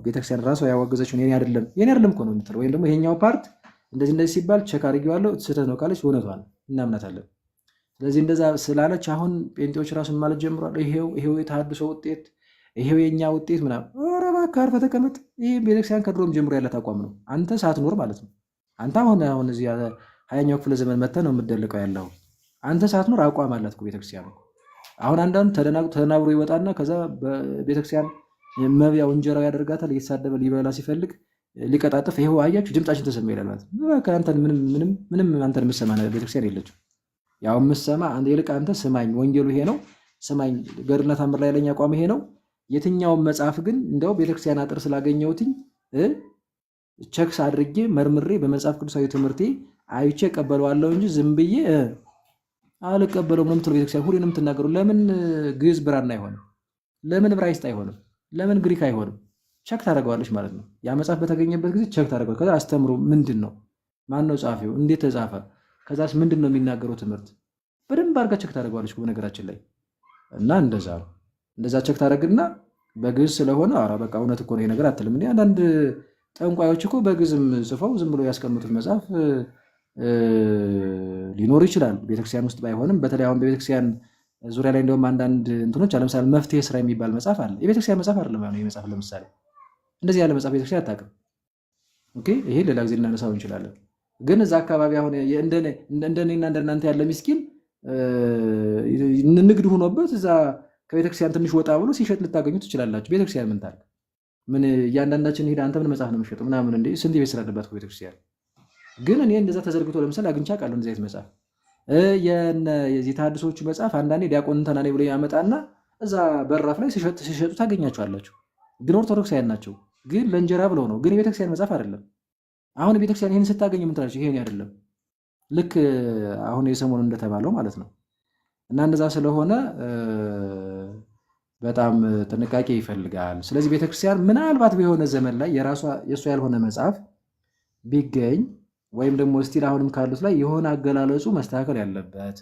[SPEAKER 7] ቤተክርስቲያን ራሱ ያወገዘችውን የኔ አይደለም እኮ ነው የምትለው። ወይም ደግሞ ይሄኛው ፓርት እንደዚህ ሲባል ቸክ አድርጌዋለሁ ስህተት ነው ካለች እውነቷን እናምናታለን። ስለዚህ እንደዛ ስላለች አሁን ጴንጤዎች ራሱን ማለት ጀምሯል። ይሄው የተሐድሶ ውጤት ይሄው የኛ ውጤት ምናምን። ኧረ እባክህ አርፈህ ተቀመጥ። ይሄ ቤተክርስቲያን ከድሮም ጀምሮ ያለት አቋም ነው። አንተ ሳትኖር ማለት ነው። አንተ አሁን እዚህ 20ኛው ክፍለ ዘመን መጥተህ ነው የምትደልቀው ያለው። አንተ ሳትኖር አቋም አላት እኮ ቤተክርስቲያን። አሁን አንዳንዱ ተደናግሮ ይወጣና ከዛ በቤተክርስቲያን መብያው እንጀራው ያደርጋታል። እየተሳደበ ሊበላ ሲፈልግ ሊቀጣጥፍ ይኸው አያችሁ ድምጻችን ተሰማ ይላል ማለት ነው። ምንም አንተን የምትሰማ ቤተክርስቲያን የለችም። ያው የምትሰማ ይልቅ አንተ ስማኝ፣ ወንጌሉ ይሄ ነው ስማኝ፣ ገድልና ተአምር ላይ ያለኝ አቋም ይሄ ነው። የትኛውን መጽሐፍ ግን እንደው ቤተክርስቲያን አጥር ስላገኘሁትኝ ቸክስ አድርጌ መርምሬ በመጽሐፍ ቅዱሳዊ ትምህርቴ አይቼ እቀበለዋለሁ እንጂ ዝም ብዬ አልቀበለውም ነው የምትለው ቤተክርስቲያን። ሁሌ ነው የምትናገረው። ለምን ግዕዝ ብራና አይሆንም? ለምን ዕብራይስጥ አይሆንም? ለምን ግሪክ አይሆንም? ቸክ ታደርገዋለች ማለት ነው። ያ መጽሐፍ በተገኘበት ጊዜ ቸክ ታደርገዋለች። ከዛ አስተምሮ ምንድን ነው? ማን ነው ጻፊው? እንዴት ተጻፈ? ከዛስ ምንድን ነው የሚናገረው ትምህርት? በደንብ አድርጋ ቸክ ታደርገዋለች በነገራችን ላይ። እና እንደዛ ነው። እንደዛ ቸክ ታደርግና በግዕዝ ስለሆነ ኧረ በቃ እውነት እኮ ነው ይሄ ነገር አትልም። እንዴ አንዳንድ ጠንቋዮች እኮ በግዕዝም ጽፈው ዝም ብሎ ያስቀምጡት መጽሐፍ ሊኖር ይችላል፣ ቤተክርስቲያን ውስጥ ባይሆንም። በተለይ አሁን በቤተክርስቲያን ዙሪያ ላይ እንደውም አንዳንድ እንትኖች ለምሳሌ መፍትሄ ስራ የሚባል መጽሐፍ አለ። የቤተክርስቲያን መጽሐፍ አይደለም ያለው መጽሐፍ። ለምሳሌ እንደዚህ ያለ መጽሐፍ ቤተክርስቲያን አታውቅም። ኦኬ፣ ይሄ ሌላ ጊዜ እናነሳው እንችላለን። ግን እዛ አካባቢ አሁን እንደኔና እንደናንተ ያለ ምስኪን ንግድ ሆኖበት እዛ ከቤተክርስቲያን ትንሽ ወጣ ብሎ ሲሸጥ ልታገኙ ትችላላችሁ። ቤተክርስቲያን ምን ታውቅ? ምን እያንዳንዳችን ሄደ አንተ ምን መጽሐፍ ነው የምትሸጠው ምናምን እንዴ? ስንት ቤት ስራ አለባት ቤተክርስቲያን። ግን እኔ እንደዛ ተዘርግቶ ለምሳሌ አግኝቻ ቃለሁ እንደዚህ አይነት መጽሐፍ የዚህ ተሐድሶቹ መጽሐፍ አንዳንዴ ዲያቆን እንትና ነኝ ብሎ ያመጣና እዛ በራፍ ላይ ሲሸጡ ታገኛቸዋላችሁ። ግን ኦርቶዶክሳውያን ናቸው። ግን ለእንጀራ ብለው ነው። ግን የቤተክርስቲያን መጽሐፍ አይደለም። አሁን ቤተክርስቲያን ይህን ስታገኝ የምትላቸው ይሄን አይደለም። ልክ አሁን የሰሞኑ እንደተባለው ማለት ነው። እና እንደዛ ስለሆነ በጣም ጥንቃቄ ይፈልጋል። ስለዚህ ቤተክርስቲያን ምናልባት በሆነ ዘመን ላይ የእሷ ያልሆነ መጽሐፍ ቢገኝ ወይም ደግሞ ስቲል አሁንም ካሉት ላይ የሆነ አገላለጹ መስተካከል ያለበት፣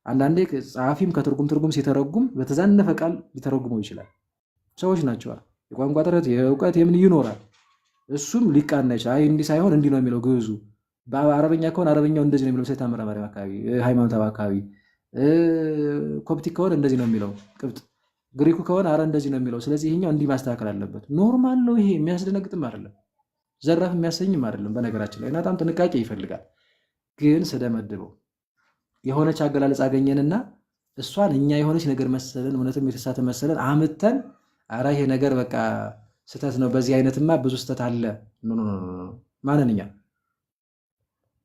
[SPEAKER 7] አንዳንዴ ጸሐፊም ከትርጉም ሲተረጉም በተዛነፈ ቃል ሊተረጉመው ይችላል። ሰዎች ናቸው። የቋንቋ ጥረት የእውቀት የምን ይኖራል። እሱም ሊቃና ይችላል። እንዲህ ሳይሆን እንዲህ ነው የሚለው ግዕዙ። በአረበኛ ከሆነ አረበኛው እንደዚህ ነው የሚለው ሴት አመራማሪ አካባቢ፣ ሃይማኖታዊ አካባቢ። ኮፕቲክ ከሆነ እንደዚህ ነው የሚለው ቅብጥ፣ ግሪኩ ከሆነ አረ እንደዚህ ነው የሚለው። ስለዚህ ይሄኛው እንዲህ ማስተካከል አለበት። ኖርማል ነው ይሄ፣ የሚያስደነግጥም አይደለም፣ ዘራፍ የሚያሰኝም አይደለም በነገራችን ላይ። እና በጣም ጥንቃቄ ይፈልጋል። ግን ስደመድበው የሆነች አገላለጽ አገኘንና እሷን እኛ የሆነች ነገር መሰለን፣ እውነትም የተሳተ መሰለን አምተን አረ ይሄ ነገር በቃ ስተት ነው፣ በዚህ አይነትማ ብዙ ስተት አለ።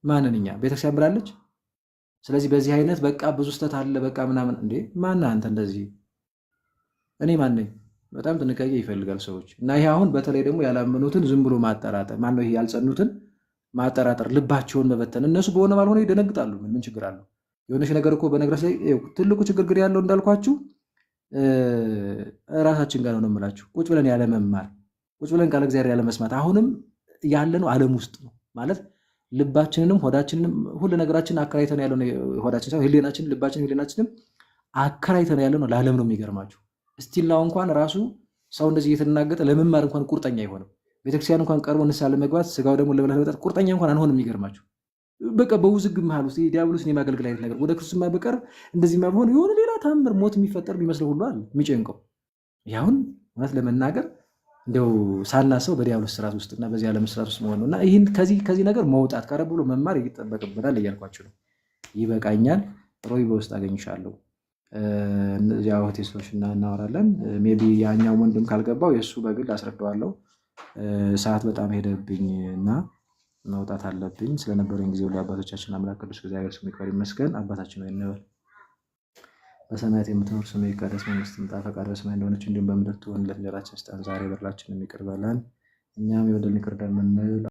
[SPEAKER 7] ማንንኛ ቤተክርስቲያን ብላለች። ስለዚህ በዚህ አይነት በቃ ብዙ ስተት አለ በቃ ምናምን። እንዴ ማን አንተ እንደዚህ? እኔ ማን ነኝ? በጣም ጥንቃቄ ይፈልጋል ሰዎች። እና ይሄ አሁን በተለይ ደግሞ ያላመኑትን ዝም ብሎ ማጠራጠር፣ ማነው ይሄ ያልጸኑትን ማጠራጠር፣ ልባቸውን መበተን። እነሱ በሆነ ባልሆነ ይደነግጣሉ። ምን ችግር አለው? የሆነች ነገር እኮ በነገራችን ላይ ትልቁ ችግር ያለው እንዳልኳችሁ ራሳችን ጋር ነው የምላችሁ። ቁጭ ብለን ያለ መማር፣ ቁጭ ብለን ቃለ እግዚአብሔር ያለ መስማት። አሁንም ያለነው ዓለም ውስጥ ነው ማለት ልባችንንም ሆዳችንንም ሁሉ ነገራችንን አከራይተን ያለው ሆዳችን ሳይሆን ህሊናችንን፣ ልባችንን ህሊናችንም አከራይተን ያለው ነው ለዓለም ነው። የሚገርማችሁ እስቲላው እንኳን ራሱ ሰው እንደዚህ እየተናገጠ ለመማር እንኳን ቁርጠኛ አይሆንም። ቤተክርስቲያን እንኳን ቀርቦ ንስሐ ለመግባት ስጋው ደግሞ ለመለወጥ ቁርጠኛ እንኳን አንሆንም። የሚገርማችሁ በቃ በውዝግብ መሀል ውስጥ ዲያብሎስን የማገልገል አይነት ነገር ወደ ክርስቶስ በቀርብ እንደዚህ ቢሆን የሆነ ሌላ ታምር ሞት የሚፈጠር ቢመስለው ሁሉ አለ የሚጨንቀው። ያሁን እውነት ለመናገር እንደው ሳናሰው በዲያብሎስ ስርዓት ውስጥና በዚህ ዓለም ስርዓት ውስጥ መሆን ነውና ይህን ከዚህ ነገር መውጣት ቀረብ ብሎ መማር ይጠበቅብናል እያልኳችሁ ነው። ይበቃኛል። ሮይ በውስጥ አገኝሻለሁ። እዚያ ሆቴሎች እናወራለን። ሜቢ ያኛው ወንድም ካልገባው የእሱ በግል አስረዳዋለሁ። ሰዓት በጣም ሄደብኝ እና መውጣት አለብኝ። ስለነበረኝ ጊዜ ሁሉ አባቶቻችን አምላክ ቅዱስ እግዚአብሔር ስሙ ይክበር ይመስገን። አባታችን ሆይ እንበል። በሰማያት የምትኖር ስምህ ይቀደስ፣ መንግስትህ ትምጣ፣ ፈቃድህ በሰማይ እንደሆነች እንዲሁም በምድር ትሁን። ዕለት እንጀራችንን ስጠን ዛሬ፣ በደላችንን ይቅር በለን እኛም የበደሉንን ይቅር እንደምንል